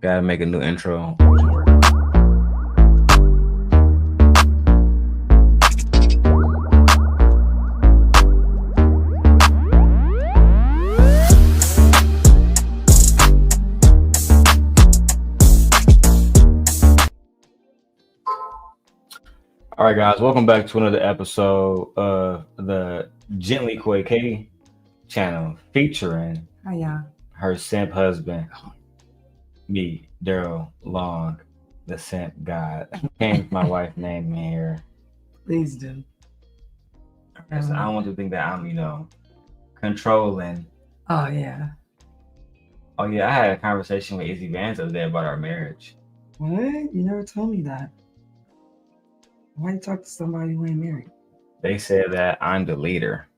Gotta make a new intro. All right, guys, welcome back to another episode of the Gently K channel featuring her simp husband, me, Daryl Long, the simp god. Change my wife's name in here. Please do. I don't want to think that I'm, controlling. Oh, yeah. Oh, yeah, I had a conversation with Izzy Vance the other day about our marriage. What? You never told me that. Why you talk to somebody who ain't married? They said that I'm the leader.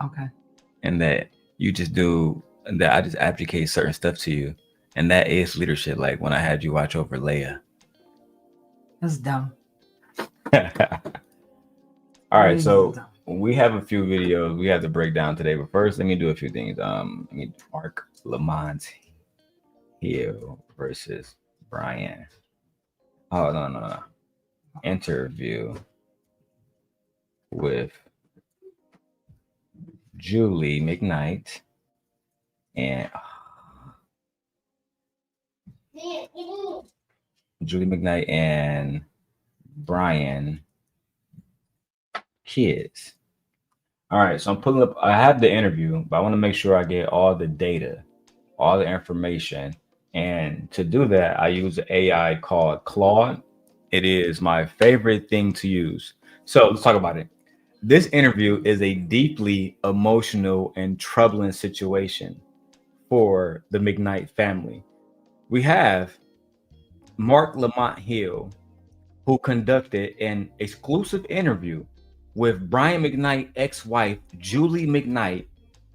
Okay. And that you just do, that I just advocate certain stuff to you. And that is leadership, like when I had you watch over Leia. That's dumb. All right, so we have a few videos we have to break down today, but first let me do a few things. Marc Lamont Hill versus Brian. Oh, no. Interview with Julie McKnight and Brian Kids. All right, so I'm pulling up. I have the interview, but I want to make sure I get all the data, all the information, and to do that, I use an AI called Claude. It is my favorite thing to use. So let's talk about it. This interview is a deeply emotional and troubling situation for the McKnight family. We have Marc Lamont Hill, who conducted an exclusive interview with Brian McKnight ex-wife Julie McKnight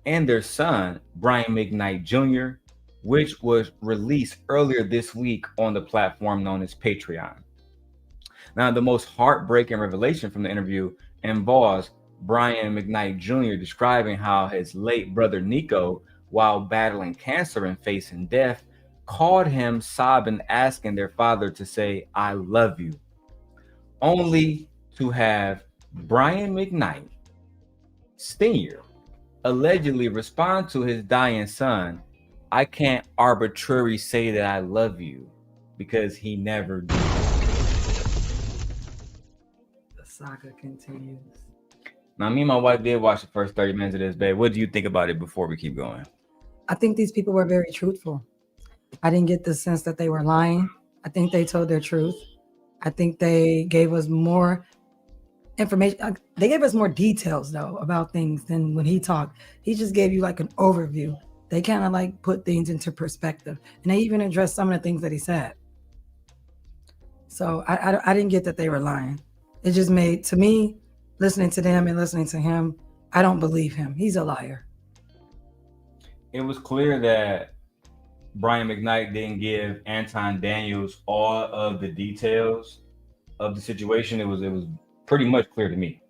and their son Brian McKnight Jr., which was released earlier this week on the platform known as Patreon. Now, the most heartbreaking revelation from the interview involves Brian McKnight Jr. describing how his late brother Niko, while battling cancer and facing death, called him sobbing, asking their father to say, "I love you," only to have Brian McKnight Sr. allegedly respond to his dying son, "I can't arbitrarily say that I love you," because he never did. Saga continues. Now, me and my wife did watch the first 30 minutes of this, babe. What do you think about it before we keep going? I think these people were very truthful. I didn't get the sense that they were lying. I think they told their truth. I think they gave us more information. They gave us more details, though, about things than when he talked. He just gave you like an overview. They kind of like put things into perspective. And they even addressed some of the things that he said. So I didn't get that they were lying. It just made, to me, listening to them and listening to him, I don't believe him. He's a liar. It was clear that Brian McKnight didn't give Anton Daniels all of the details of the situation. It was pretty much clear to me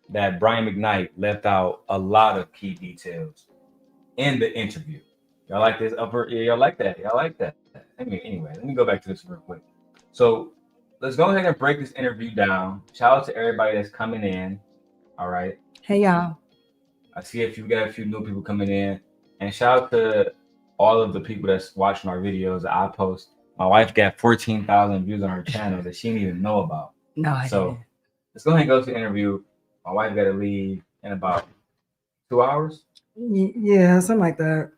that Brian McKnight left out a lot of key details in the interview. Y'all like this upper? Yeah, y'all like that? Y'all like that? Anyway, let me go back to this real quick. So let's go ahead and break this interview down. Shout out to everybody that's coming in. All right. Hey, y'all. I see we got a few new people coming in. And shout out to all of the people that's watching our videos that I post. My wife got 14,000 views on her channel that she didn't even know about. No, I didn't. Let's go ahead and go to the interview. My wife got to leave in about 2 hours. Yeah, something like that.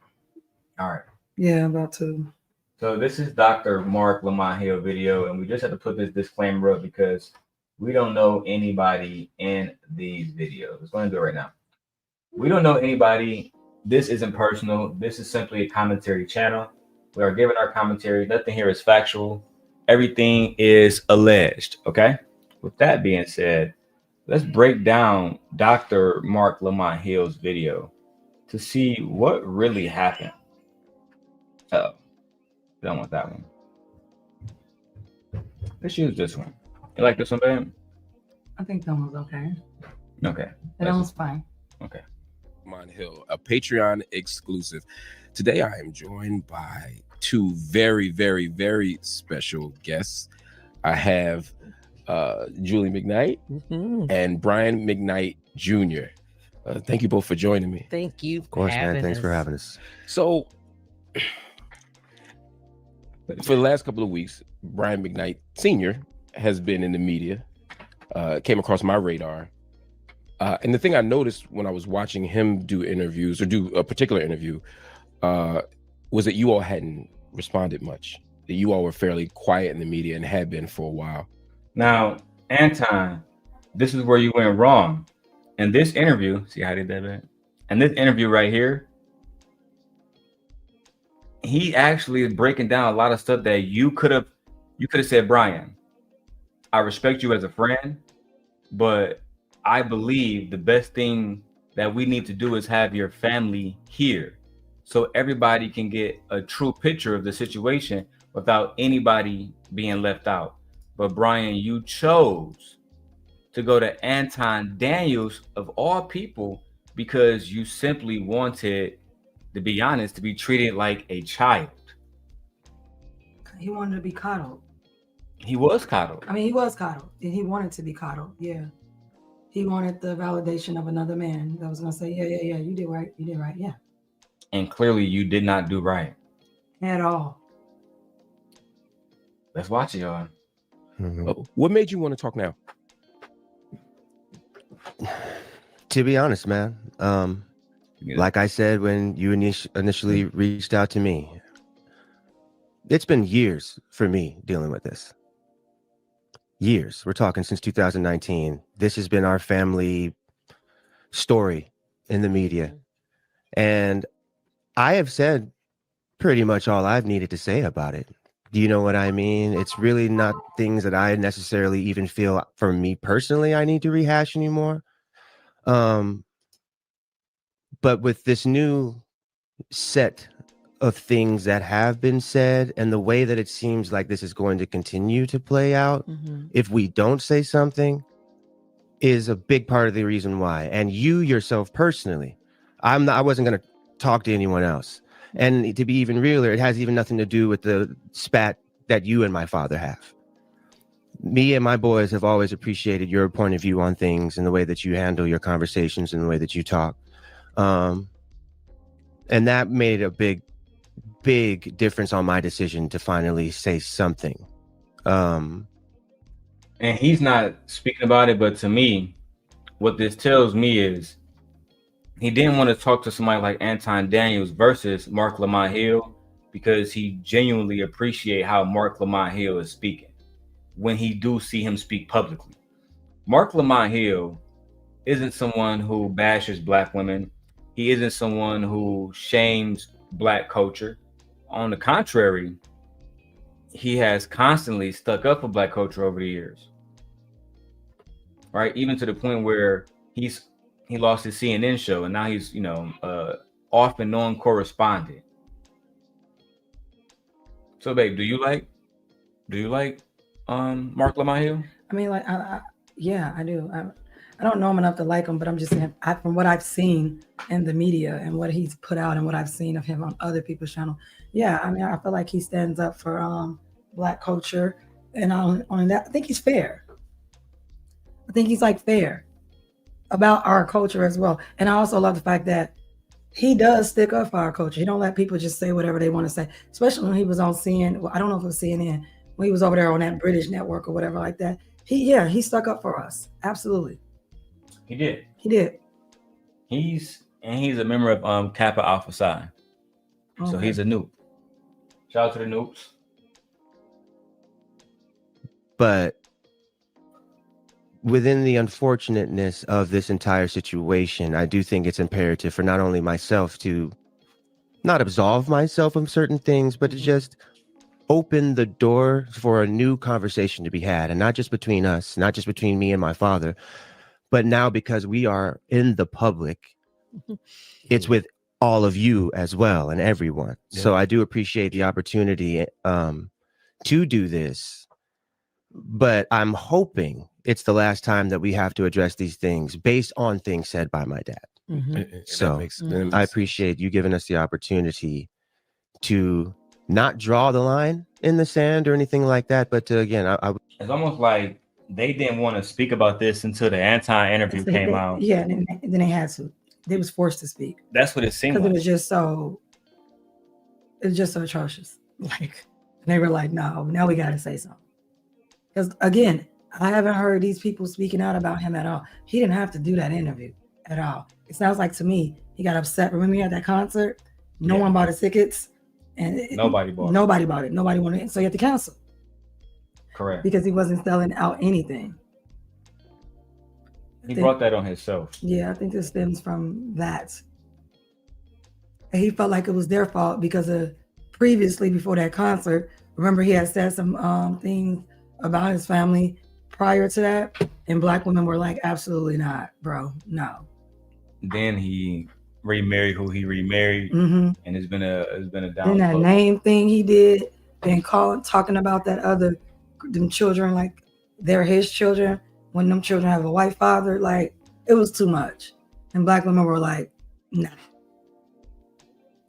All right. Yeah, about 2. So this is Dr. Marc Lamont Hill video, and we just have to put this disclaimer up because we don't know anybody in these videos. Let's go ahead and do it right now. We don't know anybody. This isn't personal. This is simply a commentary channel. We are giving our commentary. Nothing here is factual. Everything is alleged, okay? With that being said, let's break down Dr. Marc Lamont Hill's video to see what really happened. Don't want that one. Let's use this one. You like this one, babe? I think that one's okay. Okay. That one's fine. Okay. Lamont Hill, a Patreon exclusive. Today I am joined by two very, very, very special guests. I have Julie McKnight and Brian McKnight Jr. Thank you both for joining me. Thank you. Of course, man. Thanks for having us. So, for the last couple of weeks, Brian McKnight Sr. has been in the media, came across my radar. And the thing I noticed when I was watching him do interviews or do a particular interview was that you all hadn't responded much, that you all were fairly quiet in the media and had been for a while. Now, Anton, this is where you went wrong. In this interview, see how I did that, man? In this interview right here, he actually is breaking down a lot of stuff that you could have said, Brian, I respect you as a friend, but I believe the best thing that we need to do is have your family here so everybody can get a true picture of the situation without anybody being left out. But Brian, you chose to go to Anton Daniels of all people because you simply wanted, to be honest, to be treated like a child. He wanted to be coddled. He was coddled. I mean, he was coddled, and he wanted to be coddled. Yeah, he wanted the validation of another man that was gonna say, yeah, you did right, yeah. And clearly, you did not do right at all. Let's watch it, y'all. What made you want to talk now? To be honest, man, like I said when you initially reached out to me, it's been years for me dealing with this. Years. We're talking since 2019. This has been our family story in the media. And I have said pretty much all I've needed to say about it. Do you know what I mean? It's really not things that I necessarily even feel for me personally I need to rehash anymore. But with this new set of things that have been said and the way that it seems like this is going to continue to play out, if we don't say something, is a big part of the reason why. And you yourself personally, I wasn't going to talk to anyone else. And to be even realer, it has even nothing to do with the spat that you and my father have. Me and my boys have always appreciated your point of view on things and the way that you handle your conversations and the way that you talk. And that made a big difference on my decision to finally say something. And he's not speaking about it, but to me, what this tells me is he didn't want to talk to somebody like Anton Daniels versus Marc Lamont Hill because he genuinely appreciate how Marc Lamont Hill is speaking when he do see him speak publicly. Marc Lamont Hill isn't someone who bashes Black women. He isn't someone who shames Black culture. On the contrary, he has constantly stuck up for Black culture over the years. Right? Even to the point where he lost his CNN show and now he's, off and on correspondent. So babe, do you like Marc Lamont Hill? I mean, like, yeah, I do. I don't know him enough to like him, but I'm just saying, from what I've seen in the media and what he's put out and what I've seen of him on other people's channel, yeah, I mean, I feel like he stands up for Black culture, and on that, I think he's fair. I think he's fair about our culture as well. And I also love the fact that he does stick up for our culture. He don't let people just say whatever they want to say, especially when he was on CNN. Well, I don't know if it was CNN, when he was over there on that British network or whatever like that. He stuck up for us. Absolutely. He did. He's a member of Kappa Alpha Psi. Okay. So he's a noob. Shout out to the noobs. But within the unfortunateness of this entire situation, I do think it's imperative for not only myself to not absolve myself of certain things, but to just open the door for a new conversation to be had. And not just between us, not just between me and my father, but now because we are in the public, it's with all of you as well and everyone. Yeah. So I do appreciate the opportunity to do this, but I'm hoping it's the last time that we have to address these things based on things said by my dad. So I appreciate you giving us the opportunity to not draw the line in the sand or anything like that. But again, I It's almost like they didn't want to speak about this until the Anton interview came out. Yeah, and then they had to. They was forced to speak. That's what it seemed because like. it was just so atrocious. Like they were like, no, now we got to say something. Because again, I haven't heard these people speaking out about him at all. He didn't have to do that interview at all. It sounds like to me he got upset. Remember he had that concert? No one bought his tickets, and nobody bought it. Nobody wanted it, so he had to cancel. Correct. Because he wasn't selling out anything. He brought that on himself. Yeah, I think this stems from that. And he felt like it was their fault because of previously, before that concert, remember he had said some things about his family prior to that, and Black women were like, absolutely not, bro, no. Then he remarried who he remarried, and it's been a down. And that name thing he did, been talking about them children like they're his children when them children have a white father, like it was too much, and Black women were like, nah.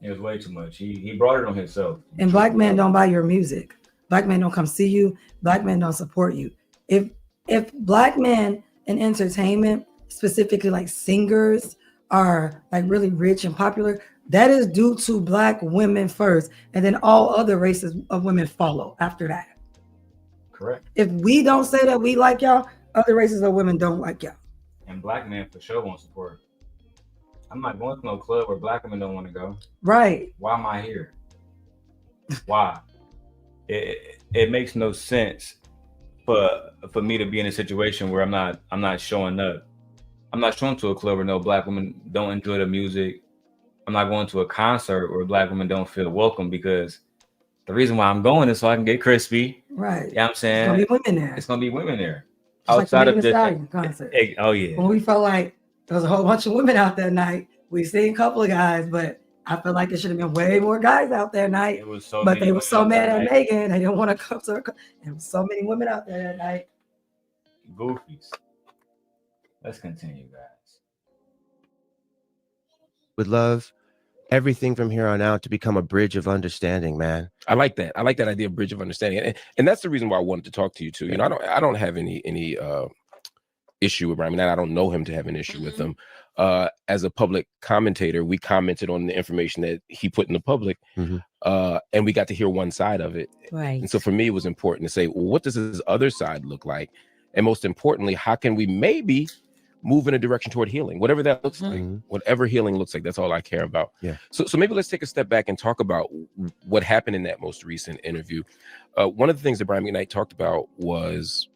It was way too much. He brought it on himself. And Black men don't buy your music. Black men don't come see you. Black men don't support you. If Black men in entertainment, specifically like singers, are like really rich and popular, that is due to Black women first, and then all other races of women follow after that. Correct. If we don't say that we like y'all, other races of women don't like y'all. And Black men for sure won't support. I'm not going to no club where Black women don't want to go. Right. Why am I here? Why? It makes no sense for me to be in a situation where I'm not showing up. I'm not showing to a club where no Black women don't enjoy the music. I'm not going to a concert where Black women don't feel welcome, because the reason why I'm going is so I can get crispy. Right. You know what I'm saying? It's gonna be women there. It's gonna be women there. Just outside like of the concert. Oh yeah. When we felt like there was a whole bunch of women out that night, we seen a couple of guys, but I feel like it should have been way more guys out that night. It was so but they were so mad at night. Megan, they didn't want to come to her. There was so many women out there that night. Goofies. Let's continue, guys. would love everything from here on out to become a bridge of understanding, man. I like that. I like that idea of bridge of understanding, and that's the reason why I wanted to talk to you too. You know, I don't have any issue with Brian McKnight. I don't know him to have an issue with him. As a public commentator, we commented on the information that he put in the public, and we got to hear one side of it. Right. And so for me, it was important to say, well, what does this other side look like? And most importantly, how can we maybe move in a direction toward healing, whatever that looks like, whatever healing looks like. That's all I care about. Yeah. So maybe let's take a step back and talk about what happened in that most recent interview. One of the things that Brian McKnight talked about was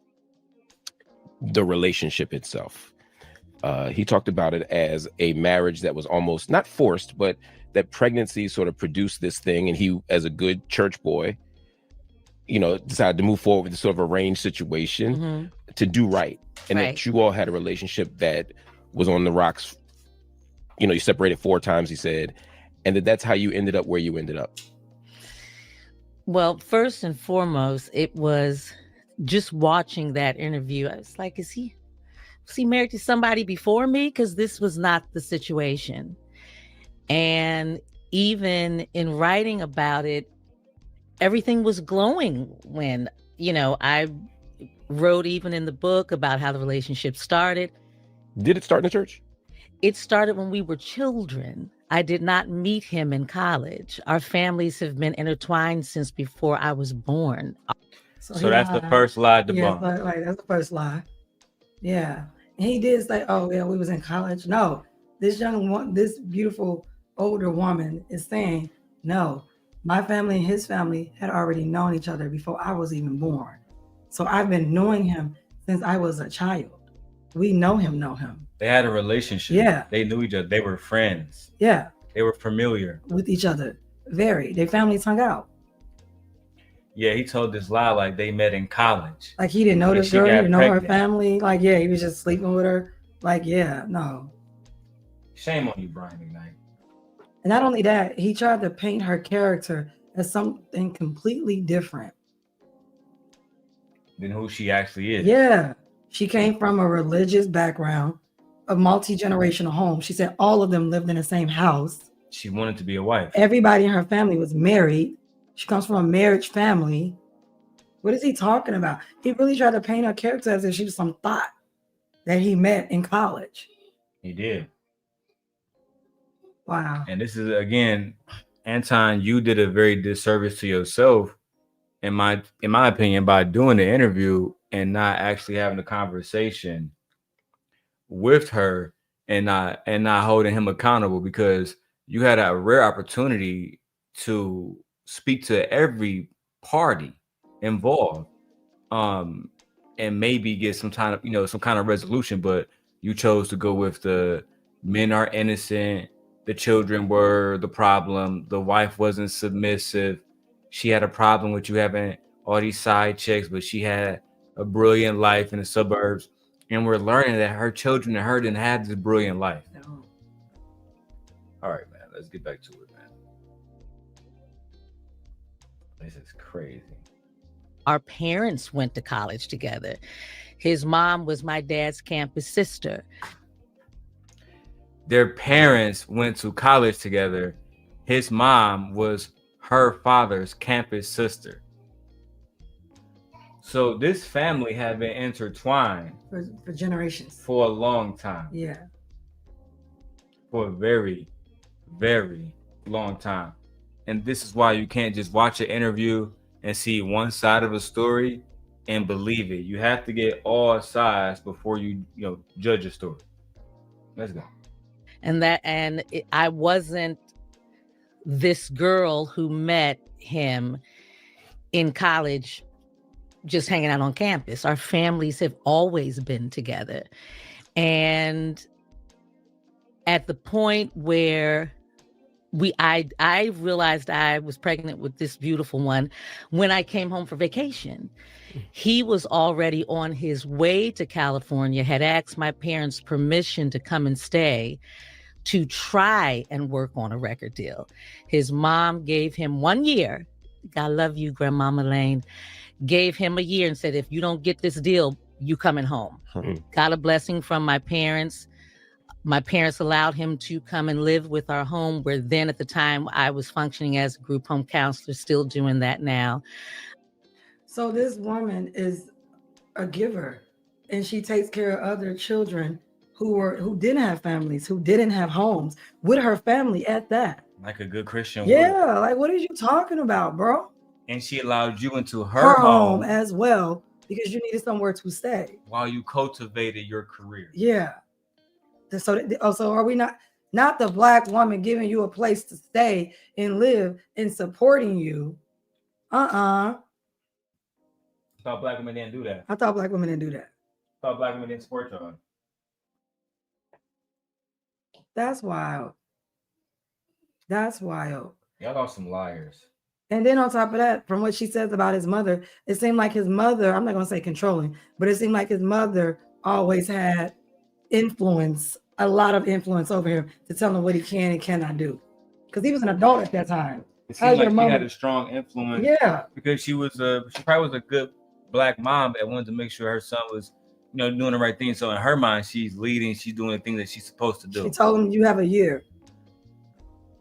the relationship itself. He talked about it as a marriage that was almost not forced, but that pregnancy sort of produced this thing. And he, as a good church boy, you know, decided to move forward with this sort of arranged situation to do right. And that you all had a relationship that was on the rocks. You know, you separated 4 times, he said, and that's how you ended up where you ended up. Well, first and foremost, it was just watching that interview. I was like, was he married to somebody before me? Because this was not the situation. And even in writing about it, everything was glowing when, you know, I wrote even in the book about how the relationship started. Did it start in the church? It started when we were children. I did not meet him in college. Our families have been intertwined since before I was born. So that's the first lie debunked. Yeah, right, that's the first lie. Yeah. And he did say, oh, yeah, we was in college. No, this beautiful older woman is saying, no, my family and his family had already known each other before I was even born. So I've been knowing him since I was a child. We know him. They had a relationship. Yeah. They knew each other. They were friends. Yeah. They were familiar with each other. Their families hung out. Yeah, he told this lie like they met in college. Like he didn't know this girl, he didn't know her family. Like, yeah, he was just sleeping with her. Like, yeah, no. Shame on you, Brian McKnight. And not only that, he tried to paint her character as something completely different than who she actually is. Yeah. She came from a religious background, a multi-generational home. She said all of them lived in the same house. She wanted to be a wife. Everybody in her family was married. She comes from a marriage family. What is he talking about? He really tried to paint her character as if she was some thought that he met in college. He did. Wow. And this is, again, Anton, you did a very disservice to yourself, in my opinion, by doing the interview and not actually having a conversation with her and not holding him accountable, because you had a rare opportunity to speak to every party involved, and maybe get some kind of resolution, but you chose to go with the men are innocent, the children were the problem, the wife wasn't submissive, she had a problem with you having all these side chicks, but she had a brilliant life in the suburbs, and we're learning that her children and her didn't have this brilliant life. No. All right, man, let's get back to it, man. This is crazy. Our parents went to college together. His mom was my dad's campus sister. Their parents went to college together. His mom was her father's campus sister. So this family had been intertwined For generations. for a long time. Yeah. For a very, very long time. And this is why you can't just watch an interview and see one side of a story and believe it. You have to get all sides before you judge a story. Let's go. I wasn't this girl who met him in college just hanging out on campus. Our families have always been together. And at the point where I realized I was pregnant with this beautiful one when I came home for vacation. He was already on his way to California, had asked my parents permission to come and stay to try and work on a record deal. His mom gave him 1 year. I love you, Grandmama Lane. Gave him a year and said, if you don't get this deal, you coming home. Got a blessing from my parents. My parents allowed him to come and live with our home, where then at the time I was functioning as a group home counselor, still doing that now. So this woman is a giver, and she takes care of other children who didn't have families, who didn't have homes, with her family at that. Like a good Christian Yeah, woman. like what are you talking about, bro? And she allowed you into her home as well, because you needed somewhere to stay while you cultivated your career. Yeah. So are we not the Black woman giving you a place to stay and live and supporting you? I thought Black women didn't do that. I thought Black women didn't do that. I thought Black women didn't support y'all. That's wild. That's wild. Y'all are some liars. And then on top of that, from what she says about his mother, it seemed like his mother, I'm not going to say controlling, but it seemed like his mother always had a lot of influence over him to tell him what he can and cannot do. Because he was an adult at that time. It seemed like she had a strong influence. Yeah. Because she probably was a good Black mom that wanted to make sure her son was, doing the right thing. So in her mind, she's leading, she's doing the things that she's supposed to do. She told him, you have a year.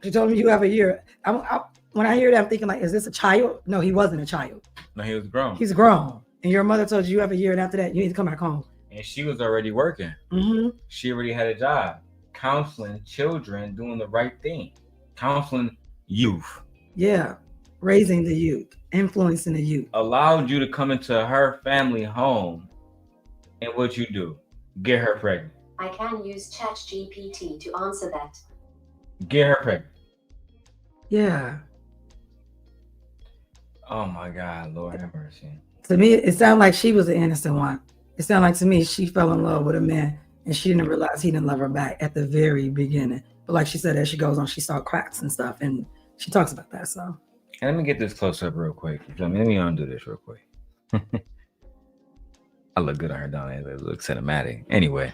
When I hear that, I'm thinking like, is this a child? No, he wasn't a child. No, he was grown. He's grown. And your mother told you have a year, and after that, you need to come back home. And she was already working. Mm-hmm. She already had a job, counseling children, doing the right thing, counseling youth. Yeah, raising the youth, influencing the youth. Allowed you to come into her family home, and what you do? Get her pregnant. I can use ChatGPT to answer that. Get her pregnant. Yeah. Oh my God, Lord have mercy. To me, it sounded like she was the innocent one. It sounded like to me she fell in love with a man and she didn't realize he didn't love her back at the very beginning. But like she said, as she goes on, she saw cracks and stuff, and she talks about that. So, and let me get this close up real quick. Let me undo this real quick. I look good on her, don't I? It looks cinematic. Anyway,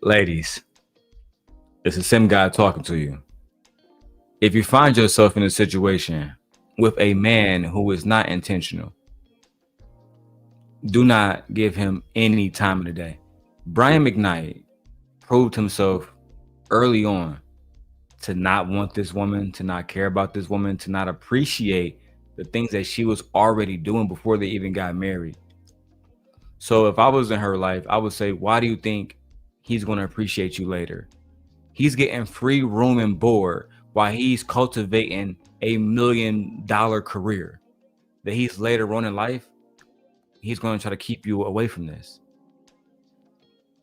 ladies, it's a sim guy talking to you. If you find yourself in a situation with a man who is not intentional, do not give him any time of the day. Brian McKnight proved himself early on to not want this woman, to not care about this woman, to not appreciate the things that she was already doing before they even got married. So if I was in her life, I would say, why do you think he's going to appreciate you later? He's getting free room and board while he's cultivating $1 million career that he's later on in life. He's going to try to keep you away from this,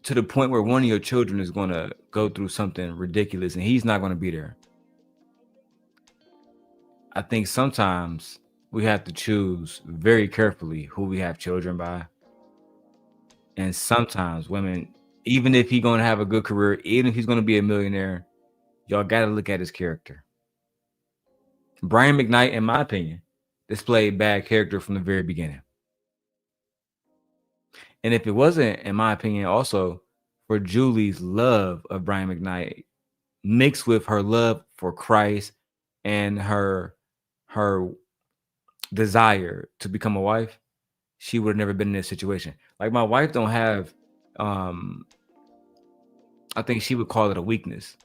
to the point where one of your children is going to go through something ridiculous and he's not going to be there. I think sometimes we have to choose very carefully who we have children by. And sometimes women, even if he's going to have a good career, even if he's going to be a millionaire, y'all got to look at his character. Brian McKnight, in my opinion, displayed bad character from the very beginning. And if it wasn't, in my opinion, also for Julie's love of Brian McKnight mixed with her love for Christ and her desire to become a wife, she would have never been in this situation. Like, my wife don't have, I think she would call it a weakness.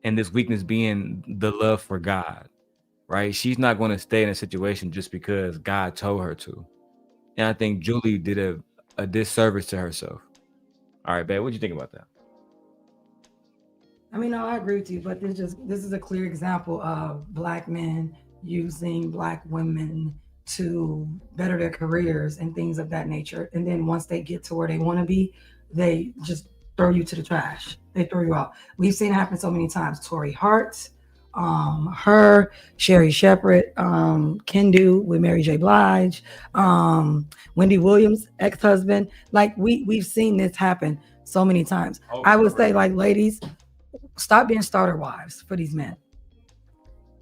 And this weakness being the love for God, right? She's not going to stay in a situation just because God told her to. And I think Julie did a disservice to herself. All right, babe, what do you think about that? I mean, no, I agree with you, but this is a clear example of Black men using Black women to better their careers and things of that nature. And then once they get to where they want to be, they just throw you to the trash. They throw you out. We've seen it happen so many times. Tori Hart, her, Sherry Shepherd, Kendu with Mary J. Blige, Wendy Williams' ex-husband. Like, we've seen this happen so many times. I would say, like, ladies, stop being starter wives for these men.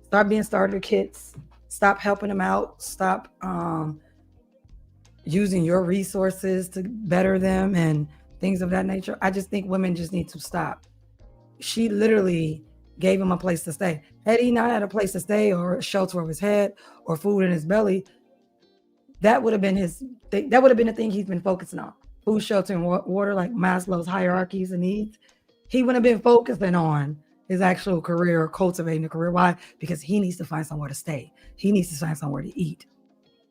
Stop being starter kits. Stop helping them out. Stop using your resources to better them and things of that nature. I just think women just need to stop. She literally gave him a place to stay. Had he not had a place to stay or a shelter over his head or food in his belly, that would have been that would have been the thing he's been focusing on. Food, shelter, and water, like Maslow's hierarchies of needs. He wouldn't have been focusing on his actual career or cultivating a career. Why? Because he needs to find somewhere to stay. He needs to find somewhere to eat.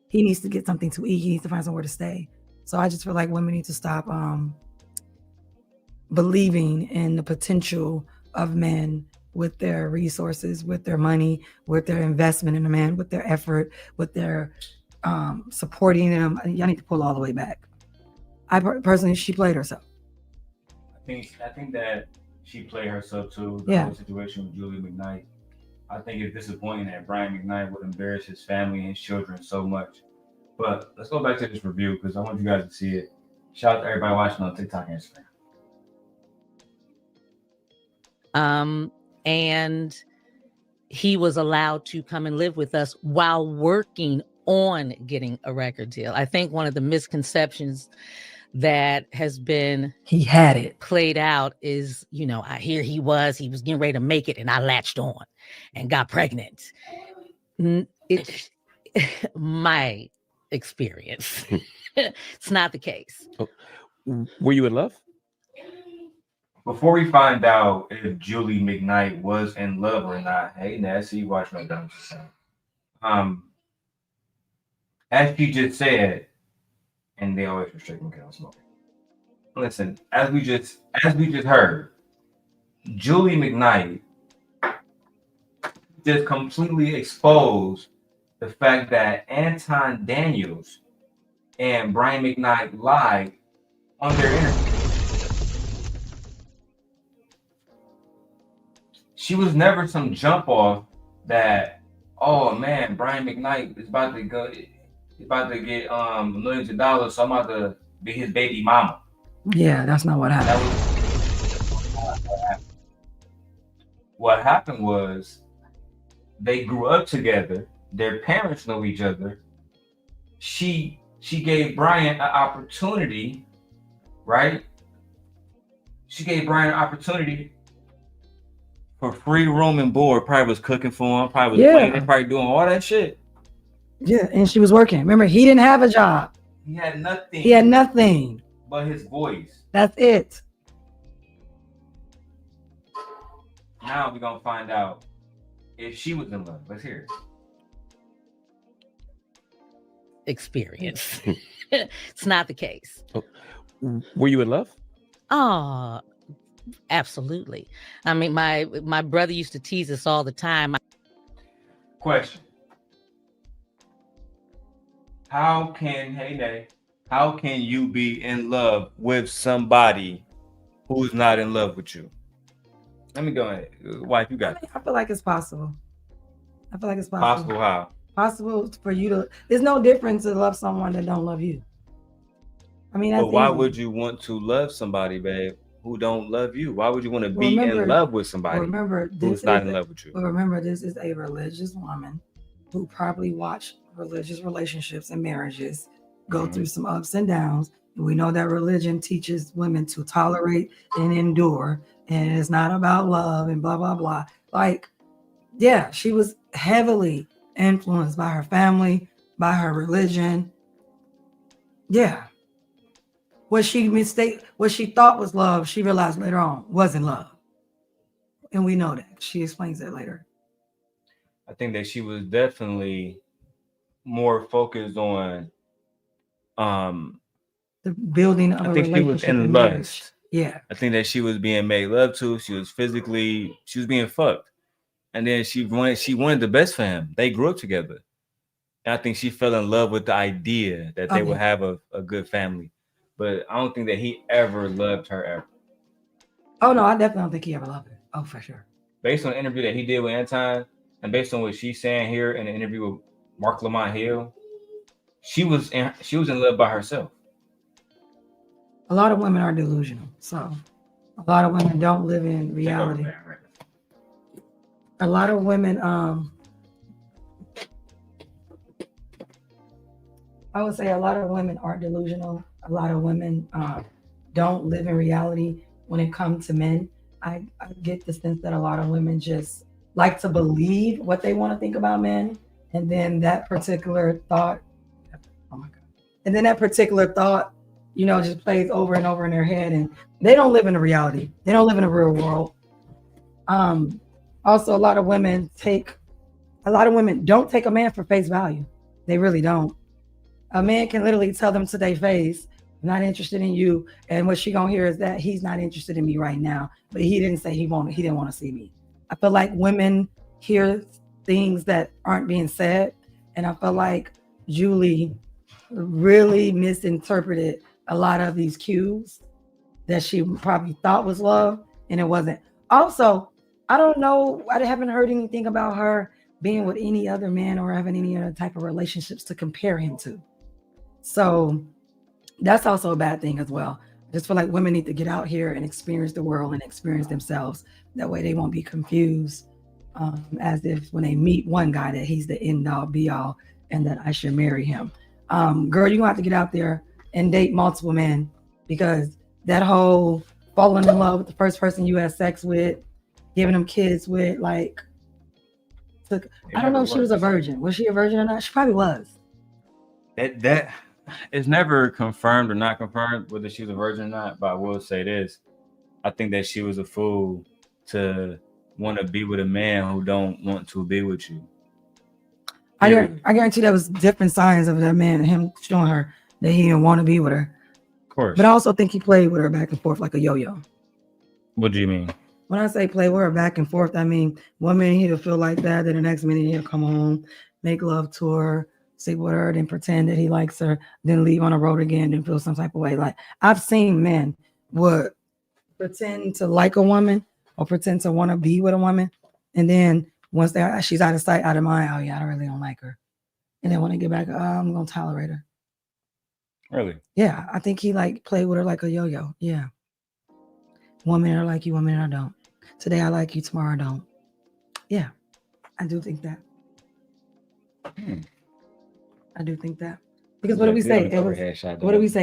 He needs to get something to eat. He needs to find somewhere to stay. So I just feel like women need to stop believing in the potential of men with their resources, with their money, with their investment in a man, with their effort, with their supporting them. Y'all need to pull all the way back. I personally, she played herself. I think that she played herself too. Yeah. Whole situation with Julie McKnight. I think it's disappointing that Brian McKnight would embarrass his family and his children so much. But let's go back to this review because I want you guys to see it. Shout out to everybody watching on TikTok and Instagram. And he was allowed to come and live with us while working on getting a record deal. I think one of the misconceptions that has been played out is, I hear he was getting ready to make it and I latched on and got pregnant. It's my experience. It's not the case. Oh, were you in love? Before we find out if Julie McKnight was in love or not, hey Nancy, you watch my dumb. As she just said, and they always restrict me because I'm smoking. Listen, as we just heard, Julie McKnight just completely exposed the fact that Anton Daniels and Brian McKnight lied on their interview. She was never some jump off that, oh man, Brian McKnight is about to get millions of dollars, so I'm about to be his baby mama. Yeah, that's not what happened. What happened was they grew up together. Their parents know each other. She gave Brian an opportunity, right? She gave Brian an opportunity for free room and board. Probably was cooking for him. Probably was playing. They probably doing all that shit. Yeah, and she was working. Remember, he didn't have a job. He had nothing. He had nothing but his voice. That's it. Now we're gonna find out if she was in love. Let's hear it. Experience. It's not the case. Were you in love? Oh, absolutely. I mean, my brother used to tease us all the time. Question. How can you be in love with somebody who's not in love with you? Let me go ahead. Wife, you got it. I feel like it's possible. Possible how? Possible for you to. There's no difference to love someone that don't love you. I mean, that's But why easy. would you want to love somebody, babe, who don't love you? Why would you want to be in love with somebody who's not in love with you? But remember, this is a religious woman who probably watched religious relationships and marriages go through some ups and downs. And we know that religion teaches women to tolerate and endure, and it's not about love and blah, blah, blah. Like, yeah, she was heavily influenced by her family, by her religion. Yeah. What she thought was love, she realized later on wasn't love. And we know that. She explains that later. I think that she was definitely more focused on the building of a relationship. She was in lust. Yeah. I think that she was being made love to. She was being fucked. And then she wanted the best for him. They grew up together. And I think she fell in love with the idea that they would have a good family. But I don't think that he ever loved her ever. Oh no, I definitely don't think he ever loved her. Oh, for sure. Based on the interview that he did with Anton, and based on what she's saying here in the interview with Marc Lamont Hill, she was in love by herself. A lot of women are delusional. So a lot of women don't live in reality. A lot of women, I would say a lot of women are delusional. A lot of women don't live in reality when it comes to men. I get the sense that a lot of women just like to believe what they want to think about men. And then that particular thought, just plays over and over in their head. And they don't live in a reality. They don't live in a real world. Also, a lot of women don't take a man for face value. They really don't. A man can literally tell them to their face, I'm not interested in you. And what she gonna hear is that he's not interested in me right now. But he didn't say he didn't want to see me. I feel like women hear things that aren't being said. And I feel like Julie really misinterpreted a lot of these cues that she probably thought was love, and it wasn't. Also, I don't know. I haven't heard anything about her being with any other man or having any other type of relationships to compare him to. So that's also a bad thing as well. I just feel like women need to get out here and experience the world and experience themselves. That way they won't be confused as if when they meet one guy that he's the end all be all and that I should marry him. Girl, you're gonna have to get out there and date multiple men, because that whole falling in love with the first person you had sex with, giving them kids with, I don't know if she was a virgin. Was she a virgin or not? She probably was. That is never confirmed or not confirmed whether she was a virgin or not, but I will say this. I think that she was a fool to want to be with a man who don't want to be with you. I guarantee there was different signs of that man and him showing her that he didn't want to be with her. Of course. But I also think he played with her back and forth like a yo-yo. What do you mean? When I say play with her back and forth, I mean, one minute he'll feel like that, then the next minute he'll come home, make love to her, sleep with her, then pretend that he likes her, then leave on the road again, then feel some type of way. Like, I've seen men would pretend to like a woman or pretend to want to be with a woman, and then once she's out of sight, out of mind, oh yeah, I really don't like her. And then when they get back, I'm gonna tolerate her. Really? Yeah, I think he played with her like a yo-yo. Yeah. One minute I like you, one minute I don't. Today I like you, tomorrow I don't. Yeah, I do think that. I do think that. Because what did we say?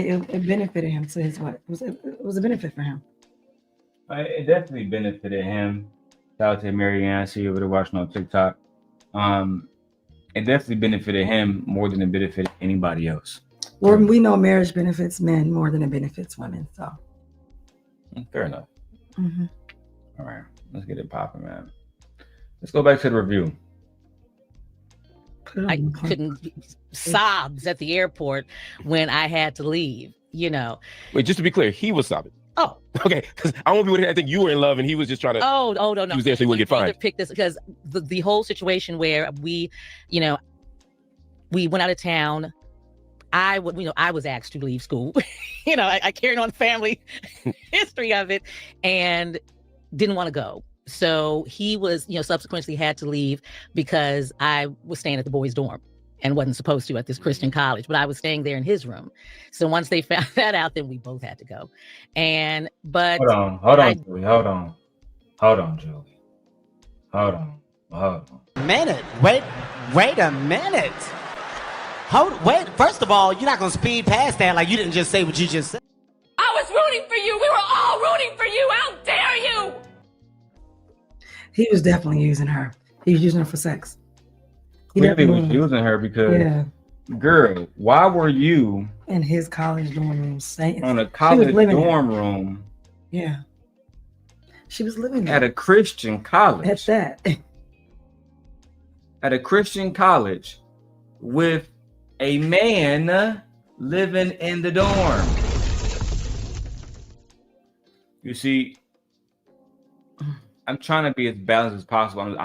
It benefited him to his what? It was a benefit for him. It definitely benefited him. Shout out to Marianne, see you over there watching on TikTok. It definitely benefited him more than it benefited anybody else. Well, we know marriage benefits men more than it benefits women. So fair enough. Mm-hmm. All right, let's get it popping, man. Let's go back to the review. Put it I on the plane. couldn't sobs at the airport when I had to leave, you know. Wait, just to be clear, he was sobbing. Oh, Okay, because I want people to think you were in love and he was just trying to. oh, no. He was there so he wouldn't get My brother fined. picked this because the whole situation where we went out of town. I was asked to leave school. I carried on the family history of it and didn't want to go. So he was, subsequently had to leave because I was staying at the boys' dorm and wasn't supposed to at this Christian college, but I was staying there in his room. So once they found that out, then we both had to go. But Hold on, Julie. Hold on, Julie. Hold on. Minute. Wait a minute. Wait. First of all, you're not gonna speed past that like you didn't just say what you just said. I was rooting for you. We were all rooting for you. How dare you? He was definitely using her. He was using her for sex. He Clearly was definitely using her because, yeah, girl, why were you in his college dorm room saying on a college living dorm room yeah. She was living at there. a Christian college? At that. At a Christian college with a man living in the dorm. You see, I'm trying to be as balanced as possible.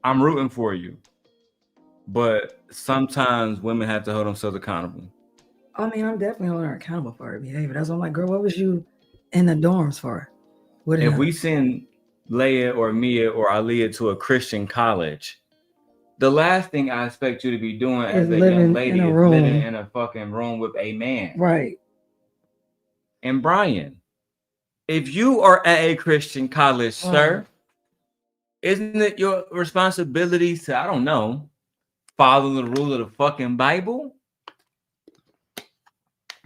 I'm rooting for you, but sometimes women have to hold themselves accountable. I mean, I'm definitely holding her accountable for her behavior. That's why I'm like, girl, what was you in the dorms for? If we send Leia or Mia or Aaliyah to a Christian college, the last thing I expect you to be doing as a young lady is living in a fucking room with a man. Right. And Brian, if you are at a Christian college, sir, isn't it your responsibility to, I don't know, follow the rule of the fucking Bible?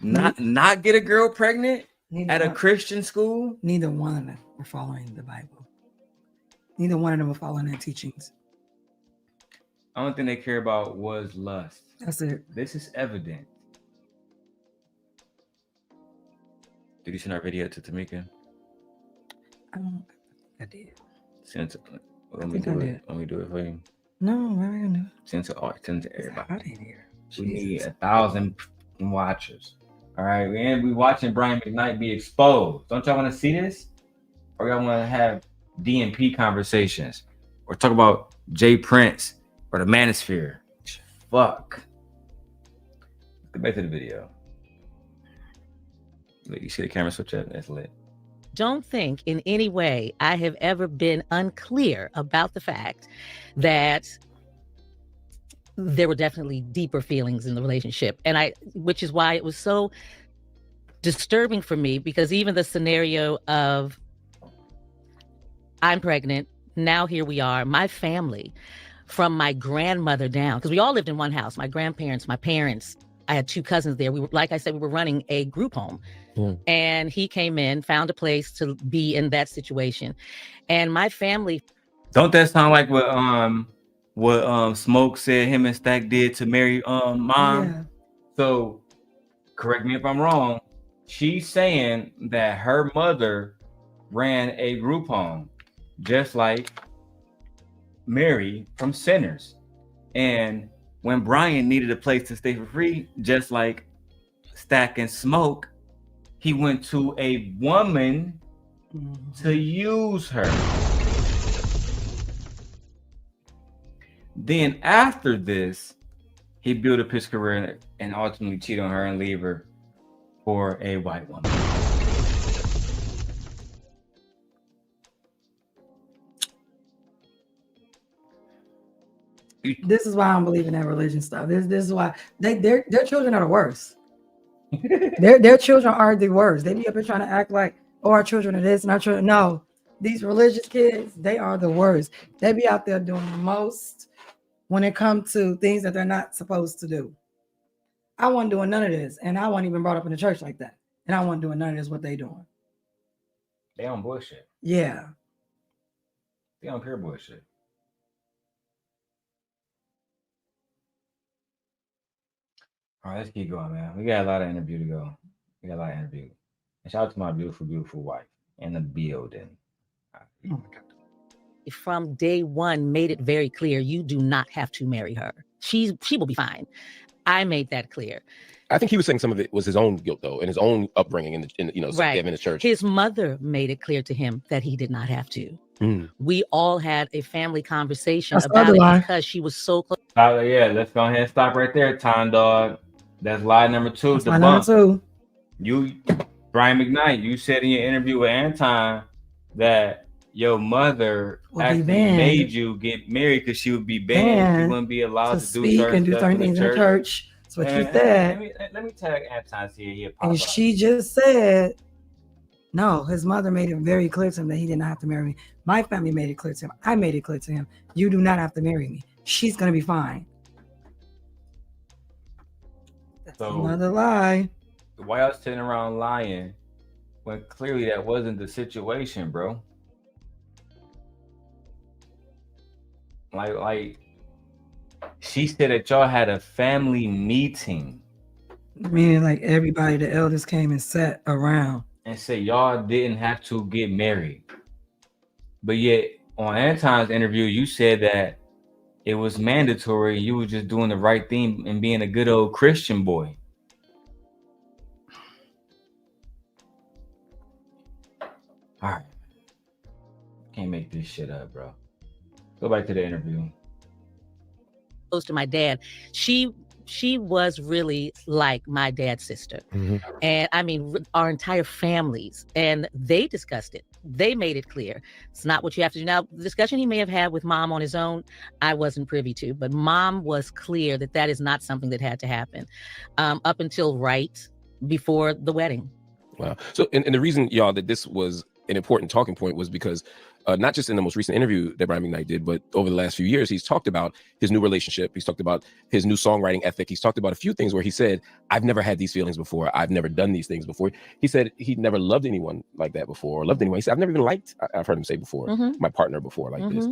Not get a girl pregnant at a Christian school? Neither one of them were following the Bible. Neither one of them were following their teachings. The only thing they care about was lust. That's it. This is evident. Did you send our video to Tamika? I did. Send it. Let me do it for you. No, I'm not gonna do it. Send it to everybody. It's hot in here. We need 1,000 watchers. All right, and we watching Brian McKnight be exposed. Don't y'all want to see this? Or y'all want to have DMP conversations? Or talk about Jay Prince or the Manosphere? Fuck. Let's get back to the video. Look, you see the camera switch up? That's lit. Don't think in any way I have ever been unclear about the fact that there were definitely deeper feelings in the relationship. Which is why it was so disturbing for me, because even the scenario of I'm pregnant, now here we are, my family, from my grandmother down, because we all lived in one house, my grandparents, my parents, I had 2 cousins there. We were, like I said, we were running a group home. And he came in, found a place to be in that situation. And my family. Don't that sound like what Smoke said him and Stack did to Mary mom? Yeah. So correct me if I'm wrong. She's saying that her mother ran a group home, just like Mary from Sinners. And when Brian needed a place to stay for free, just like Stack and Smoke, he went to a woman to use her. Then after this, he built up his career and ultimately cheated on her and leave her for a white woman. This is why I don't believe in that religion stuff. This is why their children are the worst. their children are the worst. They be up here trying to act like, oh, our children are this and our children. No, these religious kids, they are the worst. They be out there doing the most when it comes to things that they're not supposed to do. I wasn't doing none of this, and I wasn't even brought up in the church like that. And I wasn't doing none of this what they doing. They on bullshit. Yeah. They on pure bullshit. All right, let's keep going, man. We got a lot of interview to go. And shout out to my beautiful, beautiful wife in the building. Oh my God. from day one made it very clear you do not have to marry her. She will be fine. I made that clear. I think he was saying some of it was his own guilt, though, and his own upbringing in the church. His mother made it clear to him that he did not have to. We all had a family conversation about it because she was so close. Yeah, let's go ahead and stop right there, Time Dog. That's lie number 2. That's lie number 2. You, Brian McKnight, you said in your interview with Anton that your mother actually made you get married because she would be banned. You wouldn't be allowed to do certain things in the church. That's what you said. Let me tag Anton here. And she just said, no, his mother made it very clear to him that he did not have to marry me. My family made it clear to him. I made it clear to him. You do not have to marry me. She's going to be fine. That's another lie. Why y'all sitting around lying when clearly that wasn't the situation, bro? Like she said that y'all had a family meeting. Meaning like everybody, the elders came and sat around. And said y'all didn't have to get married. But yet on Anton's interview, you said that it was mandatory. You were just doing the right thing and being a good old Christian boy. All right. Can't make this shit up, bro. Go back to the interview. Close to my dad. She was really like my dad's sister. And I mean, our entire families, and they discussed it. They made it clear. It's not what you have to do. Now, the discussion he may have had with mom on his own, I wasn't privy to, but mom was clear that that is not something that had to happen up until right before the wedding. Wow. So, and the reason, y'all, that this was an important talking point was because not just in the most recent interview that Brian McKnight did, but over the last few years, he's talked about his new relationship. He's talked about his new songwriting ethic. He's talked about a few things where he said, I've never had these feelings before. I've never done these things before. He said he'd never loved anyone like that before, or loved anyone. He said, I've never even liked, I've heard him say before, my partner before like this.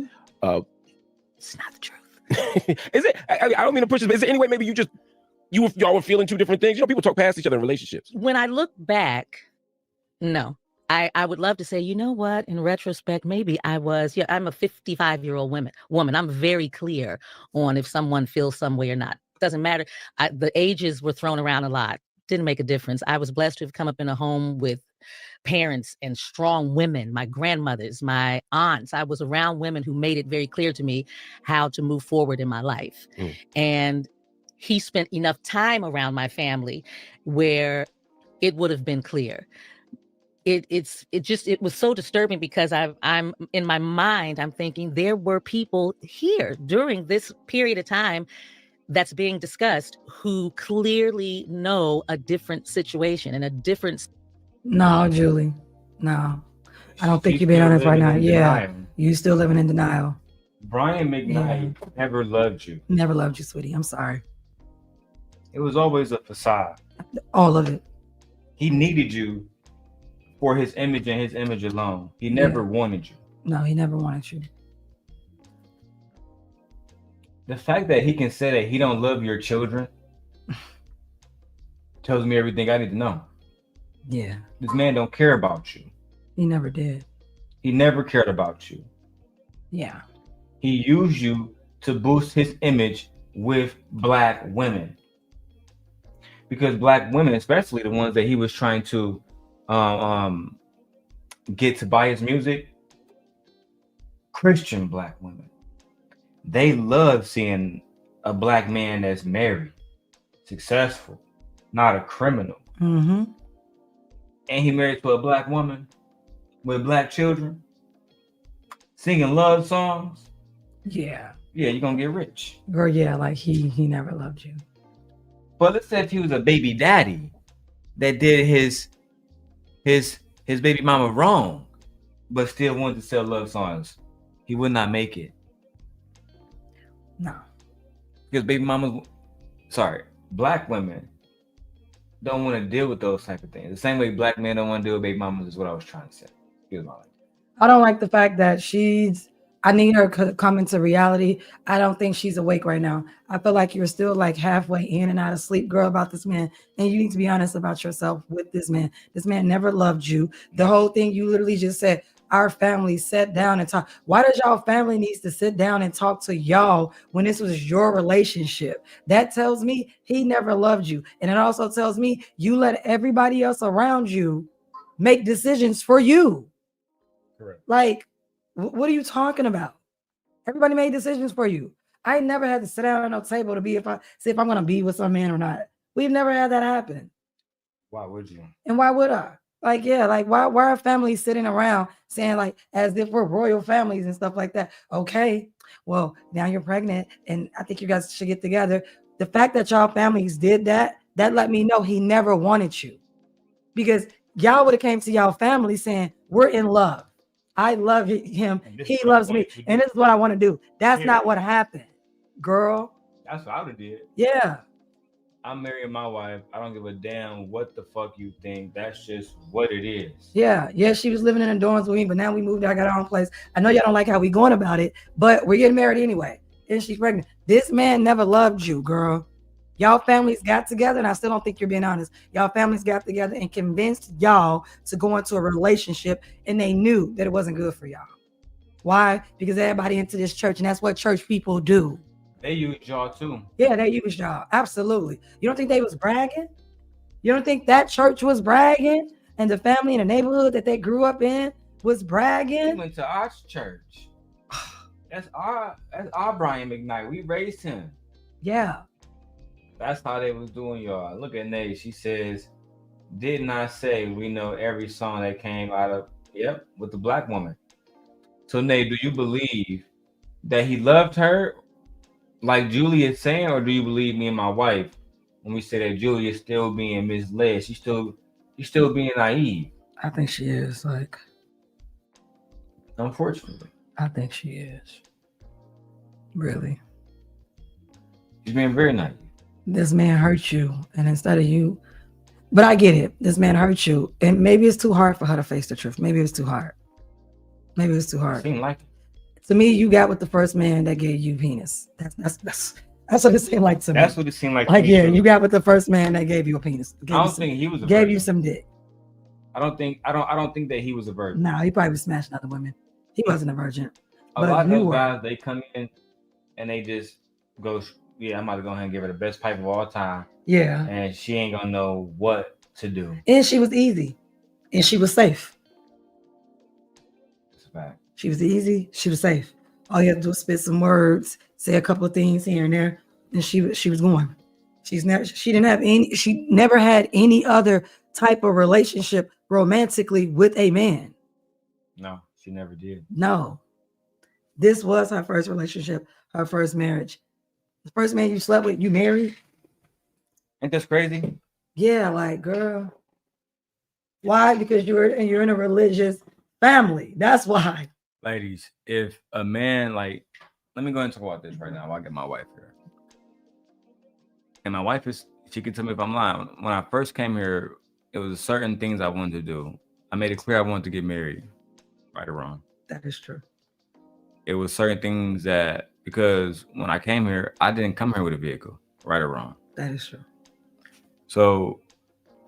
It's not the truth. Is it? I don't mean to push this, but is it anyway? Maybe y'all were feeling two different things. You know, people talk past each other in relationships. When I look back, no. I would love to say, you know what, in retrospect, maybe I was, I'm a 55-year-old woman. I'm very clear on if someone feels some way or not. Doesn't matter. The ages were thrown around a lot. Didn't make a difference. I was blessed to have come up in a home with parents and strong women, my grandmothers, my aunts. I was around women who made it very clear to me how to move forward in my life. And he spent enough time around my family where it would have been clear. It was so disturbing because I'm in my mind, I'm thinking there were people here during this period of time that's being discussed who clearly know a different situation and a different. No, Julie, no, I don't think you're being honest right now. Yeah, you still living in denial. Brian McKnight never loved you. Never loved you, sweetie. I'm sorry. It was always a facade. All of it. He needed you for his image and his image alone. He never wanted you. No, he never wanted you. The fact that he can say that he don't love your children tells me everything I need to know. Yeah. This man don't care about you. He never did. He never cared about you. Yeah. He used you to boost his image with Black women. Because Black women, especially the ones that he was trying to get to buy his music, Christian Black women, they love seeing a Black man that's married, successful, not a criminal. And he married to a Black woman with Black children, singing love songs. Yeah, you're gonna get rich. Girl, yeah, like he never loved you. But let's say if he was a baby daddy that did his baby mama wrong, but still wanted to sell love songs, he would not make it. No. Because Black women don't want to deal with those type of things. The same way Black men don't want to deal with baby mamas is what I was trying to say. I don't like the fact that I need her to come into reality. I don't think she's awake right now. I feel like you're still like halfway in and out of sleep, girl, about this man. And you need to be honest about yourself with this man. This man never loved you. The whole thing you literally just said, our family sat down and talked. Why does y'all family needs to sit down and talk to y'all when this was your relationship? That tells me he never loved you. And it also tells me you let everybody else around you make decisions for you. Correct. Like, what are you talking about? Everybody made decisions for you. I never had to sit down at no table to be if I'm gonna be with some man or not. We've never had that happen. Why would you? And why would I? Like, yeah, like why are families sitting around saying like as if we're royal families and stuff like that? Okay, well, now you're pregnant, and I think you guys should get together. The fact that y'all families did that let me know he never wanted you. Because y'all would have came to y'all family saying, we're in love. I love him. He loves me. And this is what I want to do. That's not what happened, girl. That's what I would have did. Yeah. I'm marrying my wife. I don't give a damn what the fuck you think. That's just what it is. Yeah. Yeah. She was living in the dorms with me, but now we moved. I got our own place. I know y'all don't like how we going about it, but we're getting married anyway. And she's pregnant. This man never loved you, girl. Y'all families got together, and I still don't think you're being honest. Y'all families got together and convinced y'all to go into a relationship, and they knew that it wasn't good for y'all. Why? Because everybody into this church, and that's what church people do. They used y'all too. Yeah, they used y'all. Absolutely. You don't think they was bragging? You don't think that church was bragging? And the family in the neighborhood that they grew up in was bragging? He went to our church. That's our Brian McKnight. We raised him. Yeah. That's how they was doing, y'all. Look at Nate. She says, did not say we know every song that came out of, with the black woman. So Nate, do you believe that he loved her like Julie is saying, or do you believe me and my wife when we say that Julie is still being misled? She's still being naive. I think she is, like. Unfortunately. I think she is. Really. She's being very naive. This man hurt you, and instead of you, but I get it. This man hurt you, and maybe it's too hard for her to face the truth. Maybe it's too hard. Maybe it's too hard. Seemed like it. To me, you got with the first man that gave you penis. That's what it seemed like to me. That's what it seemed like. Like, yeah, you got with the first man that gave you a penis. I don't think he was a gave virgin. you some dick. I don't think that he was a virgin. No, he probably was smashing other women. He wasn't a virgin. A lot of those guys, they come in and they just go, yeah, I'm about to go ahead and give her the best pipe of all time. Yeah. And she ain't gonna know what to do. And she was easy. And she was safe. That's a fact. She was easy. She was safe. All you had to do was spit some words, say a couple of things here and there, and she was going. She never had any other type of relationship romantically with a man. No, she never did. No. This was her first relationship, her first marriage. The first man you slept with, you married? Ain't that crazy? Yeah, like, girl. Why? Because you're in a religious family. That's why. Ladies, if a man, like, let me go and talk about this right now while I get my wife here. And my wife she can tell me if I'm lying. When I first came here, it was certain things I wanted to do. I made it clear I wanted to get married, right or wrong. That is true. It was certain things that, because when I came here, I didn't come here with a vehicle, right or wrong. That is true. So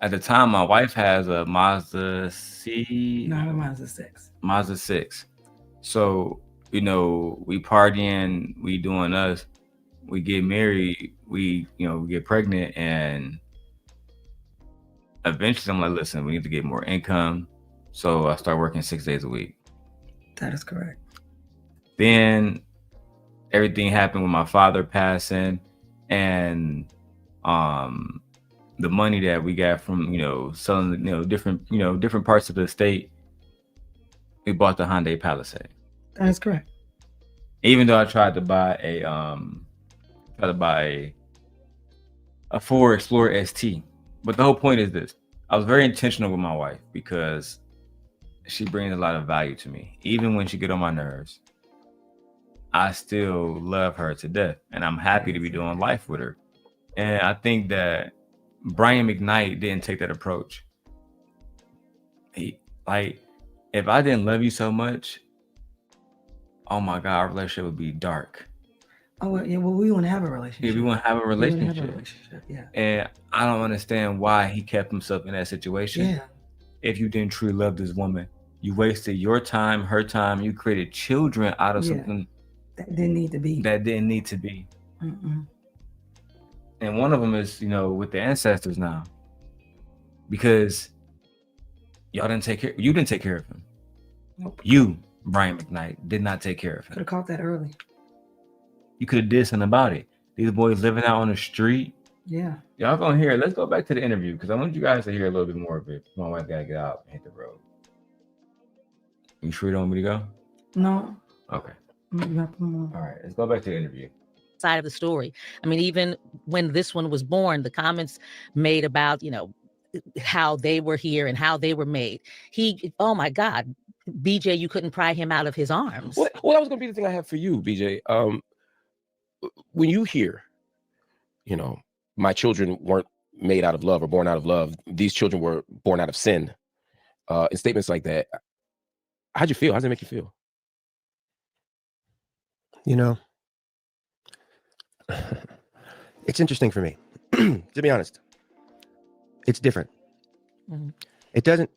at the time, my wife has a Mazda C. No, a Mazda 6. Mazda 6. So, we partying, we doing us, we get married, we get pregnant, and eventually I'm like, listen, we need to get more income. So I start working 6 days a week. That is correct. Then everything happened with my father passing, and the money that we got from selling different parts of the estate, we bought the Hyundai Palisade. That is correct. Even though I tried to buy a Ford Explorer ST, but the whole point is this: I was very intentional with my wife because she brings a lot of value to me. Even when she get on my nerves, I still love her to death, and I'm happy to be doing life with her. And I think that Brian McKnight didn't take that approach. If I didn't love you so much, oh my God, our relationship would be dark. Oh yeah, well, we want to have a relationship. Yeah, we want to have a relationship. Yeah. And I don't understand why he kept himself in that situation. Yeah. If you didn't truly love this woman, You wasted your time, her time. You created children out of something that didn't need to be. Mm-mm. And one of them is, with the ancestors now, because y'all didn't take care. You didn't take care of him. Nope. You, Brian McKnight, did not take care of him. Could have caught that early. You could have did something about it. These boys living out on the street. Yeah. Y'all gonna hear it. Let's go back to the interview because I want you guys to hear a little bit more of it. My wife gotta get out and hit the road. You sure you don't want me to go? No. Okay. All right, let's go back to the interview. Side of the story. I mean, even when this one was born, the comments made about, how they were here and how they were made. Oh my God, BJ, you couldn't pry him out of his arms. Well, that was going to be the thing I have for you, BJ. When you hear, my children weren't made out of love or born out of love, these children were born out of sin, and statements like that, how'd you feel? How does it make you feel? It's interesting for me, to be honest. It's different. Mm-hmm. It doesn't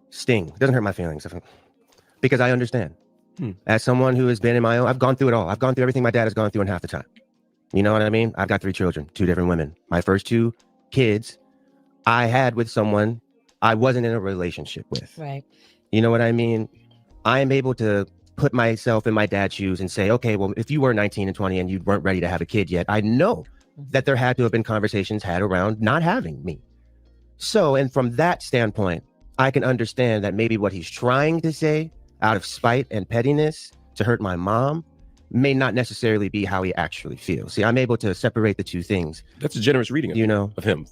sting. It doesn't hurt my feelings because I understand. As someone who has been in my own, I've gone through it all. I've gone through everything my dad has gone through in half the time. You know what I mean? I've got 3 children, 2 different women. My first 2 kids I had with someone I wasn't in a relationship with. Right. You know what I mean? I am able to put myself in my dad's shoes and say, okay, well, if you were 19 and 20 and you weren't ready to have a kid yet, I know that there had to have been conversations had around not having me. So, and from that standpoint, I can understand that maybe what he's trying to say out of spite and pettiness to hurt my mom may not necessarily be how he actually feels. See, I'm able to separate the 2 things. That's a generous reading of him.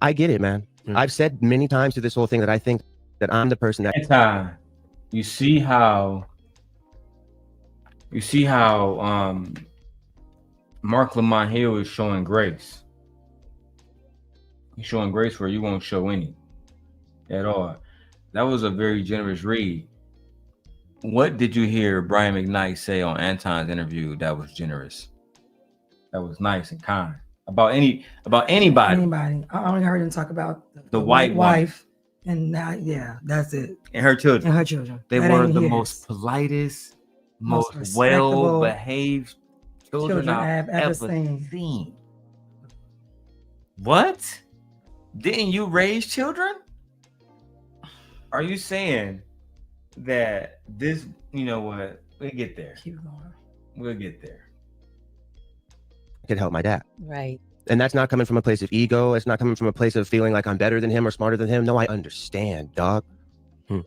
I get it, man. I've said many times to this whole thing that I think that I'm the person that... Anton, you see how Marc Lamont Hill is showing grace. He's showing grace where you won't show any at all. That was a very generous read. What did you hear Brian McKnight say on Anton's interview that was generous? That was nice and kind about anybody. Anybody. I only heard him talk about the white wife, and that's it. And her children. They That were ain't the his. most politest, most respectable well-behaved children I've ever seen. What? Didn't you raise children? Are you saying that this, we'll get there. We'll get there. I could help my dad. Right. And that's not coming from a place of ego. It's not coming from a place of feeling like I'm better than him or smarter than him. No, I understand, dog.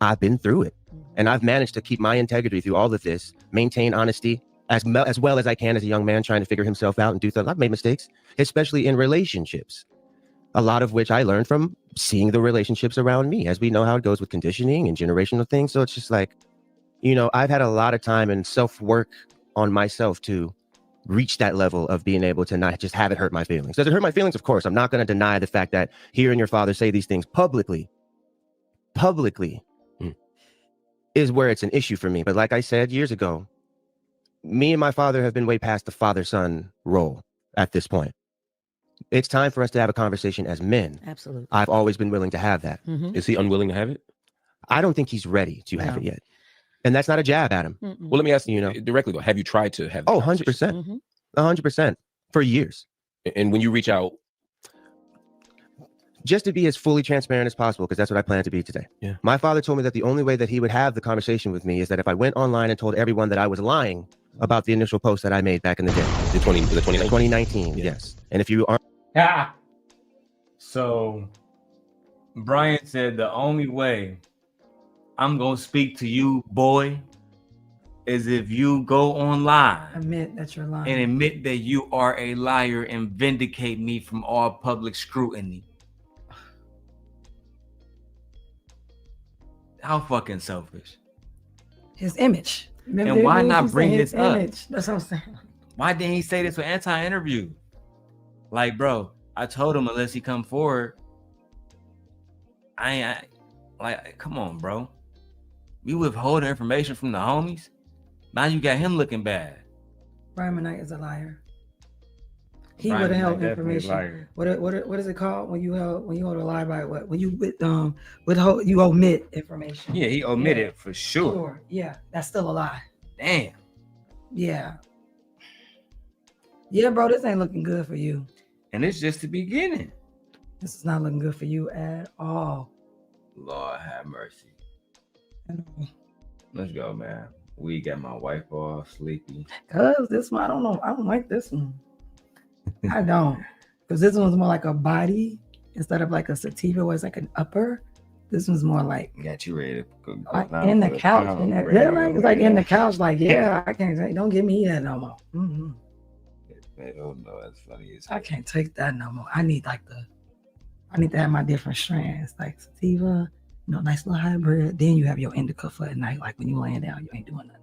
I've been through it. And I've managed to keep my integrity through all of this, maintain honesty as well as I can as a young man trying to figure himself out and do things. I've made mistakes, especially in relationships. A lot of which I learned from seeing the relationships around me, as we know how it goes with conditioning and generational things. So it's just like, I've had a lot of time and self-work on myself to reach that level of being able to not just have it hurt my feelings. Does it hurt my feelings? Of course. I'm not going to deny the fact that hearing your father say these things publicly is where it's an issue for me. But like I said years ago, me and my father have been way past the father-son role at this point. It's time for us to have a conversation as men. Absolutely. I've always been willing to have that. Mm-hmm. Is he unwilling to have it? I don't think he's ready to have it yet. And that's not a jab at him. Mm-mm. Well, let me ask you directly, though. Have you tried to have that 100%. 100% for years. And when you reach out, just to be as fully transparent as possible, because that's what I plan to be today. Yeah. My father told me that the only way that he would have the conversation with me is that if I went online and told everyone that I was lying about the initial post that I made back in the day. the 2019, Yeah. yes. And if you aren't... So Brian said the only way I'm going to speak to you, boy, is if you go online. Admit that you're lying. And admit that you are a liar and vindicate me from all public scrutiny. How fucking selfish. His image. Remember, and why not bring this up? Image. That's what I'm saying. Why didn't he say this with anti-interview? Like, bro, I told him unless he come forward, I like, come on, bro. We withholding information from the homies. Now you got him looking bad. Brian McKnight is a liar. He Brian would have McKnight held definitely information. liar. What is it called when you hold a lie by what? When you withhold, you omit information. Yeah, he omitted for sure. Sure. Yeah, that's still a lie. Damn. Yeah. Yeah, bro, this ain't looking good for you. And it's just the beginning. This is not looking good for you at all. Lord have mercy. Let's go, man. We got my wife all sleepy. Cause this one, I don't know. I don't like this one. I don't. Because this one's more like a body instead of like a sativa where it's like an upper. This one's more like Got you ready to go like down in the for couch. pound, In that, ready yeah, to like, go, it's like ready in to the couch. Like, yeah, I can't say, don't give me that no more. go. Oh no, that's funny. I can't take that no more. I need to have my different strands, like sativa, nice little hybrid. Then you have your indica for at night, like when you laying down, you ain't doing nothing.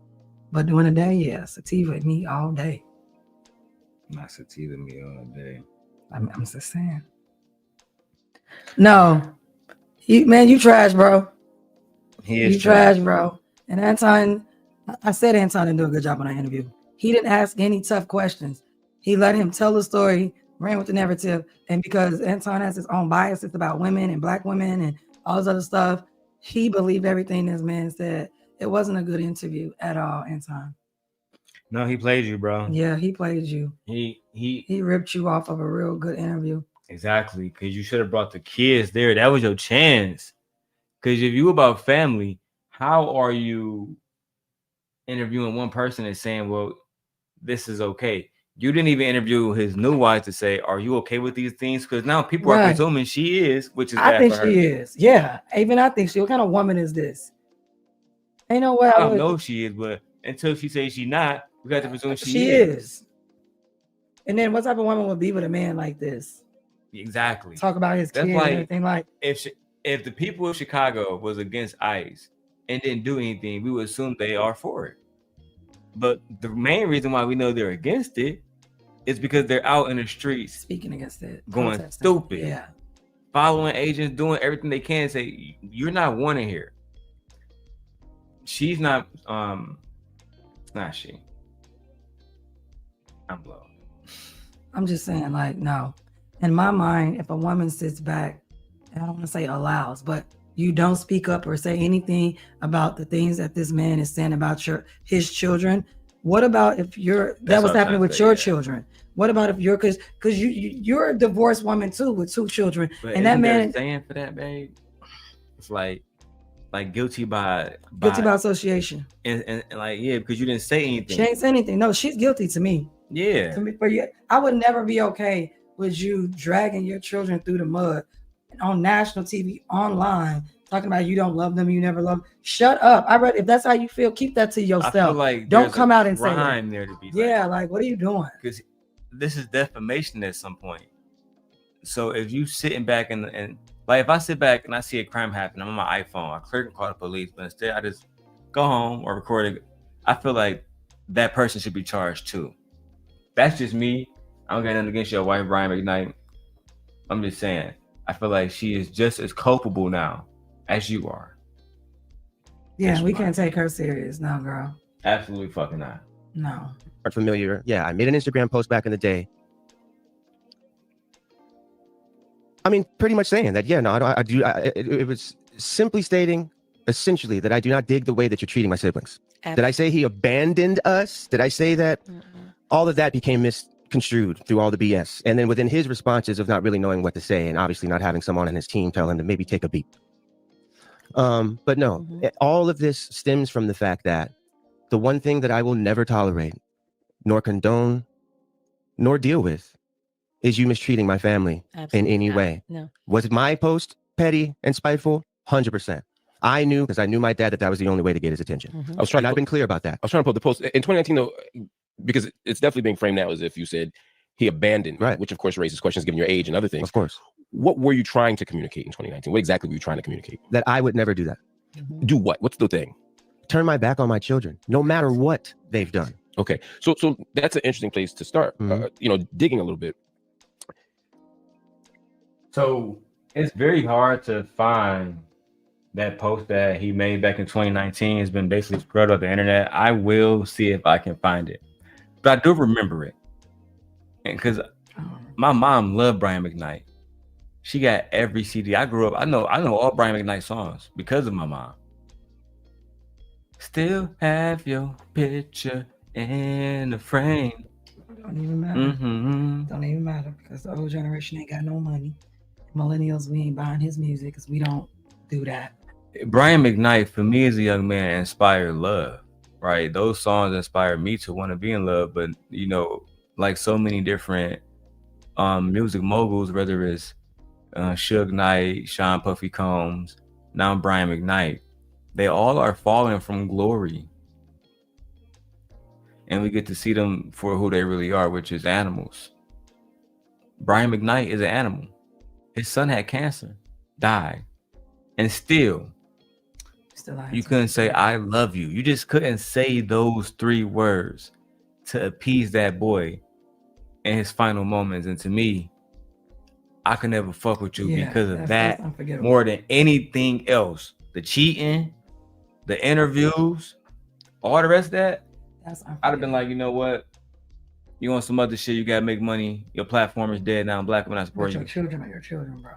But during the day, yeah, sativa and me all day. Not sativa me all day. I'm just saying. No, you trash, bro. He is You trash, bro. And Anton, I said Anton didn't do a good job on that interview. He didn't ask any tough questions. He let him tell the story, ran with the narrative, and because Anton has his own biases about women and black women and all this other stuff, he believed everything this man said. It wasn't a good interview at all, Anton. No, he played you, bro. Yeah, he played you. He ripped you off of a real good interview. exactly, because you should have brought the kids there. That was your chance. Because if you about family, how are you interviewing one person and saying, well, this is okay? You didn't even interview his new wife to say, are you okay with these things? Because now people are presuming she is, which is I bad think for her. she is. Yeah. Even I think she. What kind of woman is this? Ain't no way. I don't know if she is, but until she says she not, we got to presume she is. And then what type of woman would be with a man like this? Exactly. Talk about his kids and everything. Like if the people of Chicago was against ICE and didn't do anything, we would assume they are for it. But the main reason why we know they're against it is because they're out in the streets speaking against it, going protesting. stupid. Yeah. Following agents, doing everything they can to say, you're not wanted here. She's not, not she. I'm low. I'm just saying, like, no. In my mind, if a woman sits back, and I don't want to say allows, but you don't speak up or say anything about the things that this man is saying about his children. What about if that was happening with your children? What about if because you're a divorced woman too with 2 children, but and that man saying for that, babe, it's like guilty by association, and like because you didn't say anything. She ain't say anything. No, she's guilty to me. Yeah. To me, for you, I would never be okay with you dragging your children through the mud on national TV, online, talking about you don't love them, you never love them. Shut up. If that's how you feel, keep that to yourself. I feel like don't come out and say that. There to be like, what are you doing? Because this is defamation at some point. So if you sitting back and like if I sit back and I see a crime happen, I'm on my iPhone, I clearly call the police, but instead I just go home or record it. I feel like that person should be charged too. That's just me. I don't got nothing against your wife, Brian McKnight. I'm just saying, I feel like she is just as culpable now as you are. Yeah, we can't take her serious now, girl. Absolutely fucking not. No. Are familiar. Yeah, I made an Instagram post back in the day. I mean, pretty much saying that, yeah, no, it was simply stating essentially that I do not dig the way that you're treating my siblings. Absolutely. Did I say he abandoned us? Did I say that? All of that became misconstrued through all the BS. And then within his responses of not really knowing what to say and obviously not having someone on his team tell him to maybe take a beat. But no, all of this stems from the fact that the one thing that I will never tolerate, nor condone, nor deal with is you mistreating my family in any way. No. Was my post petty and spiteful? 100%. I knew, because I knew my dad, that was the only way to get his attention. I was trying I've been clear about that. I was trying to pull the post in 2019 though, because it's definitely being framed now as if you said he abandoned, right? Which of course raises questions given your age and other things. Of course. What were you trying to communicate in 2019? What exactly were you trying to communicate? That I would never do that. Do what? What's the thing? Turn my back on my children, no matter what they've done. Okay, so that's an interesting place to start. Digging a little bit. So it's very hard to find that post that he made back in 2019. Has been basically spread on the internet. I will see if I can find it, but I do remember it, and because My mom loved Brian McKnight. She got every CD. I grew up. I know all Brian McKnight songs because of my mom. Still have your picture in the frame. Don't even matter. Don't even matter because the old generation ain't got no money. Millennials, we ain't buying his music because we don't do that. Brian McKnight, for me as a young man, inspired love, right? Those songs inspired me to want to be in love. But, you know, like so many different music moguls, whether it's Suge Knight, Sean Puffy Combs, now Brian McKnight, they all are falling from glory. And we get to see them for who they really are, which is animals. Brian McKnight is an animal. His son had cancer, died. And still you couldn't say, I love you. You just couldn't say those 3 words to appease that boy in his final moments. And to me, I could never fuck with you because of that more than anything else. The cheating, the interviews, all the rest of that, I'd have been like, you know what? You want some other shit, you gotta make money. Your platform is dead now. I'm black, I'm not supporting you. Your children are your children, bro.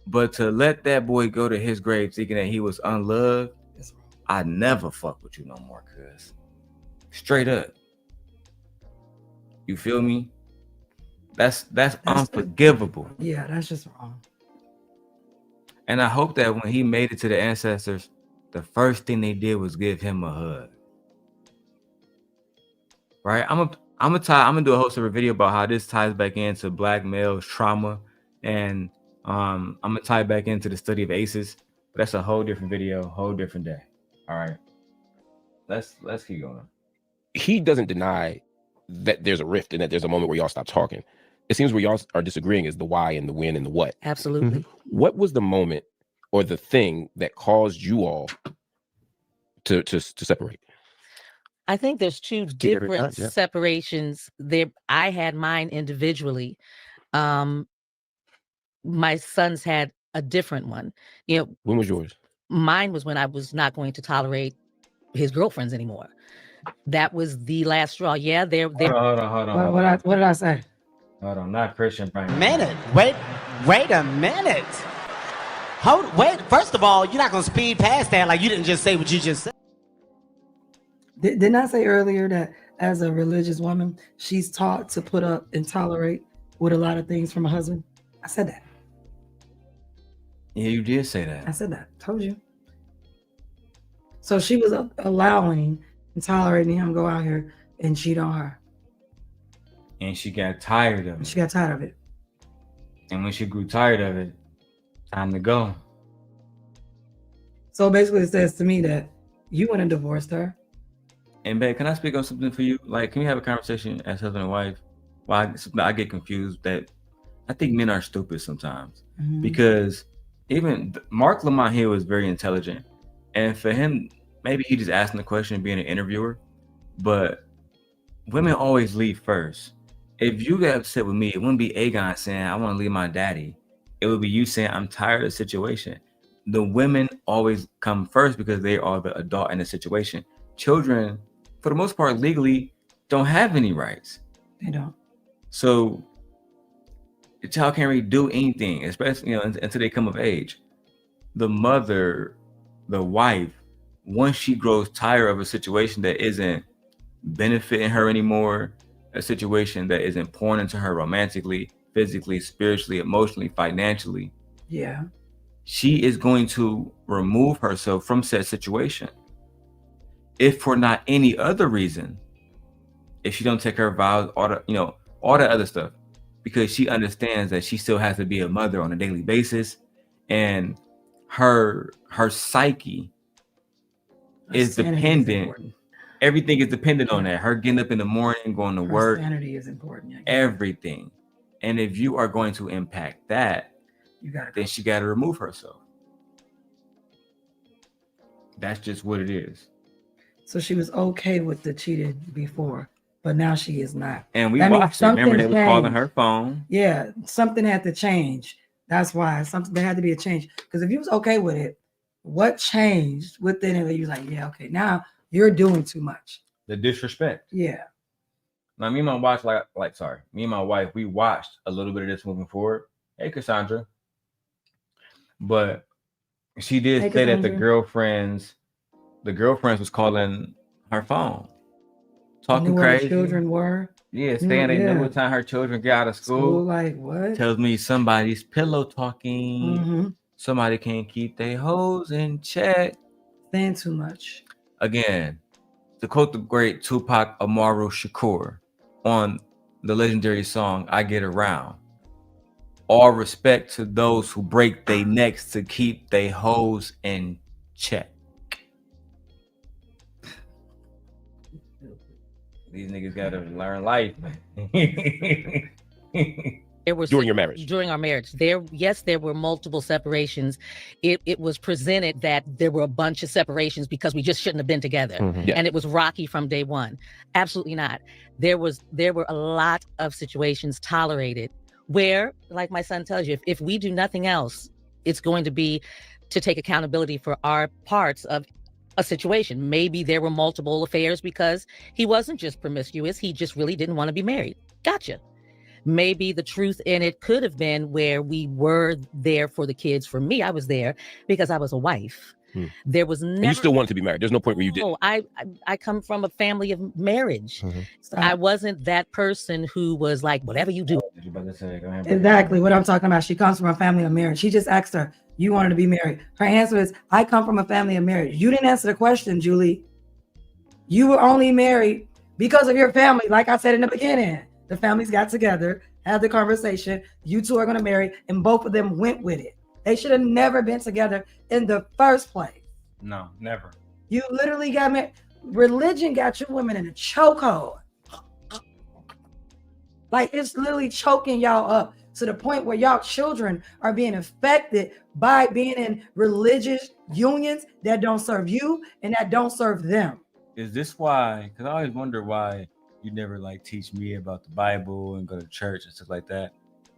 But to let that boy go to his grave thinking that he was unloved, I never fuck with you no more, cuz. Straight up. You feel me? That's unforgivable. Yeah, that's just wrong. And I hope that when he made it to the ancestors, the first thing they did was give him a hug. Right? I'm gonna do a whole separate video about how this ties back into black males' trauma, and I'm gonna tie it back into the study of ACEs. But that's a whole different video, whole different day. All right. Let's keep going. He doesn't deny that there's a rift and that there's a moment where y'all stop talking. It seems where y'all are disagreeing is the why and the when and the what. Absolutely. What was the moment or the thing that caused you all to separate? I think there's 2 different separations there. I had mine individually. My sons had a different one. You know, when was yours? Mine was when I was not going to tolerate his girlfriends anymore. That was the last straw. Yeah, they're Hold on. What did I say? Hold on, not Christian Brian. Wait a minute. Wait, first of all, you're not gonna speed past that like you didn't just say what you just said. Didn't I say earlier that as a religious woman, she's taught to put up and tolerate with a lot of things from a husband? I said that. Yeah, you did say that. I said that. Told you. So she was allowing and tolerating him go out here and cheat on her. And she got tired of it. She got tired of it. And when she grew tired of it, time to go. So basically it says to me that you went and divorced her. And babe, can I speak on something for you? Like, can we have a conversation as husband and wife? Well, I get confused that I think men are stupid sometimes. Because even Marc Lamont Hill is very intelligent. And for him, maybe he just asking the question, being an interviewer. But women always lead first. If you get upset with me, it wouldn't be Aegon saying, I want to leave my daddy. It would be you saying, I'm tired of the situation. The women always come first because they are the adult in the situation. Children, for the most part, legally don't have any rights. They don't. So the child can't really do anything, especially until they come of age. The mother, the wife, once she grows tired of a situation that isn't benefiting her anymore, a situation that isn't pouring into her romantically, physically, spiritually, emotionally, financially, she is going to remove herself from said situation. If for not any other reason, if she don't take her vows, all that other stuff, because she understands that she still has to be a mother on a daily basis, and her psyche is dependent. Everything is dependent on that. Her getting up in the morning, going to work. Sanity is important. Everything. And if you are going to impact that, then she got to remove herself. That's just what it is. So she was okay with the cheating before, but now she is not. And we watched it. Remember, they was calling her phone. Yeah, something had to change. That's why there had to be a change. Because if you was okay with it, what changed within it? You was like, yeah, okay, now you're doing too much. The disrespect. Yeah. Now, me and my wife, we watched a little bit of this moving forward. Hey, Cassandra. But she did Hey, say that the Cassandra. girlfriends was calling her phone, Knew talking where the crazy. children were. Yeah, saying they know what time her children get out of school. Like what? Tells me somebody's pillow talking. Mm-hmm. Somebody can't keep their hoes in check. Saying too much. Again, to quote the great Tupac Amaru Shakur on the legendary song "I Get Around," all respect to those who break their necks to keep their hoes in check. These niggas gotta learn life. There was During your marriage. During our marriage, there were multiple separations. It was presented that there were a bunch of separations because we just shouldn't have been together, Yeah. and it was rocky from day one. Absolutely not. There were a lot of situations tolerated where, like my son tells you, if we do nothing else, it's going to be to take accountability for our parts of a situation. Maybe there were multiple affairs because he wasn't just promiscuous; he just really didn't want to be married. Gotcha. Maybe the truth in it could have been where we were there for the kids. For me, I was there because I was a wife. There was never. And you still wanted to be married. There's no point where you didn't. No, I come from a family of marriage. So I wasn't that person who was like, whatever you do. Exactly what I'm talking about. She comes from a family of marriage. She just asked her, you wanted to be married. Her answer is, I come from a family of marriage. You didn't answer the question, Julie. You were only married because of your family. Like I said in the beginning, the families got together, had the conversation. You two are going to marry, and both of them went with it. They should have never been together in the first place. No, never. You literally got married. Religion got you women in a chokehold. Like it's literally choking y'all up to the point where y'all children are being affected by being in religious unions that don't serve you and that don't serve them. Is this why? Because I always wonder why you never like teach me about the Bible and go to church and stuff like that.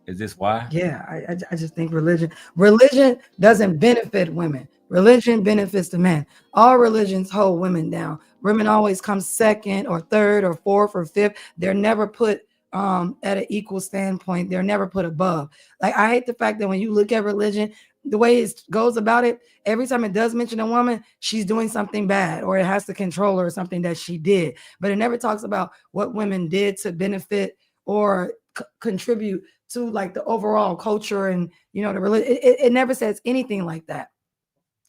Is this why? Yeah, I just think religion doesn't benefit women. Religion benefits the men. All religions hold women down. Women always come second or third or fourth or fifth. They're never put at an equal standpoint. They're never put above. Like I hate the fact that when you look at religion, the way it goes about it, every time it does mention a woman, she's doing something bad or it has to control her or something that she did. But it never talks about what women did to benefit or contribute to like the overall culture and, you know, the religion. It never says anything like that.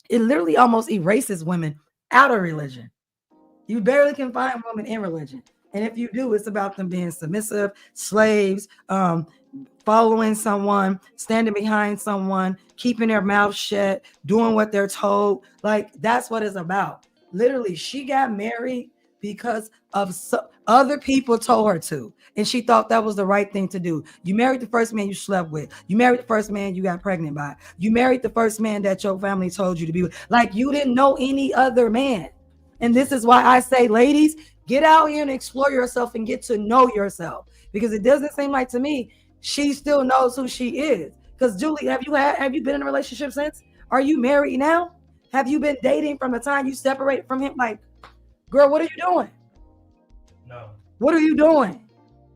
It literally almost erases women out of religion. You barely can find women in religion. And if you do, it's about them being submissive, slaves, following someone, standing behind someone, keeping their mouth shut, doing what they're told. Like that's what it's about. Literally, she got married because of other people told her to. And she thought that was the right thing to do. You married the first man you slept with. You married the first man you got pregnant by. You married the first man that your family told you to be with. Like you didn't know any other man. And this is why I say, ladies, get out here and explore yourself and get to know yourself. Because it doesn't seem like to me, she still knows who she is. Because Julie, have you been in a relationship since? Are you married now? Have you been dating from the time you separated from him? Like, girl, what are you doing? No. What are you doing?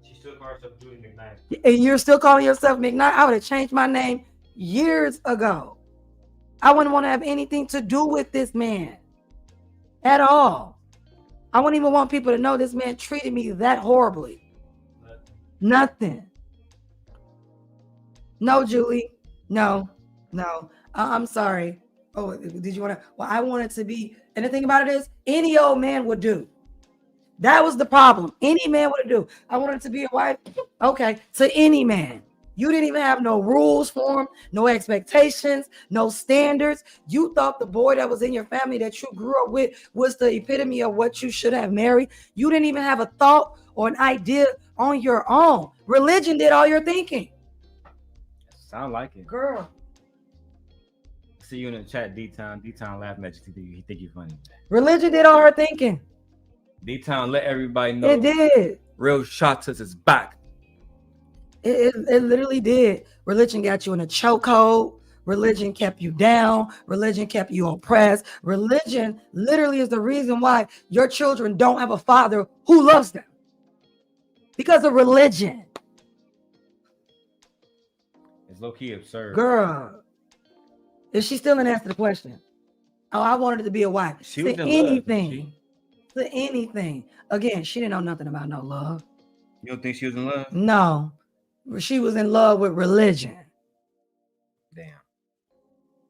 She still calls herself Julie McKnight. And you're still calling yourself McKnight? I would have changed my name years ago. I wouldn't want to have anything to do with this man at all. I wouldn't even want people to know this man treated me that horribly. Nothing. No, Julie. No. I'm sorry. Oh, did you want to? Well, I wanted to be. And the thing about it is, any old man would do. That was the problem. Any man would do. I wanted to be a wife. Okay, to any man. You didn't even have no rules for him, no expectations, no standards. You thought the boy that was in your family that you grew up with was the epitome of what you should have married. You didn't even have a thought or an idea on your own. Religion did all your thinking. Sound like it. Girl. See you in the chat, D-Town. D-Town laughing at you. He think you funny. Religion did all her thinking. D-Town let everybody know. It did. Real Shotas is back. It literally did. Religion got you in a chokehold. Religion kept you down. Religion kept you oppressed. Religion literally is the reason why your children don't have a father who loves them. because of religion. It's low key absurd. Girl, is she still in answer the question? Oh, I wanted her to be a wife. She to was in anything. love. To anything. Again, she didn't know nothing about no love. You don't think she was in love? No. She was in love with religion. Damn.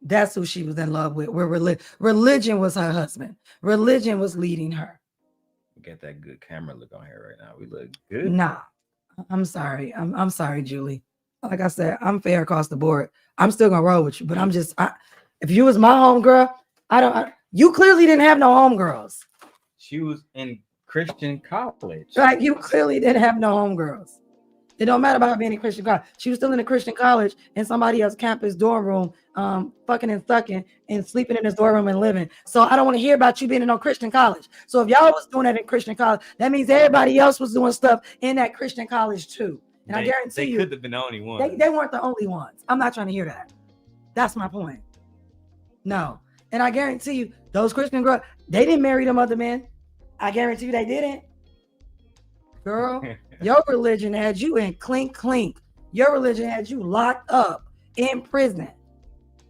That's who she was in love with. Religion was her husband. Religion was leading her. We got that good camera look on here right now. We look good. Nah, I'm sorry. I'm sorry, Julie. Like I said, I'm fair across the board. I'm still gonna roll with you, but if you was my homegirl, you clearly didn't have no homegirls. She was in Christian college. Right? You clearly didn't have no homegirls. It don't matter about her being in Christian college. She was still in a Christian college in somebody else's campus dorm room, fucking and sucking and sleeping in his dorm room and living. So I don't want to hear about you being in no Christian college. So if y'all was doing that in Christian college, that means everybody else was doing stuff in that Christian college too. And I guarantee you, they could have been the only ones. They weren't the only ones. I'm not trying to hear that. That's my point. No. And I guarantee you, those Christian girls, they didn't marry them other men. I guarantee you they didn't. Girl, your religion had you in clink. Your religion had you locked up in prison.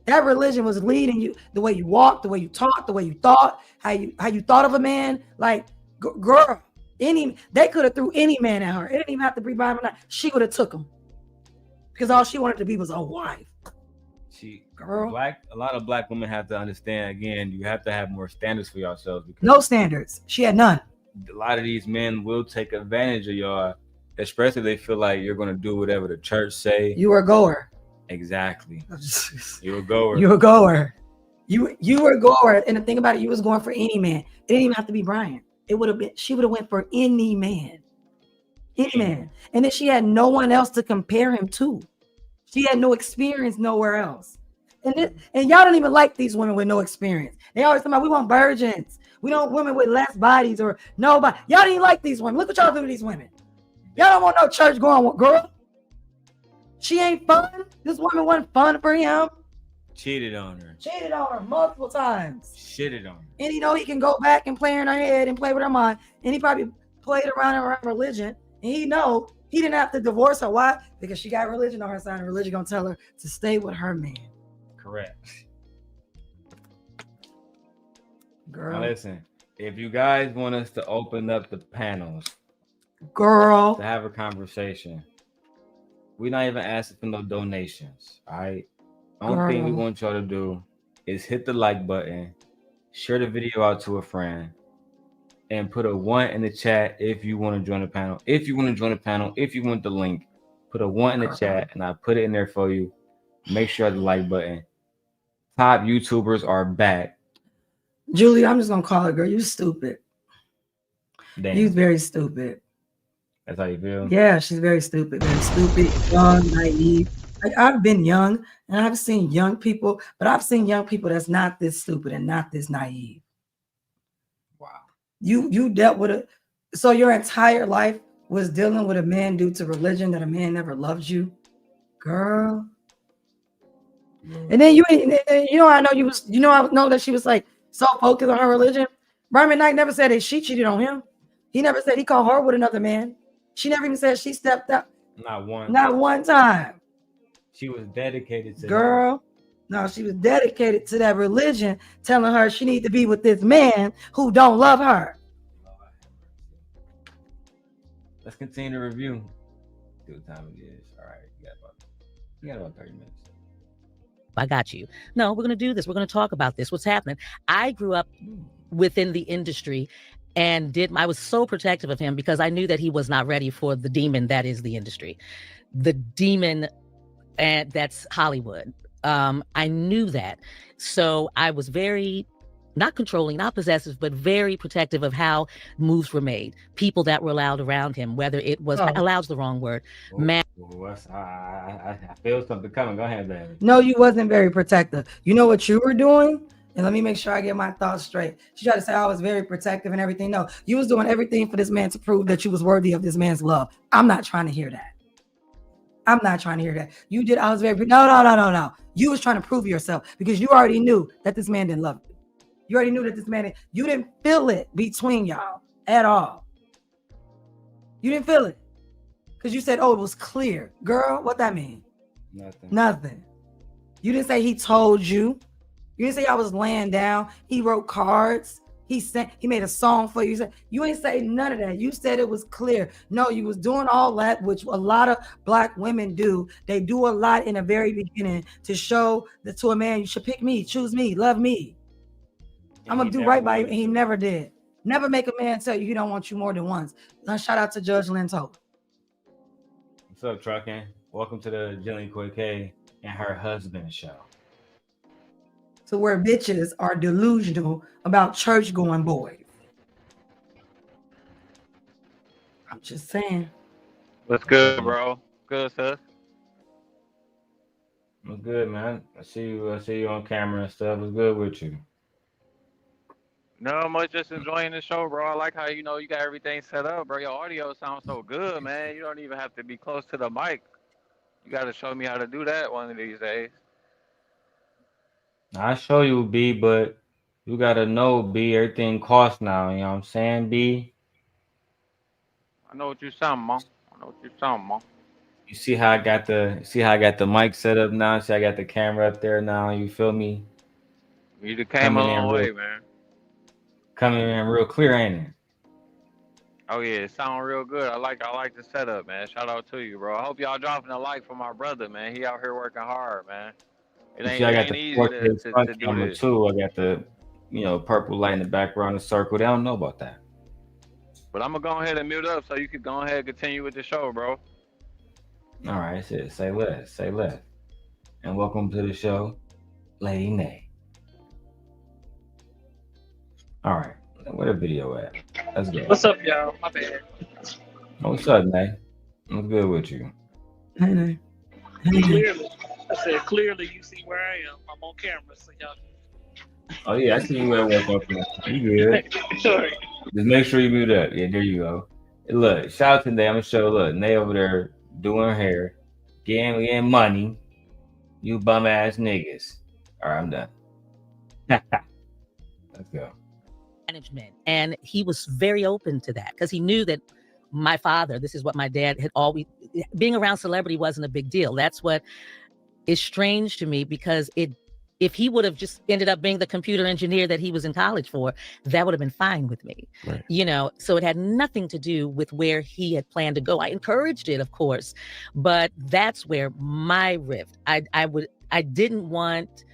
That religion was leading you, the way you walked, the way you talked, the way you thought, how you thought of a man. Like, girl, they could have threw any man at her. It didn't even have to be Brian McKnight. She would have took him because all she wanted to be was a wife. A lot of black women have to understand. Again, you have to have more standards for yourselves. Because no standards. She had none. A lot of these men will take advantage of y'all, especially if they feel like you're going to do whatever the church say. You were a goer. Exactly. You a goer. You a goer. You were a goer. And the thing about it, you was going for any man. It didn't even have to be Brian. It would have been, she would have went for any man. Any man. And then she had no one else to compare him to. She had no experience nowhere else. And y'all don't even like these women with no experience. They always talk about, we want virgins. We don't want women with less bodies or nobody. Y'all don't even like these women. Look what y'all do to these women. Y'all don't want no church going girl. She ain't fun. This woman wasn't fun for him. Cheated on her. Cheated on her multiple times. Shitted on her. And he can go back and play in her head and play with her mind. And he probably played around religion. And he didn't have to divorce her. Why? Because she got religion on her side, and religion gonna tell her to stay with her man. Correct. Girl. Now listen, if you guys want us to open up the panels, girl, to have a conversation, we're not even asking for no donations. All right. Only thing we want y'all to do is hit the like button, share the video out to a friend, and put a 1 in the chat if you want to join the panel. If you want to join the panel, if you want the link, put a 1 in the chat, and I put it in there for you. Make sure the like button. Top YouTubers are back. Julie, I'm just gonna call it, girl. You stupid. Damn. You very stupid. That's how you feel? Yeah, she's very stupid, young, naive. Like, I've been young and I've seen young people, but I've seen young people that's not this stupid and not this naive. Wow. You dealt with it. So your entire life was dealing with a man due to religion, that a man never loved you, girl. And then I know that she was like so focused on her religion. Brian McKnight never said that she cheated on him. He never said he caught her with another man. She never even said she stepped up. Not one time. She was dedicated to girl. No, she was dedicated to that religion, telling her she needs to be with this man who don't love her. Let's continue the review. See what time it is. All right, you got about 30 minutes. I got you. No, we're going to do this. We're going to talk about this. What's happening? I grew up within the industry and I was so protective of him because I knew that he was not ready for the demon that is the industry. The demon, and that's Hollywood. I knew that. So I was very, not controlling, not possessive, but very protective of how moves were made. People that were allowed around him, whether it was, allowed's the wrong word. Man. I feel something coming. Go ahead, baby. No, you wasn't very protective. You know what you were doing? And let me make sure I get my thoughts straight. She tried to say I was very protective and everything. No, you was doing everything for this man to prove that you was worthy of this man's love. I'm not trying to hear that. I'm not trying to hear that. You did. I was very, no. You was trying to prove yourself because you already knew that this man didn't love you. You already knew that this man, you didn't feel it between y'all at all. You didn't feel it. Because you said, oh, it was clear. Girl, what that mean? Nothing. You didn't say he told you. You didn't say I was laying down. He wrote cards. He made a song for you. You ain't say none of that. You said it was clear. No, you was doing all that, which a lot of Black women do. They do a lot in the very beginning to show that to a man, you should pick me, choose me, love me. I'm gonna do right by you, and he never did. Never make a man tell you he don't want you more than once. Shout out to Judge Lynn Toler. What's up, Truckin'? Welcome to the Jillian Quake and her husband show. To where bitches are delusional about church-going boys. I'm just saying. What's good, bro? Good, sis. What's good, man? I see you on camera and stuff. What's good with you? No much, just enjoying the show, bro. I like how you got everything set up, bro. Your audio sounds so good, man. You don't even have to be close to the mic. You got to show me how to do that one of these days. I show you, B, but you gotta know, B, everything costs now. You know what I'm saying, B? I know what you're saying, man. You see how I got the mic set up now? See, I got the camera up there now. You feel me? You just came a long way, man. Coming in real clear, ain't it? Oh yeah, it sounds real good. I like the setup, man. Shout out to you, bro. I hope y'all dropping a like for my brother, man. He out here working hard, man. It ain't easy to do this. Too. I got the purple light in the background, the circle. They don't know about that. But I'm gonna go ahead and mute up so you can go ahead and continue with the show, bro. All right, say less. And welcome to the show, Lady Nay. All right, where the video at? Let's go. What's up, y'all? My bad. What's up, Nay? What's good with you? Hey, Nay. Clearly, I said clearly. You see where I am. I'm on camera, so y'all. Oh yeah, I see you at work. You good? Sorry. Just make sure you mute up. Yeah, there you go. Look, shout out to Nay. I'm gonna show. Look, Nay over there doing her hair, getting money. You bum ass niggas. All right, I'm done. Let's go. Management, and he was very open to that because he knew that my father. This is what my dad had always. Being around celebrity wasn't a big deal. That's what is strange to me because if he would have just ended up being the computer engineer that he was in college for, that would have been fine with me. Right. So it had nothing to do with where he had planned to go. I encouraged it, of course, but that's where my rift. I didn't want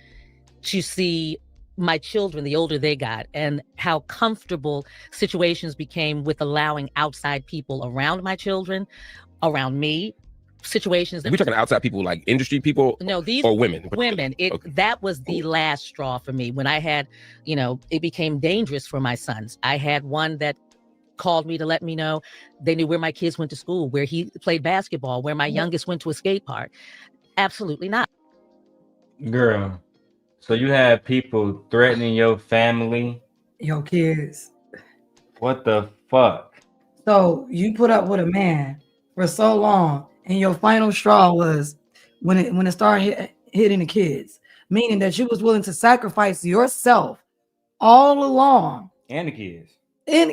to see my children, the older they got, and how comfortable situations became with allowing outside people around my children, around me. Situations that we're talking outside people, like industry people. No, these or women. Women. That was the last straw for me when I had, it became dangerous for my sons. I had one that called me to let me know they knew where my kids went to school, where he played basketball, where my youngest went to a skate park. Absolutely not. Girl, so you had people threatening your family, your kids. What the fuck? So you put up with a man for so long. And your final straw was when it started hitting the kids, meaning that you was willing to sacrifice yourself all along and the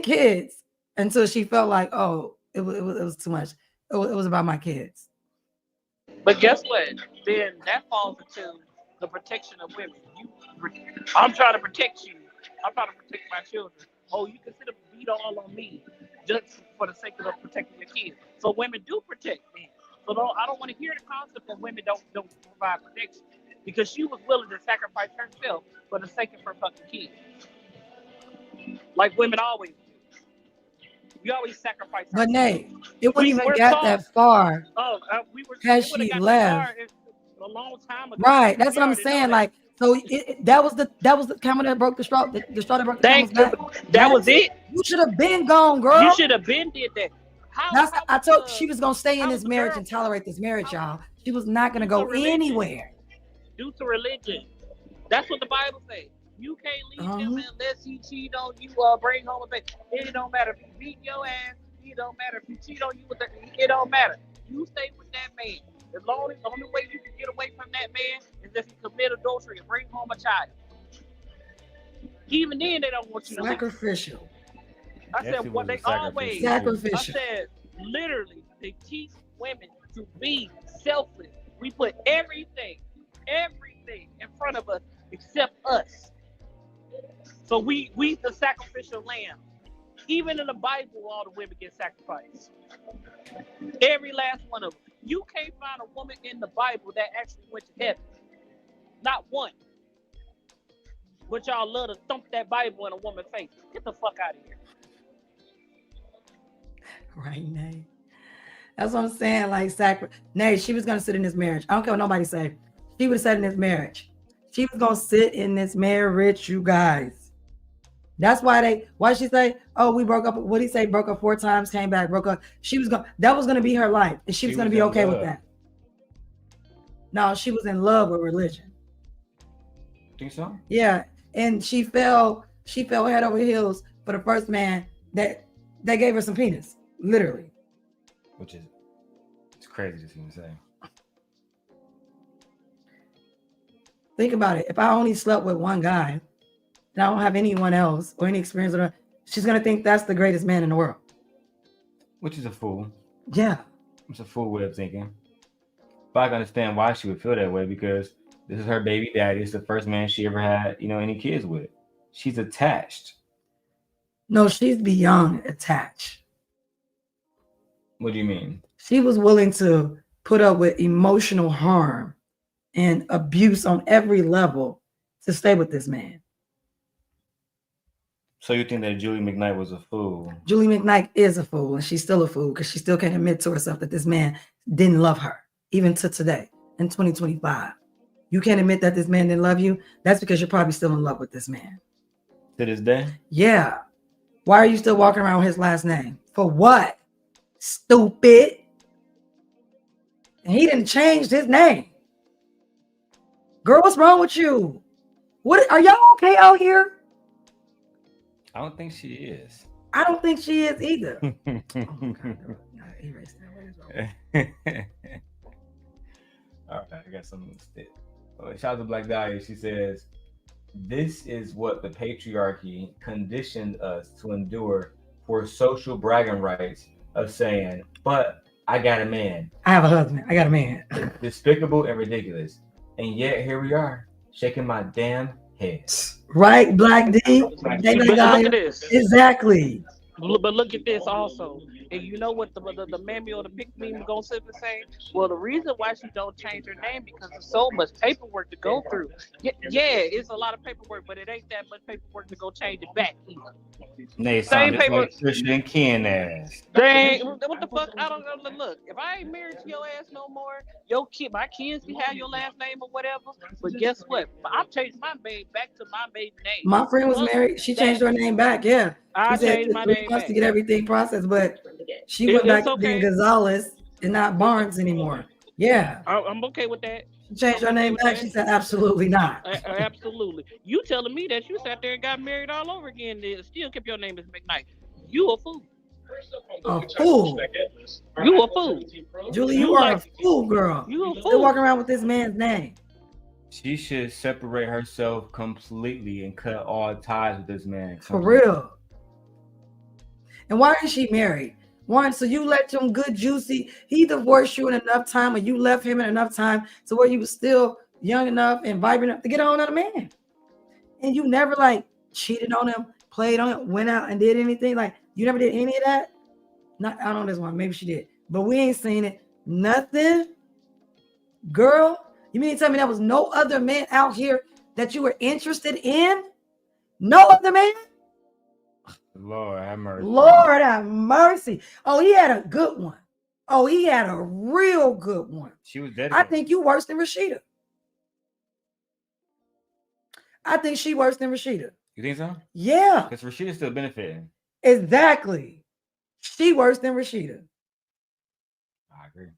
kids until she felt like, oh, it was too much. It was about my kids. But guess what? Then that falls into the protection of women. I'm trying to protect you. I'm trying to protect my children. Oh, you consider beat all on me just for the sake of protecting your kids. So women do protect men. So I don't want to hear the concept that women don't provide protection because she was willing to sacrifice herself for the sake of her fucking kids. Like women always do. We always sacrifice. But Nate, it wouldn't even get that far. Has she left? A long time ago. Right, that's what I'm saying. Like, so that was the camera that broke the straw. The straw that broke the camel's back. That was it. You should have been gone, girl. You should have been did that. I told she was gonna stay in this marriage and tolerate this marriage, y'all. She was not gonna go anywhere. Due to religion. That's what the Bible says. You can't leave him unless he cheat on you or bring home a baby. It don't matter if he beat your ass. It don't matter if he cheat on you. It don't matter. You stay with that man. The only way you can get away from that man is if you commit adultery and bring home a child. Even then, they don't want you to sacrificial. I said what they always sacrificial. I said literally they teach women to be selfless. We put everything in front of us except us. So we the sacrificial lamb. Even in the Bible, all the women get sacrificed. Every last one of them. You can't find a woman in the Bible that actually went to heaven. Not one. But y'all love to thump that Bible in a woman's face. Get the fuck out of here. Right, Nay. That's what I'm saying. Like, Nay, she was going to sit in this marriage. I don't care what nobody say. She would have sat in this marriage. She was going to sit in this marriage, you guys. That's why she say, oh, we broke up. What did he say? Broke up 4 times, came back, broke up. That was going to be her life. And she was going to be okay with that. No, she was in love with religion. Think so? Yeah. And she fell head over heels for the first man that gave her some penis. Literally. Which is, it's crazy to even say. Think about it. If I only slept with one guy and I don't have anyone else or any experience with her, she's going to think that's the greatest man in the world. Which is a fool. Yeah. It's a fool way of thinking. But I can understand why she would feel that way, because this is her baby daddy. It's the first man she ever had, any kids with. She's attached. No, she's beyond attached. What do you mean? She was willing to put up with emotional harm and abuse on every level to stay with this man. So you think that Julie McKnight was a fool? Julie McKnight is a fool, and she's still a fool because she still can't admit to herself that this man didn't love her, even to today, in 2025. You can't admit that this man didn't love you. That's because you're probably still in love with this man. To this day? Yeah. Why are you still walking around with his last name? For what? Stupid. And he didn't change his name. Girl, what's wrong with you? What are y'all okay out here? I don't think she is. I don't think she is either. Oh, God, erase that. What is wrong? All right, I got something to stick. Shout out to Black Dahlia. She says, this is what the patriarchy conditioned us to endure for social bragging rights of saying, but I got a man. I have a husband. I got a man. Despicable and ridiculous. And yet here we are, shaking my damn head. Right, Black D? Look at this. Exactly. But look at this also. And you know what the mammy or the big meme gonna sit and say? Well, the reason why she don't change her name because there's so much paperwork to go through. Yeah, it's a lot of paperwork, but it ain't that much paperwork to go change it back either. Nay, Same paper. Like Christian Ken ass. Dang, what the fuck? I don't know. Look, if I ain't married to your ass no more, my kids can have your last name or whatever. But guess what? I'm changing my name back to my maiden name. My friend was married. She changed her name back. Yeah. I changed my name back to get everything processed, but she went back to being Gonzalez and not Barnes anymore. Yeah. I'm okay with that. She changed her name back. She said, absolutely not. Absolutely. You telling me that you sat there and got married all over again and still kept your name as McKnight. You a fool. A fool. You a fool. Julie, you are a fool, girl. You a fool. Still walking around with this man's name. She should separate herself completely and cut all ties with this man. For real. And why is she married? One, so you let him good juicy. He divorced you in enough time, or you left him in enough time to where you was still young enough and vibrant enough to get on another man. And you never cheated on him, played on him, went out and did anything. You never did any of that. Not I don't know this one. Maybe she did, but we ain't seen it. Nothing. Girl, you mean to tell me there was no other man out here that you were interested in? No other man? Lord have mercy. Lord have mercy. Oh, he had a good one. Oh, he had a real good one. She was dead. I think you worse than Rashida. I think she worse than Rashida. You think so? Yeah. Because Rashida's still benefiting. Exactly. She worse than Rashida. I agree.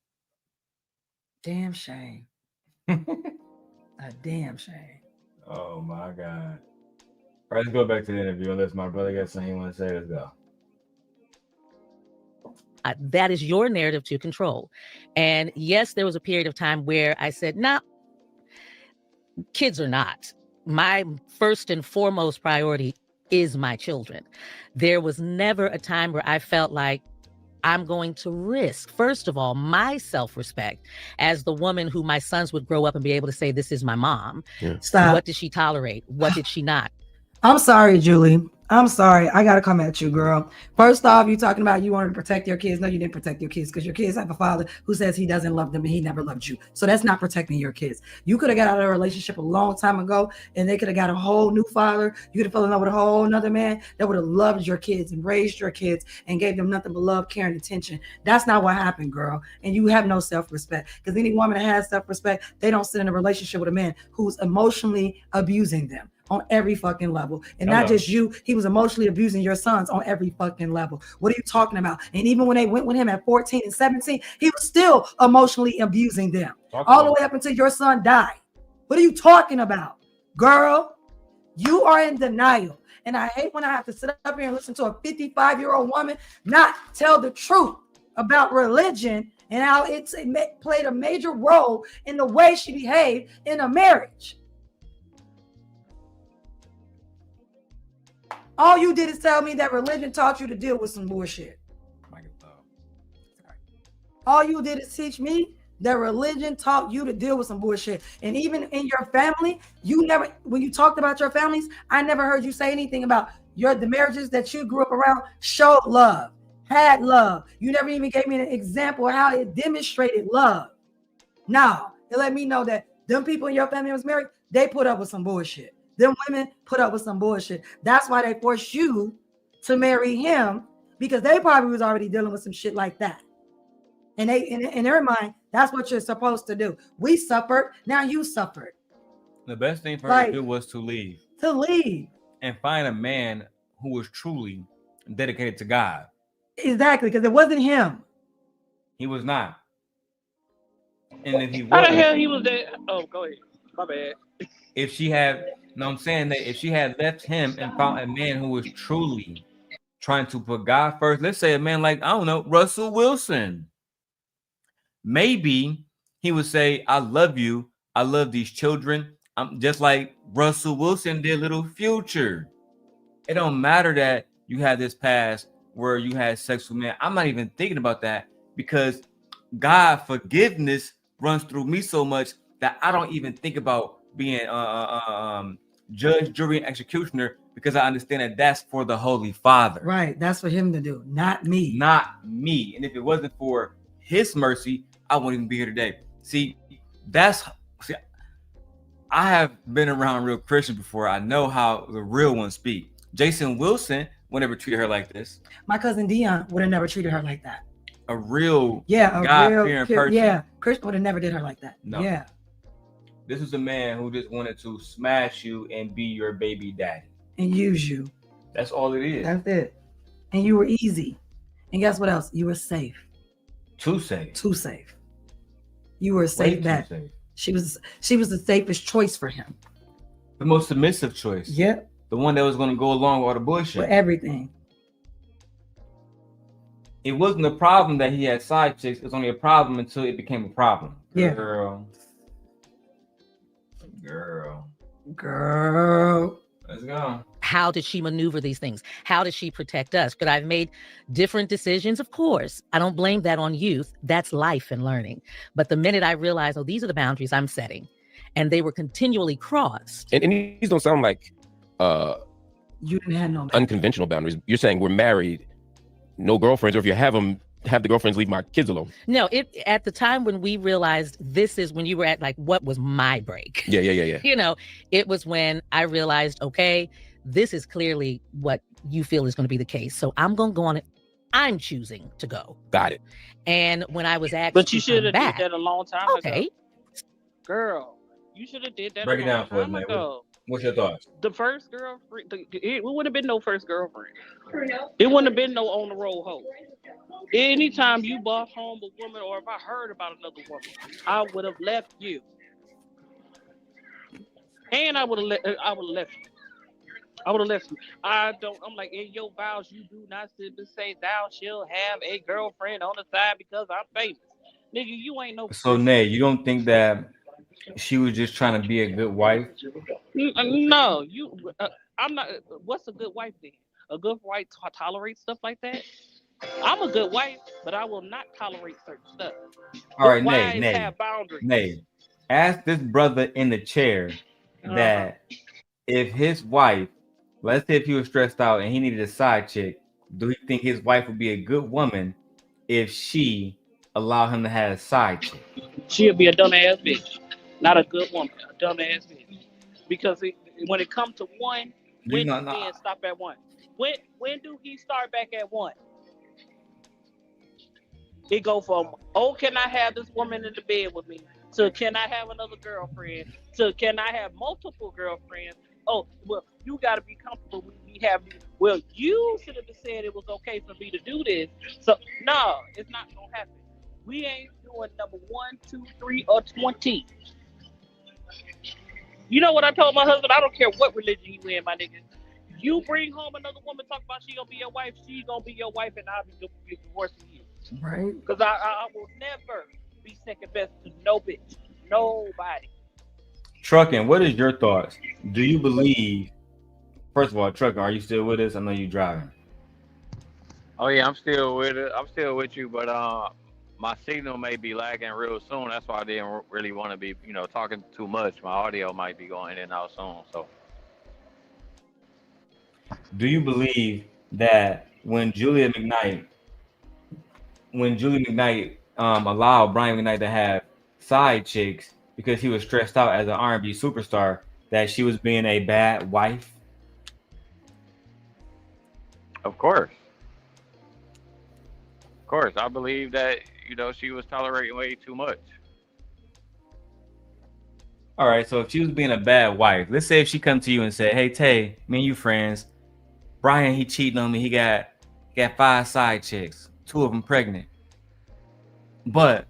Damn shame. A damn shame. Oh my God. All right, let's go back to the interview. Unless my brother got something he wants to say, let's go. That is your narrative to control. And yes, there was a period of time where I said, nah, kids are not. My first and foremost priority is my children. There was never a time where I felt like I'm going to risk, first of all, my self-respect as the woman who my sons would grow up and be able to say, this is my mom. Yeah. Stop. What did she tolerate? What did she not? I'm sorry, Julie. I'm sorry. I got to come at you, girl. First off, you talking about you wanted to protect your kids. No, you didn't protect your kids because your kids have a father who says he doesn't love them and he never loved you. So that's not protecting your kids. You could have got out of a relationship a long time ago and they could have got a whole new father. You could have fallen in love with a whole another man that would have loved your kids and raised your kids and gave them nothing but love, care, and attention. That's not what happened, girl. And you have no self-respect because any woman that has self-respect, they don't sit in a relationship with a man who's emotionally abusing them on every fucking level. And not just you, he was emotionally abusing your sons on every fucking level. What are you talking about? And even when they went with him at 14 and 17, he was still emotionally abusing them all the way up until your son died. What are you talking about? Girl, you are in denial. And I hate when I have to sit up here and listen to a 55-year-old woman not tell the truth about religion and how it played a major role in the way she behaved in a marriage. All you did is tell me that religion taught you to deal with some bullshit. All you did is teach me that religion taught you to deal with some bullshit. And even in your family, you never, when you talked about your families, I never heard you say anything about the marriages that you grew up around showed love, had love. You never even gave me an example of how it demonstrated love. Now, it let me know that them people in your family was married, they put up with some bullshit. Them women put up with some bullshit. That's why they forced you to marry him, because they probably was already dealing with some shit like that. And they, in their mind, that's what you're supposed to do. We suffered, now you suffered. The best thing for her to do was to leave. To leave. And find a man who was truly dedicated to God. Exactly, because it wasn't him. He was not. And if he was, how the hell he was there? Oh, go ahead. My bad. If she had, no, I'm saying that if she had left him and found a man who was truly trying to put God first, let's say a man like, I don't know, Russell Wilson, maybe he would say, I love you. I love these children. I'm just like Russell Wilson did Little Future. It don't matter that you had this past where you had sex with men. I'm not even thinking about that because God forgiveness runs through me so much that I don't even think about being judge, jury, and executioner, because I understand that that's for the Holy Father. Right. That's for him to do, not me. Not me. And if it wasn't for his mercy, I wouldn't even be here today. See, I have been around real Christians before. I know how the real ones speak. Jason Wilson would never treat her like this. My cousin Dion would have never treated her like that. A real God-fearing person. Yeah, Christian would have never did her like that. No. Yeah. This is a man who just wanted to smash you and be your baby daddy. And use you. That's all it is. That's it. And you were easy. And guess what else? You were safe. Too safe. Too safe. You were safe bet. She was the safest choice for him. The most submissive choice. Yep. The one that was going to go along with all the bullshit. For everything. It wasn't a problem that he had side chicks. It was only a problem until it became a problem. Yeah. Girl. Let's go. How did she maneuver these things? How did she protect us? Could I have made different decisions? Of course. I don't blame that on youth. That's life and learning. But the minute I realized, oh, these are the boundaries I'm setting, and they were continually crossed. And these don't sound like you didn't have no unconventional boundaries. You're saying we're married, no girlfriends, or if you have them, have the girlfriends leave my kids alone. No, at the time when we realized this is when you were at like, what was my break? Yeah. You know, it was when I realized, okay, this is clearly what you feel is going to be the case. So I'm going to go on it. I'm choosing to go. Got it. And when I was asked, but you should have did that a long time ago. Girl, you should have did that Break a it down long for us, time man. ago. What's your thoughts? The first girlfriend, it wouldn't have been no first girlfriend. It wouldn't have been no on the road hoe. Anytime you brought home a woman, or if I heard about another woman, I would have left you. And I would have left you. I would have left you. I'm like, in your vows, you do not simply say thou shalt have a girlfriend on the side because I'm famous. Nigga, you ain't no. So, Nay, you don't think that she was just trying to be a good wife? No, I'm not. What's a good wife then? A good wife tolerates stuff like that? I'm a good wife, but I will not tolerate certain stuff. All Good right, wives have boundaries. Nay. Ask this brother in the chair that if his wife, let's say if he was stressed out and he needed a side chick, do he think his wife would be a good woman if she allowed him to have a side chick? She'll be a dumbass bitch, not a good woman, a dumbass bitch. Because when it comes to one, when do men stop at one? When do he start back at one? It go from, oh, can I have this woman in the bed with me? To can I have another girlfriend? To can I have multiple girlfriends? Oh, well, you got to be comfortable with me having. Well, you should have said it was okay for me to do this. So no, it's not gonna happen. We ain't doing number 1, 2, 3, or 20. You know what I told my husband? I don't care what religion you in, my nigga. You bring home another woman talk about she gonna be your wife, she gonna be your wife, and I'll be divorcing you. Right. Because I will never be second best to no bitch. Nobody. Trucking, what is your thoughts? Do you believe, first of all, Trucking, are you still with us? I know you driving. Oh yeah, I'm still with it. I'm still with you, but my signal may be lagging real soon. That's why I didn't really want to be, talking too much. My audio might be going in and out soon. So, do you believe that when Julia McKnight allowed Brian McKnight to have side chicks because he was stressed out as an R&B superstar, that she was being a bad wife? Of course, I believe that she was tolerating way too much. All right, so if she was being a bad wife, let's say if she come to you and said, "Hey Tay, me and you friends, Brian, he cheating on me. He got 5 side chicks, 2 of them pregnant. But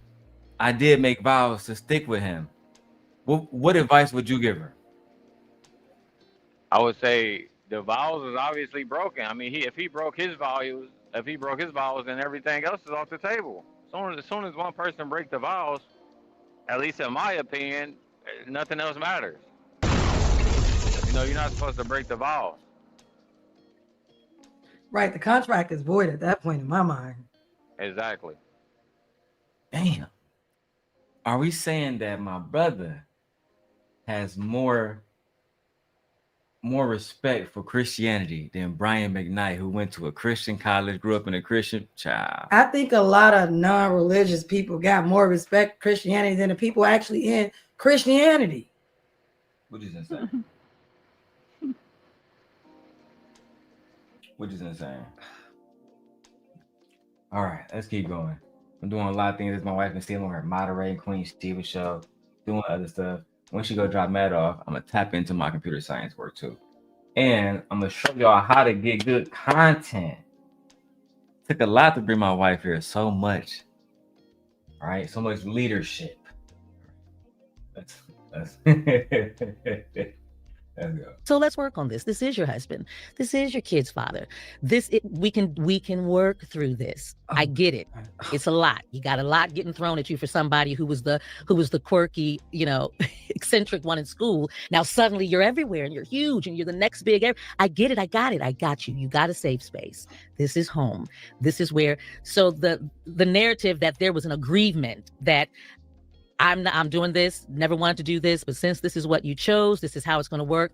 I did make vows to stick with him." What advice would you give her? I would say the vows is obviously broken. I mean, if he broke his vows, then everything else is off the table. As soon as one person breaks the vows, at least in my opinion, nothing else matters. You're not supposed to break the vows. Right, the contract is void at that point in my mind. Exactly. Damn. Are we saying that my brother has more respect for Christianity than Brian McKnight, who went to a Christian college, grew up in a Christian child? I think a lot of non-religious people got more respect for Christianity than the people actually in Christianity. Which is insane. All right, let's keep going. I'm doing a lot of things as my wife and still on her moderating Queen Stevens show, doing other stuff. When she go drop Matt off, I'm gonna tap into my computer science work too. And I'm gonna show y'all how to get good content. Took a lot to bring my wife here, so much. All right, so much leadership. Let's let's go. So let's work on this. This is your husband. This is your kid's father. We can work through this. I get it. It's a lot. You got a lot getting thrown at you for somebody who was the quirky, eccentric one in school. Now suddenly you're everywhere and you're huge and you're the next big. I get it. I got it. I got you. You got a safe space. This is home. This is where. So the narrative that there was an aggrievement that I'm doing this, never wanted to do this, but since this is what you chose, this is how it's going to work.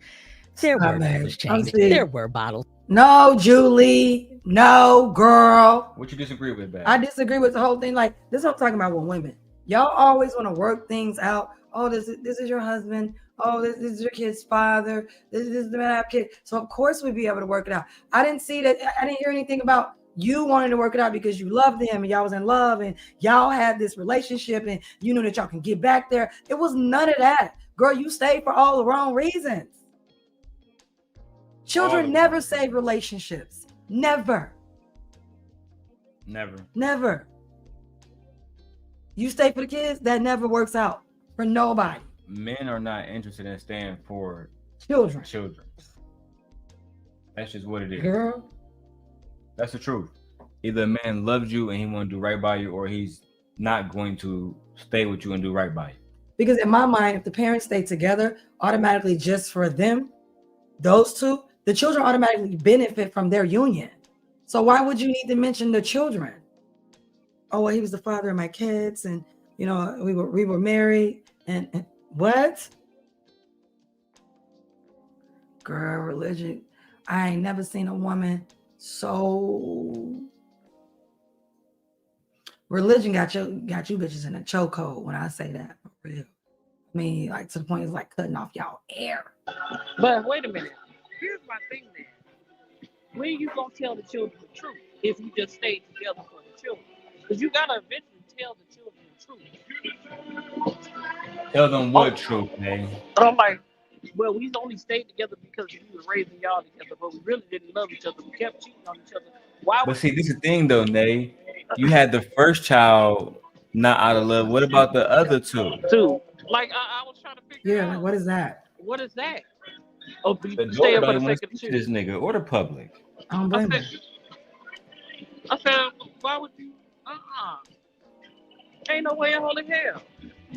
There were bottles changed. There were bottles. No, Julie. No, girl. What you disagree with, Bad? I disagree with the whole thing. Like, this is what I'm talking about with women. Y'all always want to work things out. Oh, this is your husband. Oh, this is your kid's father. This is the man I have kid. So of course we'd be able to work it out. I didn't hear anything about you wanting to work it out because you loved him and y'all was in love and y'all had this relationship and you knew that y'all can get back there. It was none of that. Girl, you stayed for all the wrong reasons. Children never save relationships. Never. You stay for the kids, that never works out for nobody. Men are not interested in staying for children. That's just what it is. Girl. That's the truth. Either a man loves you and he want to do right by you, or he's not going to stay with you and do right by you. Because in my mind, if the parents stay together, automatically just for them, those two, the children automatically benefit from their union. So why would you need to mention the children? Oh, well, he was the father of my kids, and you know, we were married, and what? Girl, religion. I ain't never seen a woman so religion got you bitches in a chokehold when I say that, for real. I mean, like to the point it's like cutting off y'all air. But wait a minute. Here's my thing then. When you gonna tell the children the truth if you just stay together for the children? Because you gotta eventually tell the children the truth. Tell them what truth, man. And I'm like, well, we only stayed together because we was raising y'all together, but we really didn't love each other. We kept cheating on each other. Why? But see, this is the thing though, Nay. You had the first child not out of love. What about the other two? Like I was trying to figure out. Like, what is that? What is that? Oh, The stay daughter up for don't the want sake to of the speak to this children. nigga or the public. I don't blame him. I said, why would you? Ain't no way in holy hell.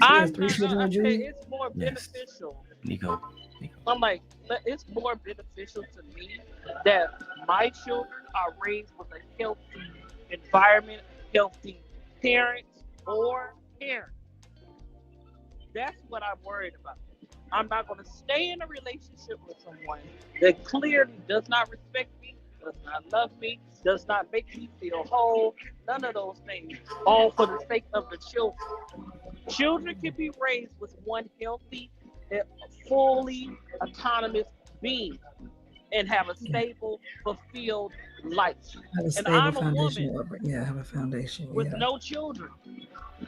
I said it's more beneficial. Niko. I'm like, it's more beneficial to me that my children are raised with a healthy environment, healthy parents or parents. That's what I'm worried about. I'm not going to stay in a relationship with someone that clearly does not respect me, does not love me, does not make me feel whole, none of those things, all for the sake of the children. Children can be raised with one healthy, fully autonomous being and have a stable, fulfilled life. And I'm a woman have a foundation with no children.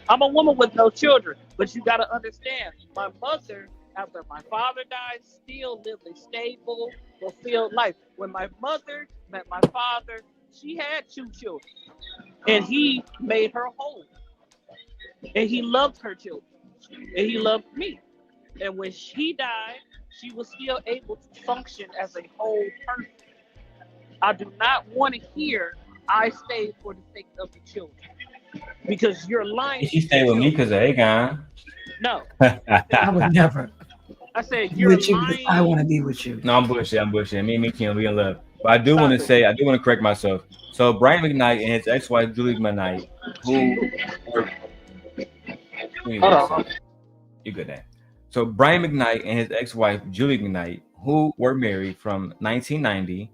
I'm a woman with no children, but you got to understand, my mother, after my father died, still lived a stable, fulfilled life. When my mother met my father, she had 2 children, and he made her whole. And he loved her children, and he loved me. And when she died, she was still able to function as a whole person. I do not want to hear I stayed for the sake of the children, because you're lying. She stayed with me because of Aegon. No. I would never. I said you're lying. I want to be with you. No, I'm bullshit. Me and Mickey, we in love. But I do want to say, I do want to correct myself. So Brian McKnight and his ex-wife Julie McKnight, who were you good now. So Brian McKnight and his ex-wife Julie McKnight, who were married from 1990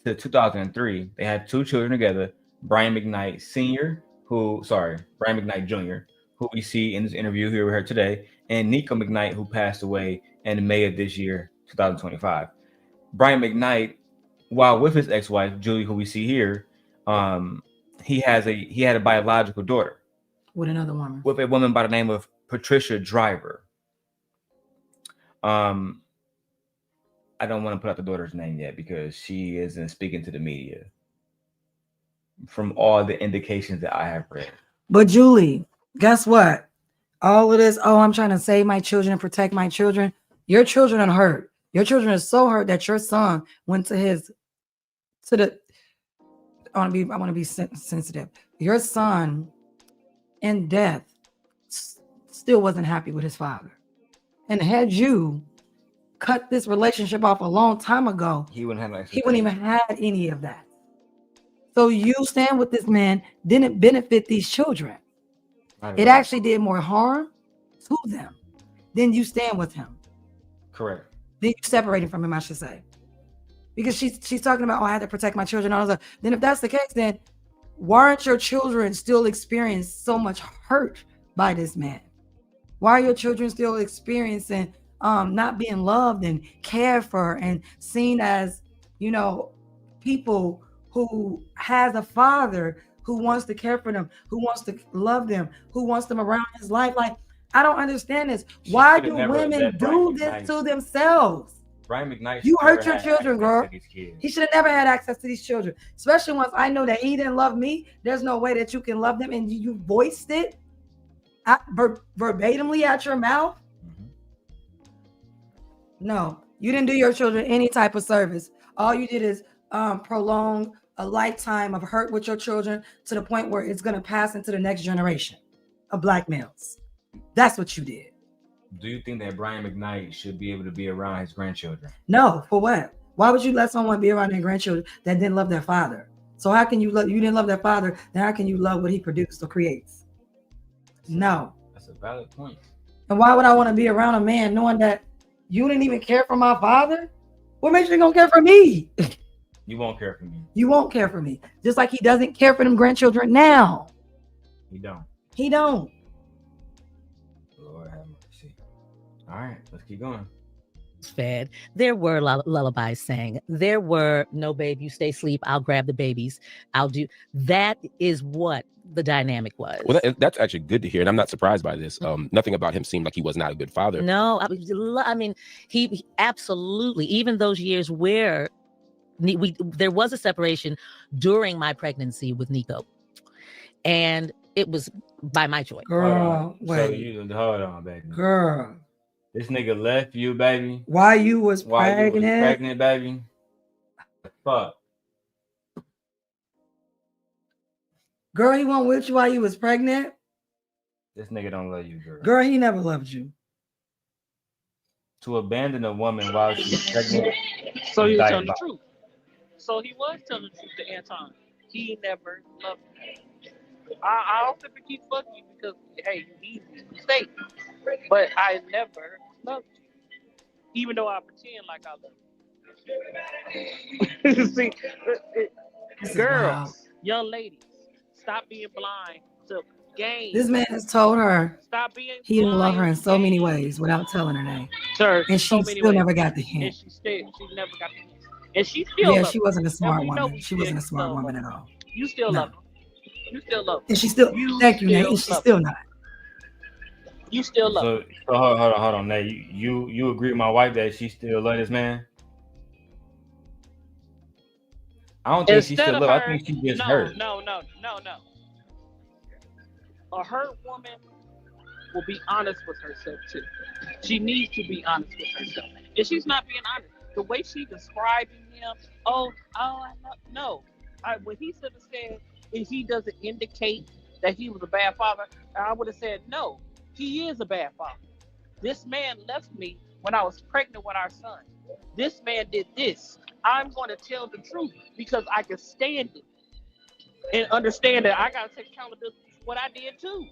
to 2003, they had 2 children together. Brian McKnight Brian McKnight Jr., who we see in this interview here with her today, and Niko McKnight, who passed away in May of this year, 2025. Brian McKnight, while with his ex-wife Julie, who we see here, he had a biological daughter with another woman, with a woman by the name of Patricia Driver. I don't want to put out the daughter's name yet because she isn't speaking to the media from all the indications that I have read. But Julie, guess what? All of this, I'm trying to save my children and protect my children. Your children are hurt. Your children are so hurt that your son went I want to be sensitive. Your son in death still wasn't happy with his father. And had you cut this relationship off a long time ago, he wouldn't even have any of that. So you stand with this man didn't benefit these children. It actually did more harm to them than you stand with him. Correct. Then you separated from him, I should say. Because she's talking about, I had to protect my children. Then if that's the case, then why aren't your children still experiencing so much hurt by this man? Why are your children still experiencing not being loved and cared for and seen as, people who has a father who wants to care for them, who wants to love them, who wants them around his life? Like, I don't understand this. Why do women do this to themselves? Brian McKnight, you hurt your children, girl. He should have never had access to these children, especially once I know that he didn't love me. There's no way that you can love them, and you voiced it verbatimly at your mouth. No, you didn't do your children any type of service. All you did is prolong a lifetime of hurt with your children to the point where it's going to pass into the next generation of black males. That's what you did. Do you think that Brian McKnight should be able to be around his grandchildren? No, for what? Why would you let someone be around their grandchildren that didn't love their father? So how can you love? You didn't love that father. Then how can you love what he produced or creates? No. That's a valid point. And why would I want to be around a man knowing that you didn't even care for my father? What makes you gonna care for me? You won't care for me. You won't care for me. Just like he doesn't care for them grandchildren now. You don't. He don't. Lord have mercy. All right, let's keep going. Fed. There were lullabies sang. There were, no, babe, you stay asleep. I'll grab the babies. I'll do. That is what the dynamic was. Well, that's actually good to hear, and I'm not surprised by this. Nothing about him seemed like he was not a good father. No, I mean, he absolutely. Even those years where there was a separation during my pregnancy with Niko, and it was by my choice. Girl, wait. So hold on, baby. Girl. This nigga left you, baby. While you was pregnant, baby. Fuck. Girl, he went with you while you was pregnant. This nigga don't love you, girl. Girl, he never loved you. To abandon a woman while she's pregnant. So he was telling the truth. So he was telling the truth to Anton. He never loved me. I don't simply keep fucking you because, hey, you easy mistake. But I never loved you. Even though I pretend like I love you. See, girls, young ladies, stop being blind to games. This man has told her stop being he didn't love her in so many ways without telling her name. Sir, and she still never got the hint. And she never got the hint. And she still she wasn't a smart woman. She wasn't a smart woman at all. You still love her. You still love her. And she still, thank you, Nate. And she's still not. You still love her. So hold on, Nate. You agree with my wife that she still love this man? I don't think she still love. I think she just hurt. No. A hurt woman will be honest with herself too. She needs to be honest with herself. If she's not being honest, the way she describing him, when he should have said if he doesn't indicate that he was a bad father, I would have said no, he is a bad father. This man left me when I was pregnant with our son. This man did this. I'm going to tell the truth because I can stand it and understand that I got to take accountability for what I did too.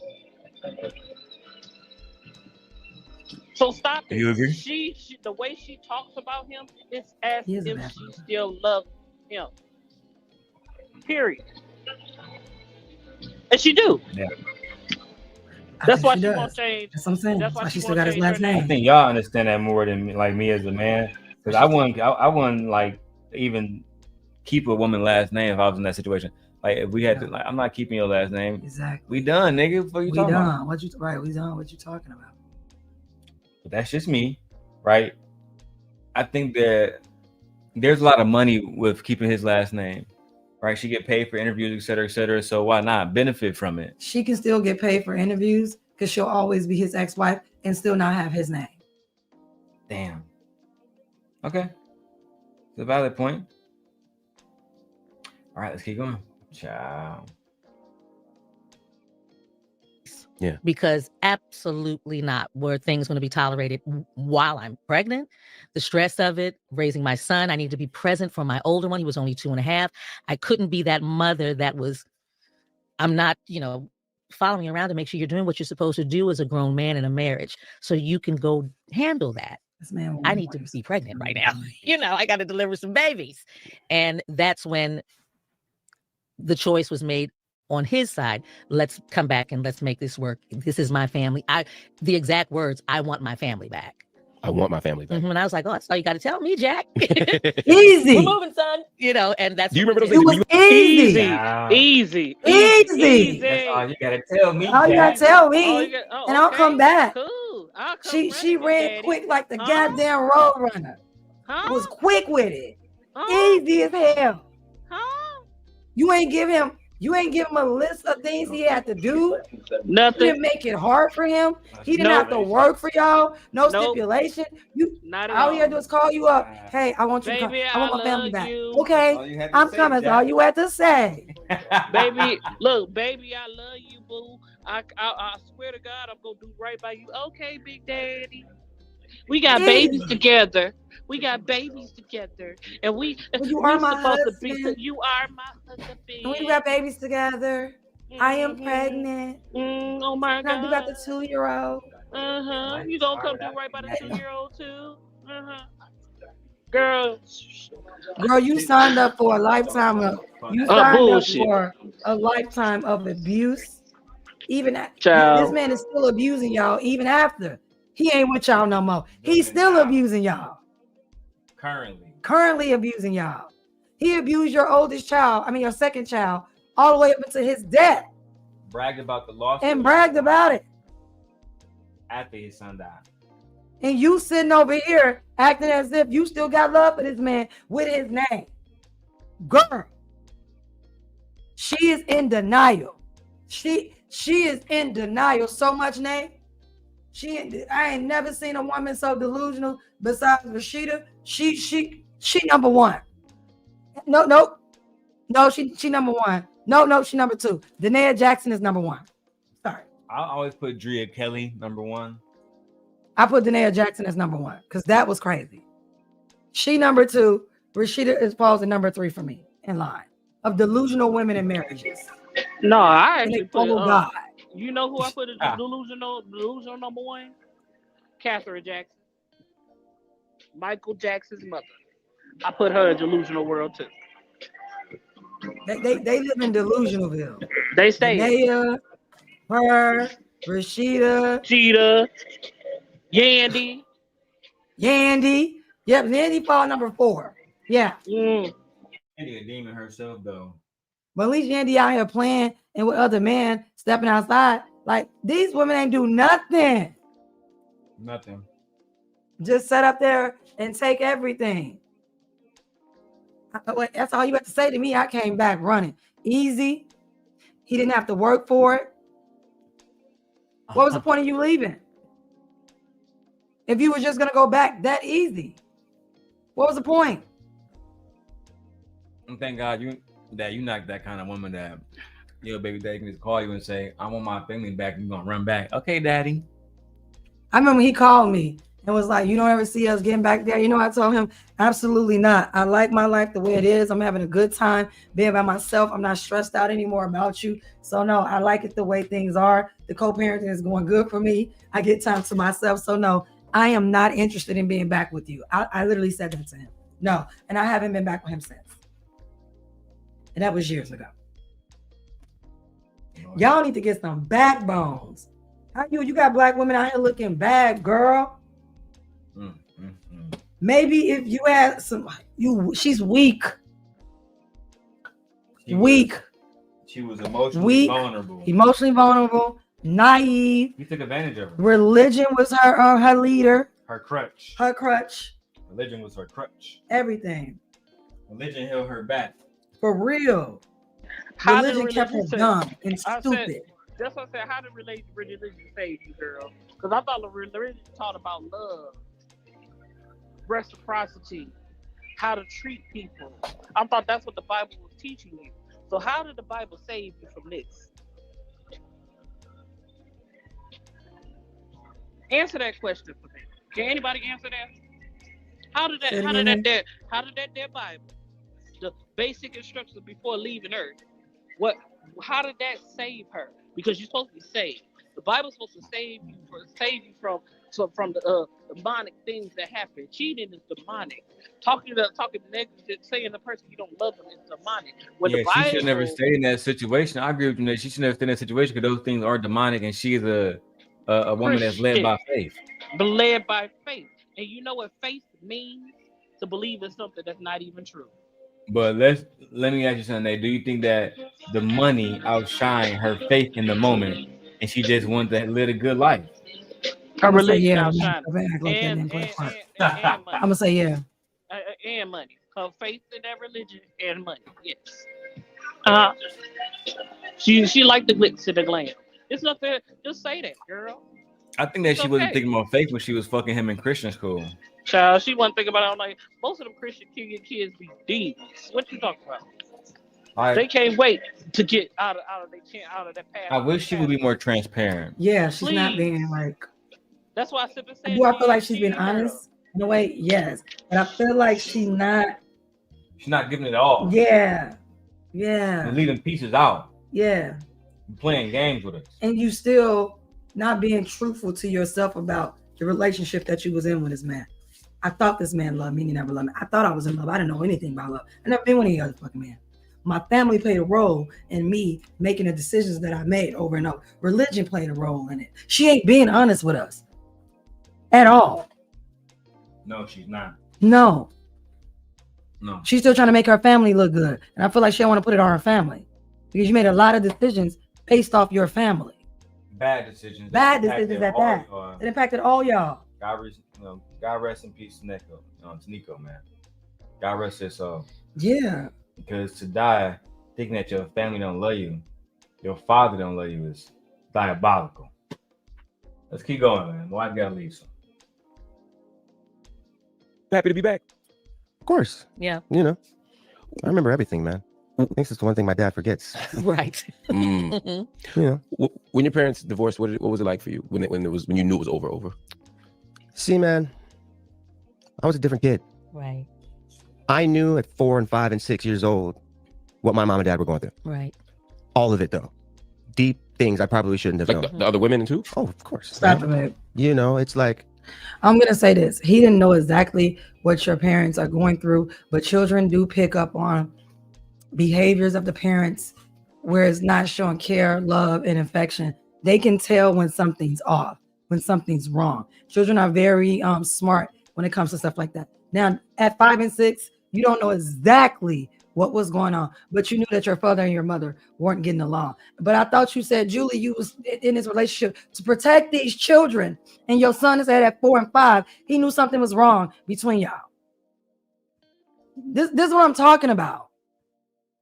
So stop it. You agree? She the way she talks about him is as if she still loves him. Period. And she do. Yeah. That's why she won't change. That's what I'm saying. That's why she still got his last name. I think y'all understand that more than me as a man. Because I wouldn't like even keep a woman's last name if I was in that situation. Like if we had to, like, I'm not keeping your last name. Exactly. We done, nigga. What you talking about? We done. What you talking about? But that's just me, right? I think that there's a lot of money with keeping his last name, right? She get paid for interviews, et cetera, et cetera. So why not benefit from it? She can still get paid for interviews because she'll always be his ex-wife and still not have his name. Damn. Okay. It's a valid point. All right, let's keep going. Ciao. Yeah. Because absolutely not were things going to be tolerated while I'm pregnant. The stress of it, raising my son. I need to be present for my older one. He was only 2.5. I couldn't be that mother I'm not, following around to make sure you're doing what you're supposed to do as a grown man in a marriage. So you can go handle that. This man, I need to be pregnant right now. I got to deliver some babies. And that's when the choice was made on his side. Let's come back and let's make this work. This is my family. The exact words, I want my family back. I want my family back. And I was like, oh, that's all you got to tell me, Jack. Easy. We're moving, son. And that's. Do you remember those things? It was easy. Easy. That's all you got to tell me. All you got to tell me. And I'll come back. Cool. She ran quick like the goddamn road runner. Was quick with it. Easy as hell. You ain't give him a list of things he had to do. Nothing. You didn't make it hard for him. He didn't have to work for y'all. No stipulation. All he had to do is call you up. Hey, I want you to come. I want my family back. Okay, I'm coming. That's all you had to say. Baby, look, baby, I love you, boo. I swear to God, I'm gonna do right by you. Okay, Big Daddy. We got babies together. We got babies together, and we You are my supposed to be. husband. You are my husband. And we got babies together. I am Mhm. pregnant. Oh my And I do got God. the 2-year-old. You gonna come do right by the 2-year-old too? Girl, Girl, you signed up for a lifetime of bullshit. for a lifetime of abuse. Even this Child. man is still abusing y'all even after he ain't with y'all no more. He's still abusing y'all. Currently abusing y'all. He abused your oldest child, I mean your second child, all the way up until his death. Bragged about the loss. And bragged about it. After his son died. And you sitting over here acting as if you still got love for this man with his name. Girl, she is in denial. She is in denial so much, Nate. I ain't never seen a woman so delusional besides Rashida. She number one. No, she number one. No, she number two. Danae Jackson is number one. Sorry. I always put Drea Kelly number one. I put Danae Jackson as number one because that was crazy. She number two. Rashida is pausing number three for me in line of delusional women in marriages. No, I actually put God. You know who I put as delusional number one? Catherine Jackson. Michael Jackson's mother. I put her in delusional world too. They live in Delusionalville. They stay. Danae, her, Rashida, Cheetah, Yandy. Yep, Yandy fall number 4. Yeah. Yandy a demon herself though. But at least Yandy out here playing and with other men stepping outside. Like these women ain't do nothing. Nothing. Just sit up there and take everything. That's all you have to say to me. I came back running. Easy. He didn't have to work for it. What was the point of you leaving? If you were just going to go back that easy, what was the point? And thank God you're not that kind of woman that your baby daddy can just call you and say, I want my family back. You're going to run back. Okay, daddy. I remember he called me and was like, you don't ever see us getting back there. You know, I told him, absolutely not. I like my life the way it is. I'm having a good time being by myself. I'm not stressed out anymore about you. So no, I like it the way things are. The co-parenting is going good for me. I get time to myself. So no, I am not interested in being back with you. I literally said that to him. No, and I haven't been back with him since. And that was years ago. Y'all need to get some backbones. How you got black women out here looking bad, girl? Maybe if you had she's weak. She was emotionally vulnerable. Emotionally vulnerable, naive. You took advantage of her. Religion was her leader. Her crutch. Religion was her crutch. Everything. Religion held her back. For real. Religion kept her dumb and stupid. That's what I said. How did religion save you, girl? Because I thought the religion taught about love, reciprocity, how to treat people. I thought that's what the Bible was teaching you. So how did the Bible save you from this? Answer that question for me. Can anybody answer that? How did that Bible, the basic instructions before leaving Earth, how did that save her? Because you're supposed to be saved. The Bible's supposed to save you from the demonic things that happen. Cheating is demonic. Talking negative, saying the person you don't love them is demonic. She should never stay in that situation. I agree with you. She should never stay in that situation because those things are demonic, and she is a woman that's led by faith. Led by faith, and you know what faith means? To believe in something that's not even true. But let me ask you something. Do you think that the money outshined her faith in the moment, and she just wanted to live a good life? Her religion outshined. I'm gonna say yeah. And money. Her faith in that religion and money. Yes. She liked the glitz and the glam. It's nothing. Just say that, girl. I think that she wasn't thinking about faith when she was fucking him in Christian school. Child, she wasn't thinking about it. Like most of them Christian kids be demons. What you talking about? They can't wait to get out of that path. I wish she would be more transparent. Yeah, she's not being like. That's why I said. Do I feel like she's being honest? In a way, yes. But I feel like she's not giving it all. Yeah. You're leaving pieces out. Yeah. You're playing games with us. And you still not being truthful to yourself about the relationship that you was in with this man. I thought this man loved me, he never loved me. I thought I was in love. I didn't know anything about love. I never been with any other fucking man. My family played a role in me making the decisions that I made over and over. Religion played a role in it. She ain't being honest with us at all. No, she's not. No. No. She's still trying to make her family look good. And I feel like she don't want to put it on her family. Because you made a lot of decisions based off your family. Bad decisions. Bad decisions at that. It impacted all y'all. God rest in peace to Niko. To Niko, man. God rest his soul. Yeah. Because to die thinking that your family don't love you, your father don't love you is diabolical. Let's keep going, man. Why gotta leave some? Happy to be back. Of course. Yeah. You know, I remember everything, man. I think it's the one thing my dad forgets. Right. You know, when your parents divorced, what was it like for you when you knew it was over? See, man, I was a different kid. Right. I knew at 4 and 5 and 6 years old what my mom and dad were going through. Right. All of it, though. Deep things I probably shouldn't have Like known. the other women too? Oh, of course. Stop it. You know, it's like, I'm going to say this. He didn't know exactly what your parents are going through, but children do pick up on behaviors of the parents where it's not showing care, love, and affection. They can tell when something's off, when something's wrong. Children are very smart when it comes to stuff like that. Now, at 5 and 6, you don't know exactly what was going on, but you knew that your father and your mother weren't getting along. But I thought you said, Julie, you was in this relationship to protect these children, and your son is at 4 and 5. He knew something was wrong between y'all. This is what I'm talking about.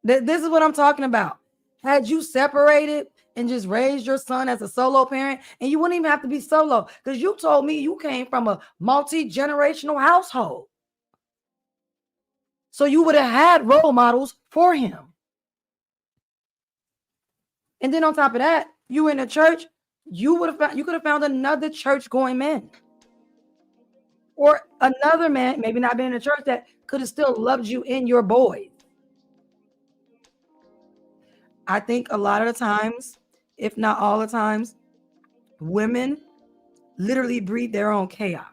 This is what I'm talking about. Had you separated and just raised your son as a solo parent, and you wouldn't even have to be solo, because you told me you came from a multi-generational household. So you would have had role models for him. And then on top of that, you in a church, you could have found another church going man. Or another man, maybe not being in a church, that could have still loved you and your boys. I think a lot of the times, if not all the times, women literally breed their own chaos.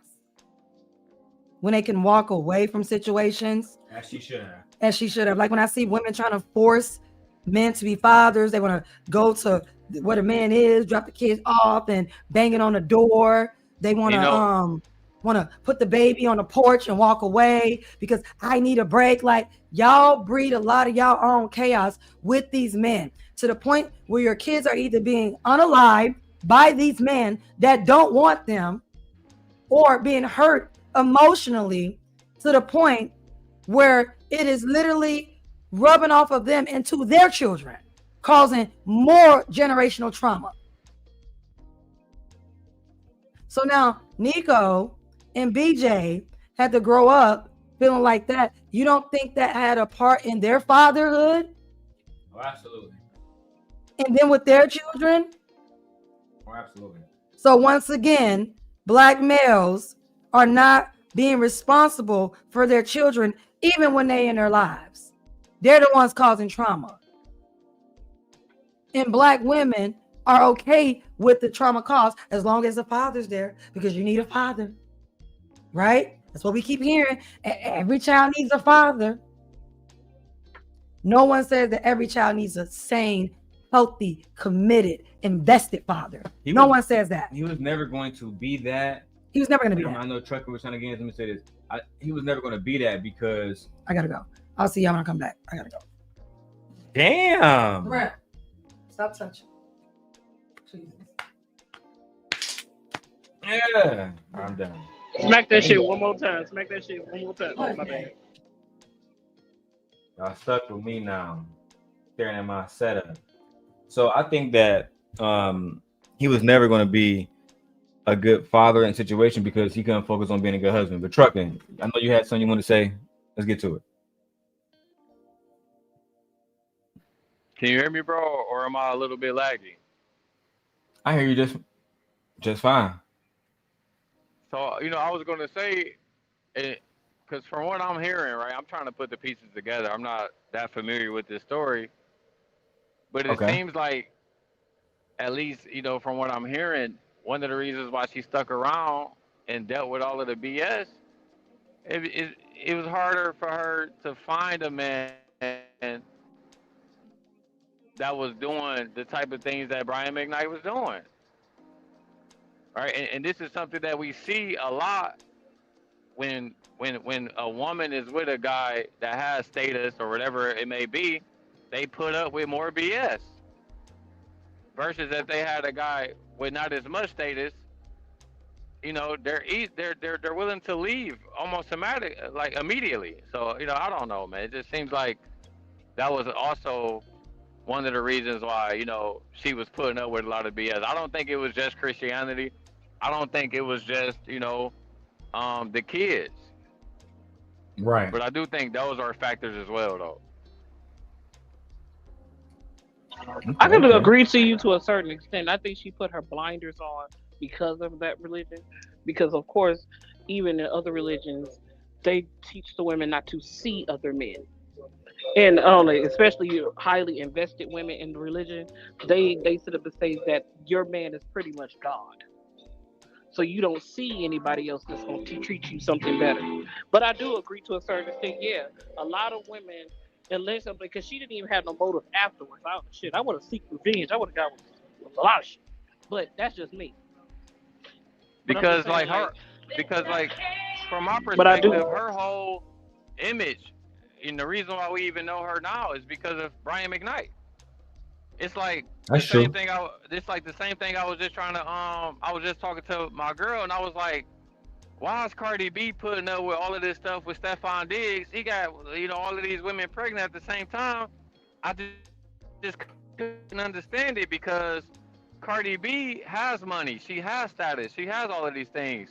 When they can walk away from situations. As she should have. As she should have. Like when I see women trying to force men to be fathers, they want to go to what a man is, drop the kids off and bang it on the door. They want to put the baby on the porch and walk away because I need a break. Like, y'all breed a lot of y'all own chaos with these men, to the point where your kids are either being unalived by these men that don't want them, or being hurt emotionally to the point where it is literally rubbing off of them into their children, causing more generational trauma. So now Niko and BJ had to grow up feeling like that. You don't think that had a part in their fatherhood? Oh, absolutely. And then with their children? Oh, absolutely. So once again, Black males are not being responsible for their children, even when they're in their lives. They're the ones causing trauma. And Black women are okay with the trauma caused as long as the father's there, because you need a father, right? That's what we keep hearing. Every child needs a father. No one says that every child needs a sane, healthy, committed, invested father. No one says that. He was never going to be that. He was never going to be that. I know Trucker was trying to get into me, say this. He was never going to be that, because I gotta go. I'll see y'all when I come back. I gotta go. Damn. Brent, stop touching. Jesus. Yeah. I'm done. Smack that shit one more time. Smack that shit one more time. Oh, my bad. Y'all stuck with me now, staring at my setup. So I think that he was never going to be a good father in situation because he couldn't focus on being a good husband. But Trucking, I know you had something you want to say. Let's get to it. Can you hear me, bro, or am I a little bit laggy? I hear you just fine. So, I was going to say, Because from what I'm hearing, right, I'm trying to put the pieces together. I'm not that familiar with this story, but it Okay. seems like, at least, from what I'm hearing, one of the reasons why she stuck around and dealt with all of the BS, it was harder for her to find a man that was doing the type of things that Brian McKnight was doing. Right? And this is something that we see a lot when a woman is with a guy that has status or whatever it may be, they put up with more BS. Versus if they had a guy with not as much status, they're willing to leave almost like immediately. So I don't know, man. It just seems like that was also one of the reasons why she was putting up with a lot of BS. I don't think it was just Christianity. I don't think it was just the kids. Right. But I do think those are factors as well, though. I can Okay. agree to you to a certain extent. I think she put her blinders on because of that religion. Because of course, even in other religions, they teach the women not to see other men. And especially highly invested women in the religion, they sit up and say that your man is pretty much God. So you don't see anybody else that's going to treat you something better. But I do agree to a certain extent. Yeah, a lot of women, unless something, because she didn't even have no motive afterwards. I would have seek revenge. I would have got with a lot of shit. But that's just me. But I'm just Because saying, like from my but I do. perspective, her whole image, and the reason why we even know her now is because of Brian McKnight. It's like the That's same true. thing. It's like the same thing. I was just trying to. I was just talking to my girl, and I was like, "Why is Cardi B putting up with all of this stuff with Stephon Diggs? He got all of these women pregnant at the same time." I just couldn't understand it because Cardi B has money. She has status. She has all of these things.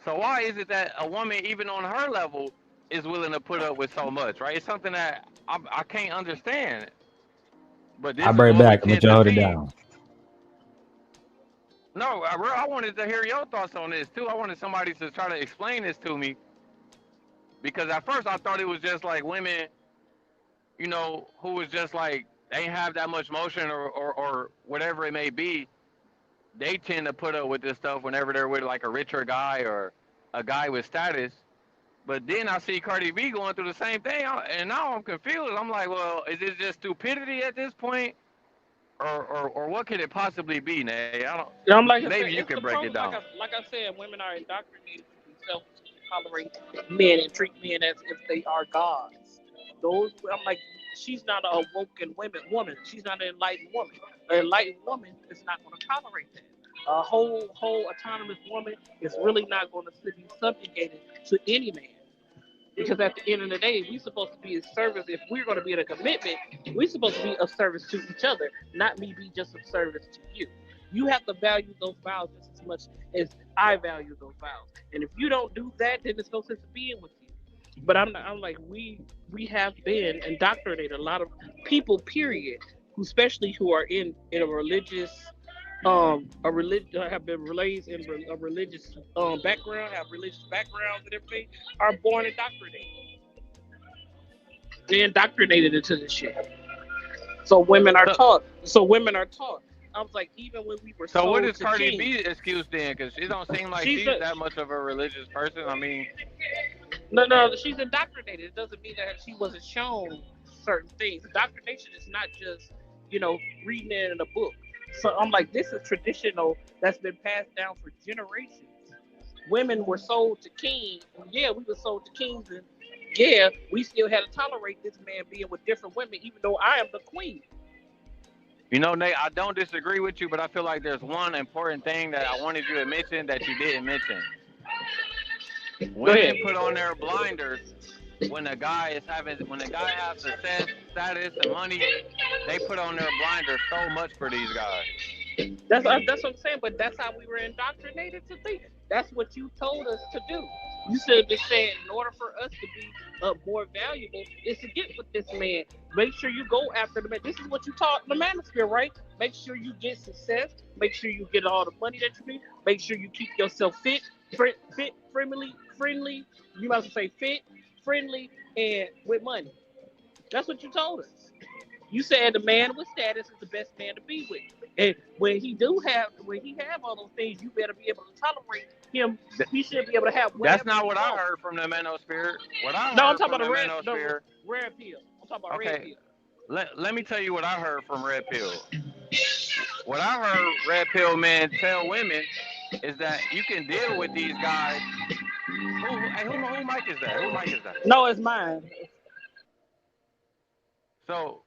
So why is it that a woman, even on her level, is willing to put up with so much? Right? It's something that I can't understand. But I'll this is bring it what we back. I'm gonna let tend you to hold it see. down. No, I wanted to hear your thoughts on this too. I wanted somebody to try to explain this to me because at first I thought it was just like women, who was just like they ain't have that much motion or whatever it may be. They tend to put up with this stuff whenever they're with like a richer guy or a guy with status. But then I see Cardi B going through the same thing, and now I'm confused. I'm like, well, is it just stupidity at this point, or what could it possibly be, Nay? I don't. I'm like I Maybe said, you it's can the break it problem. Like down. I said, women are indoctrinated to be selfish, to tolerate men and treat men as if they are gods. I'm like, she's not a awoken woman. She's not an enlightened woman. An enlightened woman is not going to tolerate that. A whole autonomous woman is really not going to be subjugated to any man. Because at the end of the day, we're supposed to be a service. If we're going to be in a commitment, we're supposed to be of service to each other, not me be just of service to you. You have to value those vows just as much as I value those vows. And if you don't do that, then there's no sense of being with you. But I'm like, we have been indoctrinated. A lot of people, period, especially who are in a religious have been raised in a religious background, have religious backgrounds and everything, are born indoctrinated. They're indoctrinated into this shit. So women are So, taught. So women are taught. I was like, even when we were so what sold is to Cardi kings, B excuse then? Because it don't seem like she's she's a, that much of a religious person. I mean, no, she's indoctrinated. It doesn't mean that she wasn't shown certain things. Indoctrination is not just, reading it in a book. So I'm like, this is traditional that's been passed down for generations. Women were sold to kings, and yeah, we were sold to kings, and yeah, we still had to tolerate this man being with different women, even though I am the queen. Nate, I don't disagree with you, but I feel like there's one important thing that I wanted you to mention that you didn't mention. Go ahead. Women put on their blinders when a guy has success, status, and money. They put on their blinders so much for these guys. That's what I'm saying, but that's how we were indoctrinated to think. That's what you told us to do. You should have been saying, in order for us to be more valuable, is to get with this man. Make sure you go after the man. This is what you taught in the manosphere, right? Make sure you get success. Make sure you get all the money that you need. Make sure you keep yourself fit, friendly. You must say fit, friendly, and with money. That's what you told us. You said the man with status is the best man to be with. And when he have all those things, you better be able to tolerate him. He should be able to have whatever. That's not he what I wants. heard from the Manosphere. What I No, I'm heard talking from about the Manosphere. the red pill. I'm talking about red Okay, pill. let me tell you what I heard from Red Pill. What I heard Red Pill men tell women is that you can deal with these guys. Who mic is that? Who mic is that? No, it's mine. So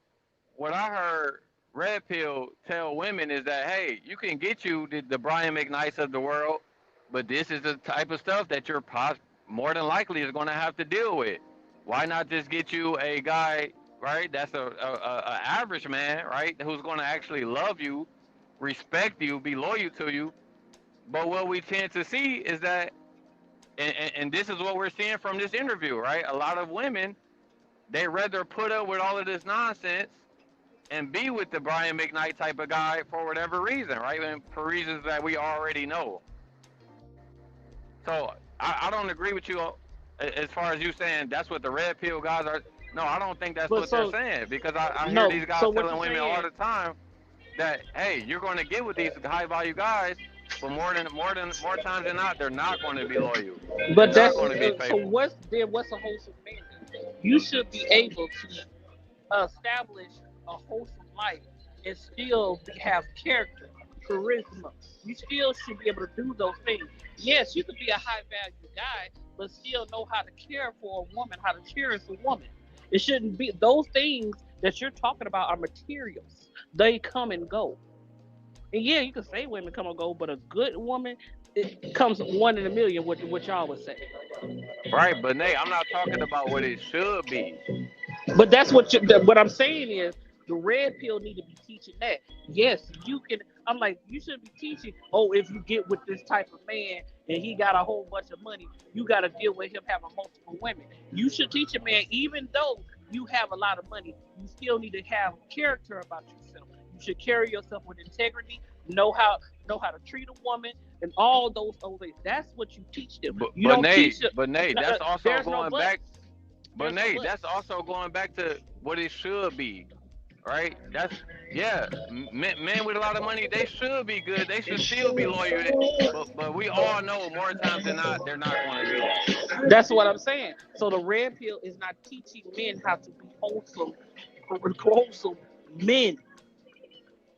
what I heard Red Pill tell women is that, hey, you can get you the Brian McKnights of the world, but this is the type of stuff that you're more than likely is going to have to deal with. Why not just get you a guy, right? That's a average man, right? Who's going to actually love you, respect you, be loyal to you. But what we tend to see is that, and this is what we're seeing from this interview, right? A lot of women, they rather put up with all of this nonsense and be with the Brian McKnight type of guy for whatever reason, right? And for reasons that we already know. So I don't agree with you as far as you saying that's what the red pill guys are. No, I don't think that's what they're saying, because I hear these guys telling women all the time that, hey, you're going to get with these high value guys, but more times than not, they're not going to be loyal. But they're that's not going to be faithful. so. What's a wholesome man? You should be able to establish a wholesome life and still have character, charisma. You still should be able to do those things. Yes, you could be a high value guy, but still know how to care for a woman, how to cherish a woman. It shouldn't be those things that you're talking about are materials. They come and go. And yeah, you can say women come and go, but a good woman, it comes one in a million, what y'all would say. Right, but Nate, I'm not talking about what it should be. But that's what I'm saying is the red pill need to be teaching that. Yes, you can. I'm like, you should be teaching. Oh, if you get with this type of man and he got a whole bunch of money, you got to deal with him having multiple women. You should teach a man, even though you have a lot of money, you still need to have character about yourself. You should carry yourself with integrity. Know how to treat a woman and all those things. That's what you teach them. But, you don't Nate, teach them. But Nate, that's also going back. But There's Nate, that's also going back to what it should be, right? That's men with a lot of money, they should be good. They should still be loyal. But we all know more times than not, they're not going to be that. That's what I'm saying. So the red pill is not teaching men how to be wholesome men.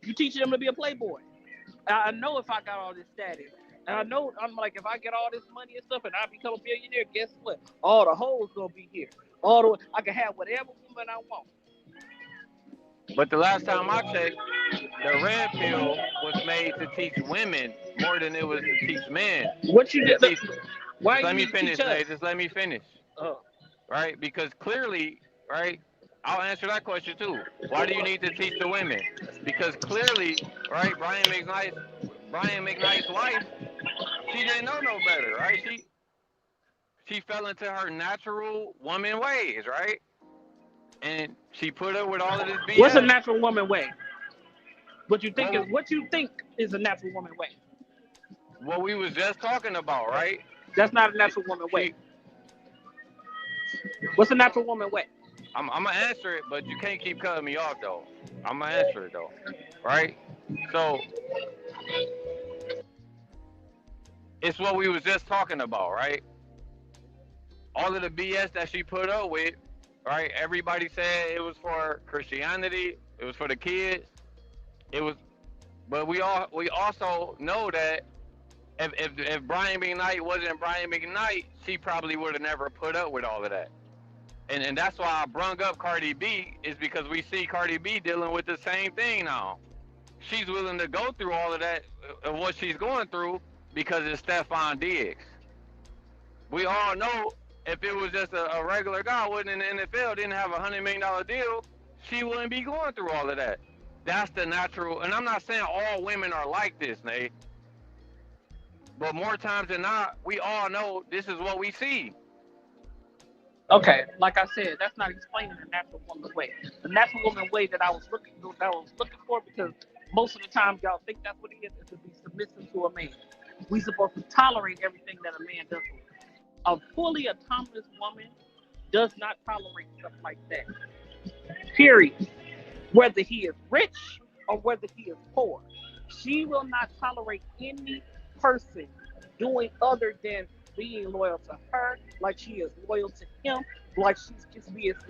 You teach them to be a playboy. I know if I got all this status, and I know I'm like, if I get all this money and stuff, and I become a billionaire, guess what? All the hoes gonna be here. I can have whatever woman I want. But the last time I checked, the red pill was made to teach women more than it was to teach men. What you did? Why? Let me finish, Nate. Just let me finish. Right? Because clearly, right? I'll answer that question too. Why do you need to teach the women? Because clearly, right? Brian McKnight's wife, she didn't know no better, right? She fell into her natural woman ways, right? And she put up with all of this BS. What's a natural woman way? What you think is a natural woman way? What we was just talking about, right? That's not a natural woman way. What's a natural woman way? I'm gonna answer it, but you can't keep cutting me off though. I'm gonna answer it though, right? So it's what we was just talking about, right? All of the BS that she put up with, right? Everybody said it was for Christianity, it was for the kids, but we also know that if Brian McKnight wasn't Brian McKnight, she probably would have never put up with all of that. And that's why I brung up Cardi B, is because we see Cardi B dealing with the same thing now. She's willing to go through all of that, of what she's going through, because it's Stephon Diggs. We all know if it was just a regular guy, wasn't in the NFL, didn't have a $100 million deal, she wouldn't be going through all of that. That's the natural, and I'm not saying all women are like this, Nate. But more times than not, we all know this is what we see. Okay, like I said, that's not explaining the natural woman way. The natural woman way that I was looking for, because most of the time y'all think that's what it is to be submissive to a man. We supposed to tolerate everything that a man does. A fully autonomous woman does not tolerate stuff like that. Period. Whether he is rich or whether he is poor, she will not tolerate any person doing other than being loyal to her, like she is loyal to him, like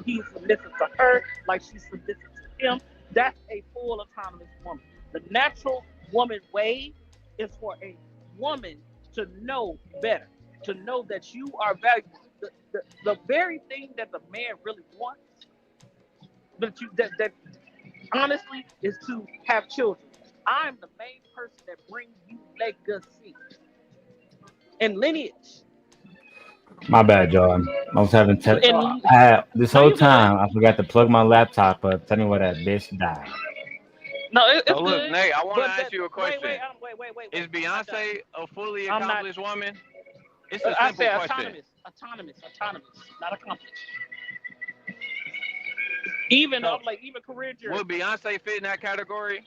he's submissive to her, like she's submissive to him. That's a full autonomous woman. The natural woman way is for a woman to know better, to know that you are valuable. The very thing that the man really wants, that honestly is to have children. I'm the main person that brings you legacy and lineage. My bad, y'all. I was having And I had this no, whole you good. time. I forgot to plug my laptop up. Tell me where that bitch died. No, it's So look, good. Nate, I want to But ask you a question. Wait. Is Beyonce a fully I'm not- accomplished woman? It's a I simple said question. autonomous, not accomplished. Even So, even career journey. would Beyonce fit in that category?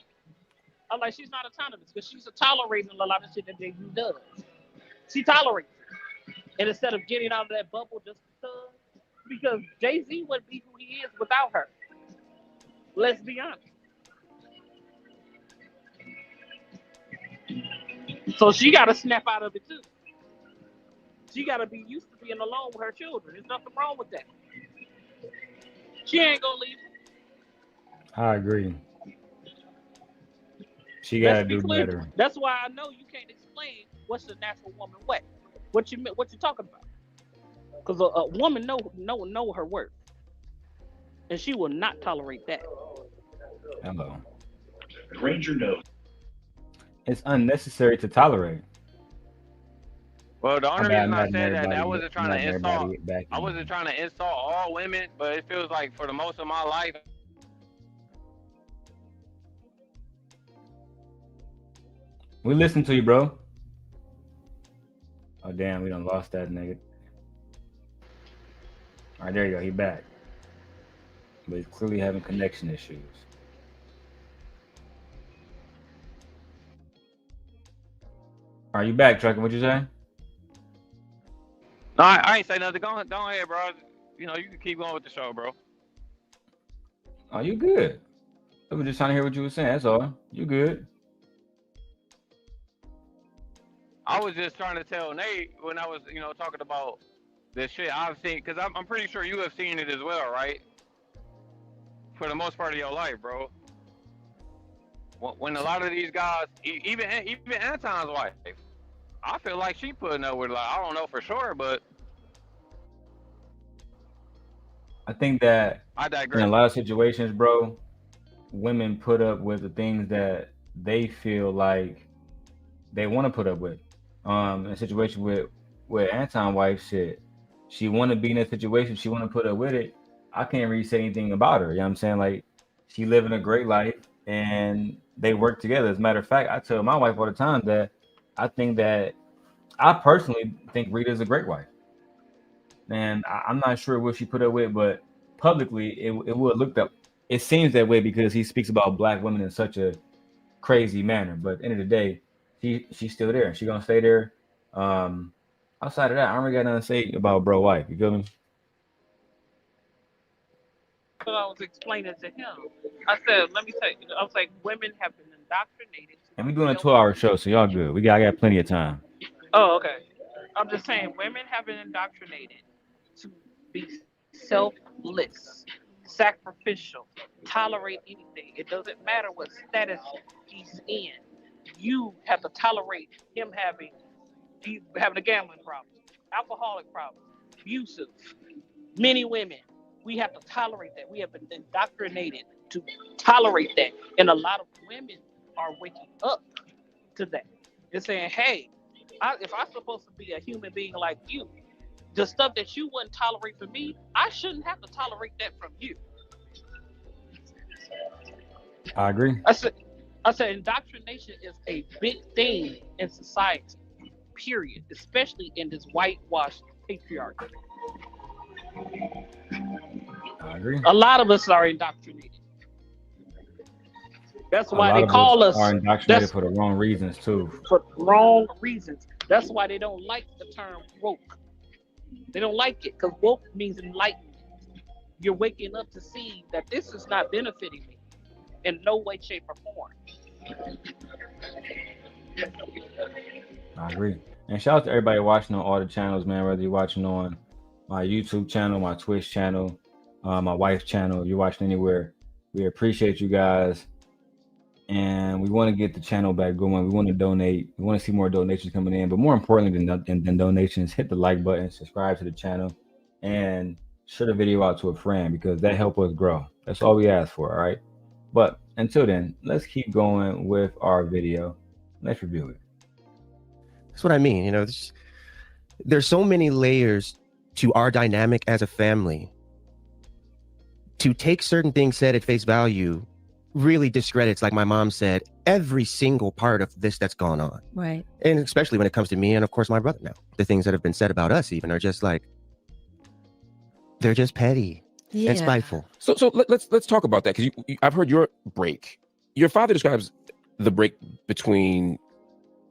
I'm like, she's not autonomous because she's tolerating a lot of shit that Jay-Z does. She tolerates it. And instead of getting out of that bubble just because Jay-Z wouldn't be who he is without her. Let's be honest. So she got to snap out of it too. She got to be used to being alone with her children. There's nothing wrong with that. She ain't gonna leave. I agree. She gotta Let's be do clear. better. That's why I know you can't explain what's the natural woman way. What you talking about? Because a woman know her worth, and she will not tolerate that. Hello. Ranger knows. It's unnecessary to tolerate. Well, the only reason I said that, I everybody- wasn't trying not to insult. everybody back I in. wasn't trying to insult all women, but it feels like for the most of my life, We listen to you, bro. Oh damn, we done lost that nigga. All right, there you go. He back, but he's clearly having connection issues. Are you back, Trucking? What you say? no, I ain't say nothing. Go ahead, bro. You know, you can keep going with the show, bro. Oh, you good? I was just trying to hear what you were saying. That's all. You good? I was just trying to tell Nate when I was, talking about this shit I've seen, because I'm pretty sure you have seen it as well, right? For the most part of your life, bro. When a lot of these guys, even Anton's wife, I feel like she putting up with, like, I don't know for sure, but I think that I in digress. a lot of situations, bro, women put up with the things that they feel like they want to put up with. In a situation with Anton's wife, shit, she want to be in a situation, she want to put up with it. I can't really say anything about her. You know what I'm saying? Like, she living a great life and they work together. As a matter of fact, I tell my wife all the time that I personally think Rita's a great wife. And I'm not sure what she put up with, but publicly it would look up. It seems that way because he speaks about black women in such a crazy manner. But at the end of the day, she's still there. She's gonna stay there. Outside of that, I don't really got nothing to say about bro wife. You feel me? So I was explaining to him. I said, let me tell you. I was like, women have been indoctrinated. And we're doing a 2-hour show, so y'all good. I got plenty of time. Oh, okay. I'm just saying, women have been indoctrinated to be selfless, sacrificial, tolerate anything. It doesn't matter what status he's in. You have to tolerate him having a gambling problem, alcoholic problem, abusive. Many women, we have to tolerate that. We have been indoctrinated to tolerate that. And a lot of women are waking up to that. They're saying, hey, if I'm supposed to be a human being like you, the stuff that you wouldn't tolerate from me, I shouldn't have to tolerate that from you. I agree. I said indoctrination is a big thing in society, period, especially in this whitewashed patriarchy. I agree. A lot of us are indoctrinated. That's why they call us are indoctrinated for the wrong reasons too. For wrong reasons. That's why they don't like the term woke. They don't like it because woke means enlightenment. You're waking up to see that this is not benefiting me in no way, shape, or form. I agree. And shout out to everybody watching on all the channels, man. Whether you're watching on my YouTube channel, my Twitch channel, my wife's channel, if you're watching anywhere, we appreciate you guys. And we want to get the channel back going. We want to donate. We want to see more donations coming in. But more importantly than donations, hit the like button, subscribe to the channel, and share the video out to a friend because that helps us grow. That's all we ask for, all right? But until then, let's keep going with our video. Let's review it. That's what I mean. You know, there's so many layers to our dynamic as a family. To take certain things said at face value really discredits, like my mom said, every single part of this that's gone on. Right. And especially when it comes to me and of course my brother now. The things that have been said about us even are just like, they're just petty and spiteful. So let's talk about that, because I've heard your break. Your father describes the break between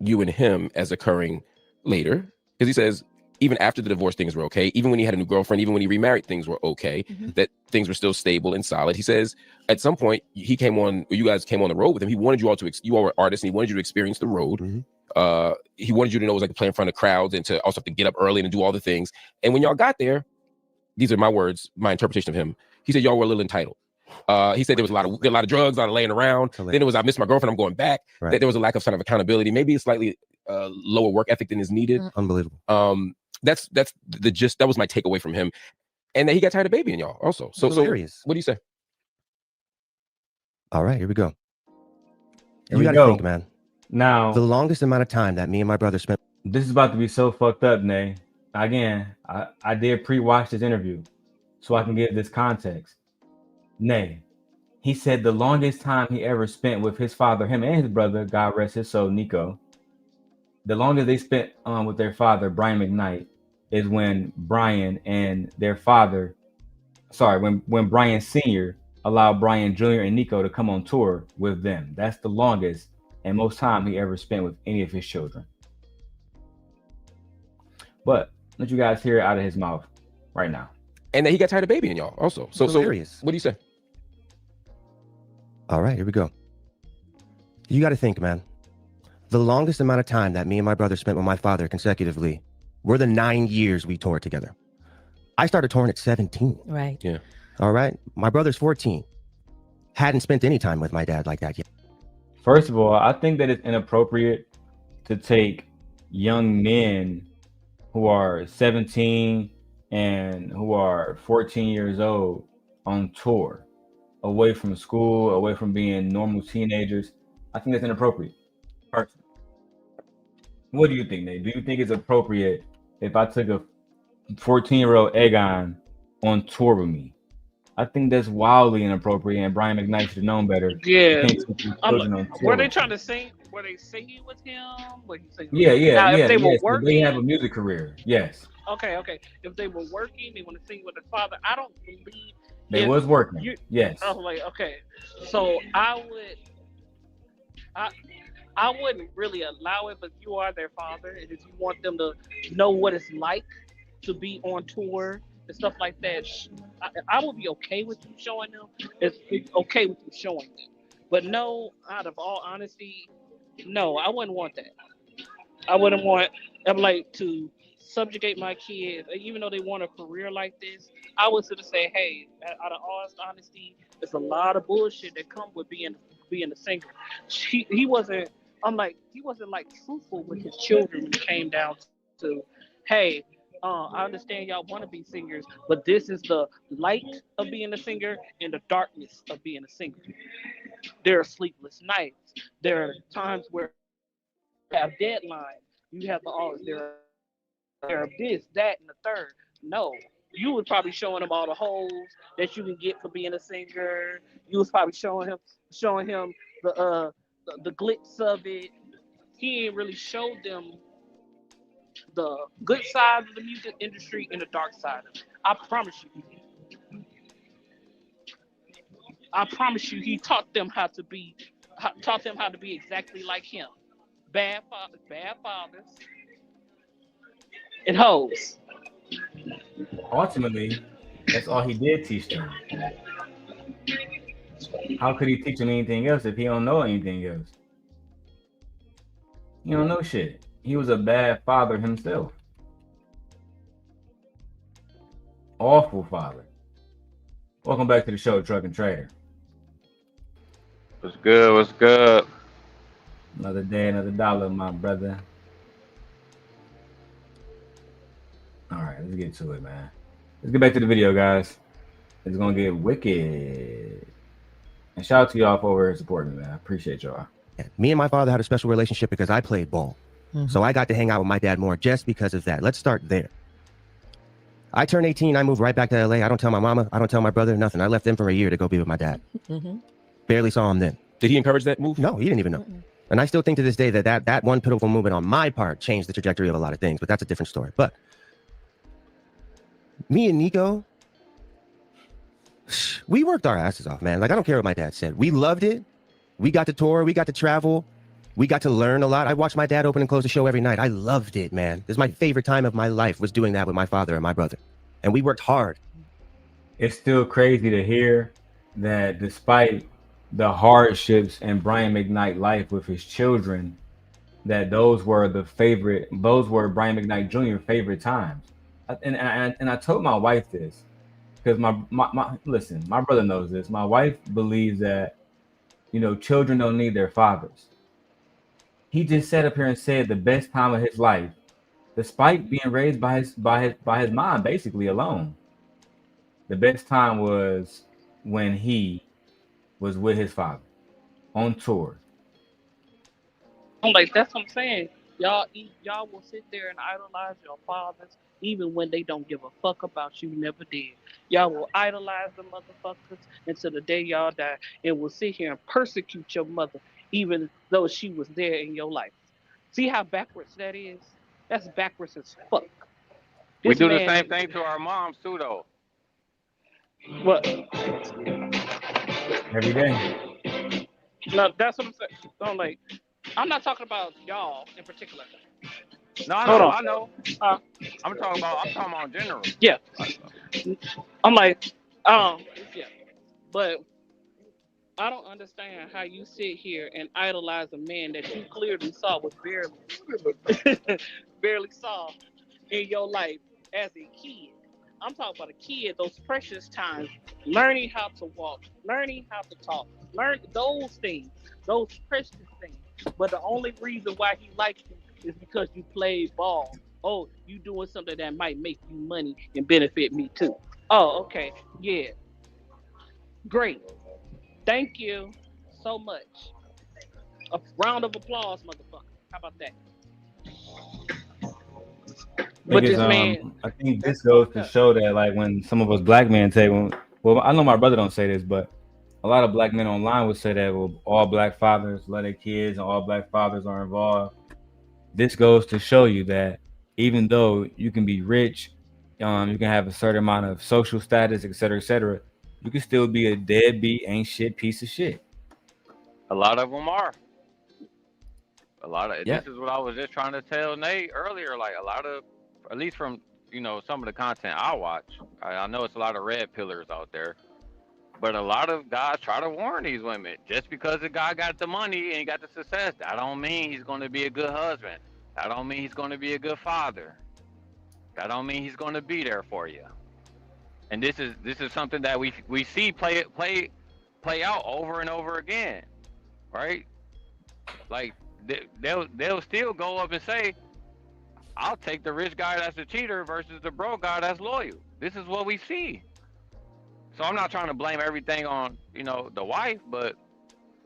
you and him as occurring later, because he says even after the divorce things were okay, even when he had a new girlfriend, even when he remarried things were okay, that things were still stable and solid. He says at some point you guys came on the road with him. He wanted you all you all were artists, and he wanted you to experience the road. He wanted you to know it was like to play in front of crowds and to also have to get up early and do all the things. And when y'all got there, these are my words, my interpretation of him. He said y'all were a little entitled. He said there was a lot of drugs, a lot of laying around. Then it was, I miss my girlfriend, I'm going back. Right. That there was a lack of kind of accountability, maybe a slightly lower work ethic than is needed. Unbelievable. That's the gist. That was my takeaway from him, and that he got tired of babying y'all also. So Hilarious. What do you say? All right, here we go. Here You we got to go. think, man. Now, the longest amount of time that me and my brother spent. This is about to be so fucked up, Nay. Again, I did pre-watch this interview so I can give this context. Nay, he said the longest time he ever spent with his father, him and his brother, God rest his soul, Niko, the longest they spent with their father, Brian McKnight, is when Brian and their father, when Brian Sr. allowed Brian Jr. and Niko to come on tour with them. That's the longest and most time he ever spent with any of his children. But let you guys hear it out of his mouth right now. And that he got tired of babying y'all also. So Hilarious. What do you say? All right, here we go. You got to think, man. The longest amount of time that me and my brother spent with my father consecutively were the 9 years we toured together. I started touring at 17. Right. Yeah. All right. My brother's 14. Hadn't spent any time with my dad like that yet. First of all, I think that it's inappropriate to take young men who are 17 and who are 14 years old on tour, away from school, away from being normal teenagers. I think that's inappropriate. Personally. What do you think, Nate? Do you think it's appropriate if I took a 14-year-old Egon on tour with me? I think that's wildly inappropriate, and Brian McKnight should have known better. Yeah. Were they trying to sing? Were they singing with him? Yeah. Now, if they were Yes, working, they have a music career. Yes. Okay. If they were working, they want to sing with their father. I don't believe they was working. Yes. I was like, okay, so I wouldn't really allow it, but you are their father, and if you want them to know what it's like to be on tour and stuff like that, I would be okay with you showing them. It's okay with you showing them, but no, out of all honesty, no, I wouldn't want that. I wouldn't want. I'm like to subjugate my kids, even though they want a career like this. I would sort of say, hey, out of all honesty, there's a lot of bullshit that comes with being a singer. He wasn't. I'm like, he wasn't like truthful with his children when it came down to, hey, I understand y'all want to be singers, but this is the light of being a singer and the darkness of being a singer. There are sleepless nights. There are times where you have deadlines. You have to always there are this, that, and the third. No, you was probably showing him all the holes that you can get for being a singer. You was probably showing him the glitz of it. He ain't really showed them the good side of the music industry and the dark side of it. I promise you, he taught them how to be exactly like him. Bad fathers, and hoes. ultimately, that's all he did teach them. How could he teach them anything else if he don't know anything else? He don't know shit. He was a bad father himself. Awful father. Welcome back to the show, Truck and Trader. What's good? What's good? Another day, another dollar, my brother. All right, let's get to it, man. Let's get back to the video, guys. It's gonna get wicked. And shout out to y'all for over here supporting me, man. I appreciate y'all. Me and my father had a special relationship because I played ball. So I got to hang out with my dad more just because of that. Let's start there. I turned 18. I moved right back to LA. I don't tell my mama. I don't tell my brother, nothing. I left them for a year to go be with my dad. Barely saw him then. Did he encourage that move? No, he didn't even know. And I still think to this day that one pitiful movement on my part changed the trajectory of a lot of things, but that's a different story. But me and Niko, we worked our asses off, man. Like, I don't care what my dad said. We loved it. We got to tour. We got to travel. We got to learn a lot. I watched my dad open and close the show every night. I loved it, man. This is my favorite time of my life, was doing that with my father and my brother. And we worked hard. It's still crazy to hear that despite the hardships in Brian McKnight life with his children, that those were Brian McKnight Jr. favorite times. And I told my wife this, because listen, my brother knows this. My wife believes that, children don't need their fathers. He just sat up here and said the best time of his life, despite being raised by his mom basically alone, the best time was when he was with his father on tour. I'm like, that's what I'm saying. Y'all will sit there and idolize your fathers even when they don't give a fuck about you. Never did. Y'all will idolize the motherfuckers until the day y'all die, and will sit here and persecute your mother even though she was there in your life. See how backwards that is? That's backwards as fuck. We do the same thing to our moms too, though. What? Every day. No, that's what I'm saying. I'm not talking about y'all in particular. No, I know. I'm talking about in general. Yeah. I'm like, yeah. But I don't understand how you sit here and idolize a man that you clearly saw was barely saw in your life as a kid. I'm talking about a kid, those precious times, learning how to walk, learning how to talk, learn those things, those precious things. But the only reason why he likes you is because you played ball. Oh, you doing something that might make you money and benefit me too. Oh, okay. Yeah. Great. Thank you so much. A round of applause, motherfucker. How about that? I think this goes to show that, like, when some of us black men well, I know my brother don't say this, but a lot of black men online would say that, well, all black fathers love their kids and all black fathers are involved. This goes to show you that even though you can be rich, you can have a certain amount of social status, et cetera, you can still be a deadbeat, ain't shit piece of shit. A lot of them are. This is what I was just trying to tell Nate earlier. Like, a lot of, at least from some of the content I watch, I know it's a lot of red pillars out there, but a lot of guys try to warn these women. Just because the guy got the money and he got the success, that don't mean he's going to be a good husband. That don't mean he's going to be a good father. That don't mean he's going to be there for you. And this is something that we see play out over and over again, right? Like, they'll still go up and say, I'll take the rich guy that's a cheater versus the broke guy that's loyal. This is what we see. So I'm not trying to blame everything on, the wife, but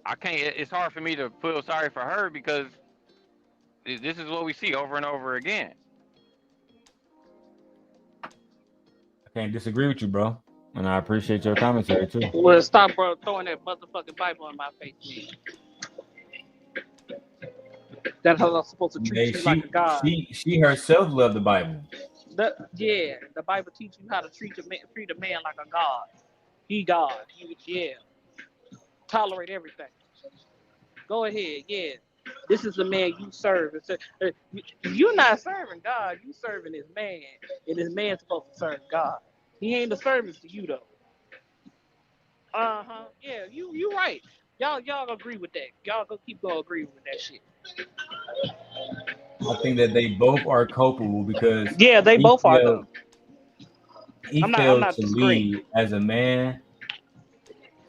I can't. It's hard for me to feel sorry for her because this is what we see over and over again. I can't disagree with you, bro. And I appreciate your commentary too. Well, stop, bro, throwing that motherfucking Bible in my face, man. That's how I'm supposed to treat you like a god. She herself loved the Bible. The Bible teaches you how to treat a man like a god. He God. Tolerate everything. Go ahead, yeah. This is the man you serve. You're not serving God. You serving this man, and this man's supposed to serve God. He ain't a service to you though. Yeah, you right. Y'all agree with that. Y'all go keep going agree with that shit. I think that they both are culpable because Yeah, they he both are though. I'm failed not to disagreeing. lead as a man.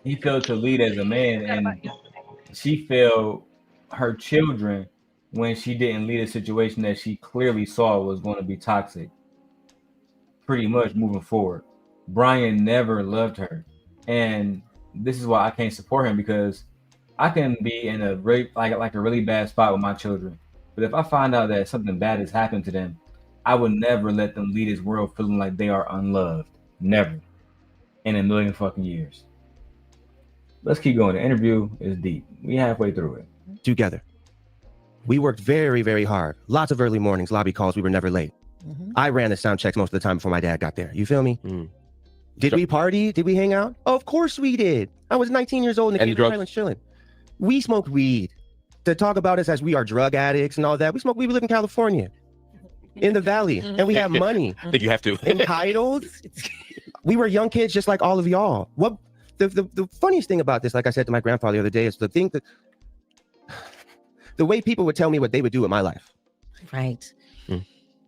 He failed to lead as a man, and she failed her children when she didn't lead a situation that she clearly saw was going to be toxic. Pretty much moving forward, Brian never loved her, and this is why I can't support him because I can be in a like a really bad spot with my children, but if I find out that something bad has happened to them, I would never let them lead this world feeling like they are unloved. Never in a million fucking years. Let's keep going. The interview is deep. We halfway through it. Together. We worked very, very hard. Lots of early mornings, lobby calls. We were never late. I ran the sound checks most of the time before my dad got there. You feel me? Did we party? Did we hang out? Oh, of course we did. I was 19 years old and the kids were chilling. We smoked weed. To talk about us as we are drug addicts and all that, we smoke weed. We live in California, in the valley, and we have money. I think you have to. Entitled. We were young kids just like all of y'all. What the funniest thing about this, like I said to my grandfather the other day, is the thing that the way people would tell me what they would do with my life. Right.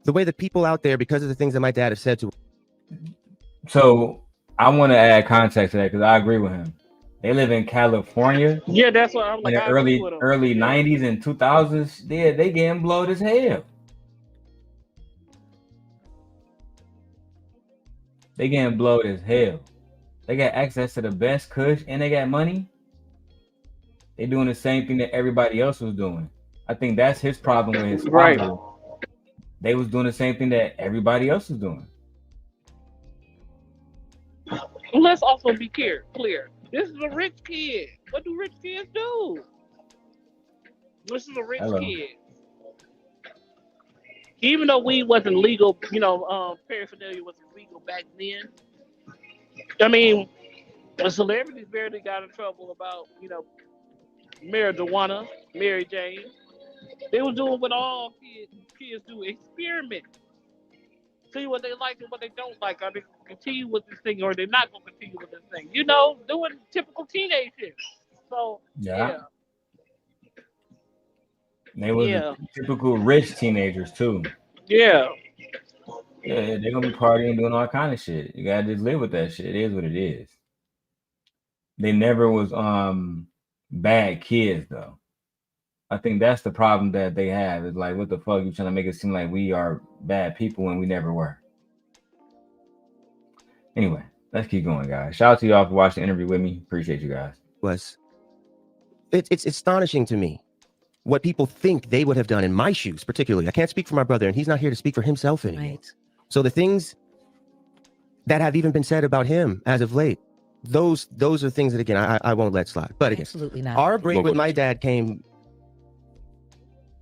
The way that people out there, because of the things that my dad has said to. So I want to add context to that because I agree with him. They live in California. Yeah, that's what I'm like. In the early 90s and 2000s, they getting blowed as hell. They getting blowed as hell. They got access to the best kush and they got money. They doing the same thing that everybody else was doing. I think that's his problem with his father. Right. They was doing the same thing that everybody else was doing. Let's also be clear. This is a rich kid. What do rich kids do? This is a rich kid. Even though weed wasn't legal, paraphernalia wasn't legal back then. I mean, the celebrities barely got in trouble about, marijuana, Mary Jane. They were doing what all kids do, experiment. See what they like and what they don't like. Are they going to continue with this thing or they're not going to continue with this thing? Doing typical teenage shit. So, yeah. They were typical rich teenagers, too. Yeah. Yeah, they're going to be partying, doing all kind of shit. You got to just live with that shit. It is what it is. They never was bad kids, though. I think that's the problem that they have. Is like, what the fuck? You trying to make it seem like we are bad people when we never were. Anyway, let's keep going, guys. Shout out to y'all for watching the interview with me. Appreciate you guys. It's astonishing to me what people think they would have done in my shoes, particularly. I can't speak for my brother, and he's not here to speak for himself anymore. Right. So the things that have even been said about him as of late, those are things that, again, I won't let slide. But again, absolutely not. Our break with my dad came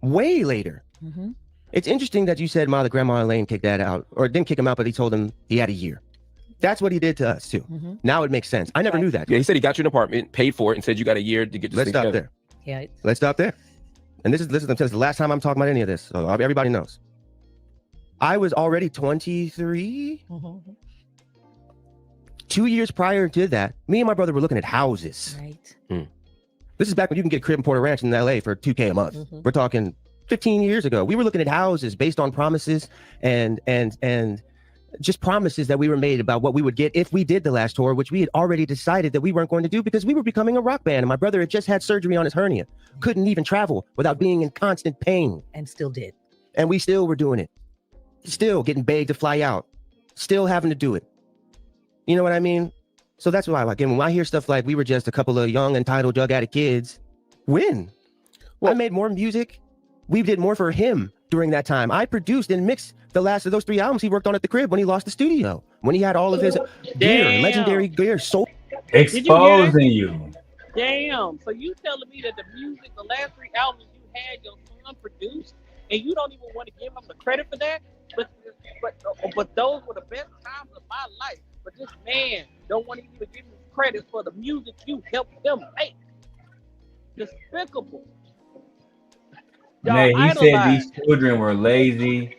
way later. It's interesting that you said Mother Grandma Elaine kicked Dad out, or didn't kick him out, but he told him he had a year. That's what he did to us too. Now it makes sense. I never knew that. Yeah, he said he got you an apartment, paid for it, and said you got a year to get this Let's thing stop together. there. Yeah. Let's stop there. And this is the last time I'm talking about any of this. So everybody knows. I was already 23. 2 years prior to that, me and my brother were looking at houses. Right. This is back when you can get a crib in Porter Ranch in LA for $2,000 a month. We're talking 15 years ago. We were looking at houses based on promises and just promises that we were made about what we would get if we did the last tour, which we had already decided that we weren't going to do because we were becoming a rock band. And my brother had just had surgery on his hernia, couldn't even travel without being in constant pain. And still did. And we still were doing it. Still getting begged to fly out. Still having to do it. You know what I mean? So that's why, like, when I hear stuff like we were just a couple of young, entitled, drug addict kids, when? Well, I made more music. We did more for him during that time. I produced and mixed the last of those 3 albums he worked on at the crib when he lost the studio. When he had all of his gear, legendary gear. So exposing you. Damn. So you telling me that the music, the last 3 albums you had your son produced, and you don't even want to give him the credit for that? But those were the best times of my life. But this man don't want to even give him credit for the music you helped him make. Despicable. Y'all Nay, he said idolize. these children were lazy,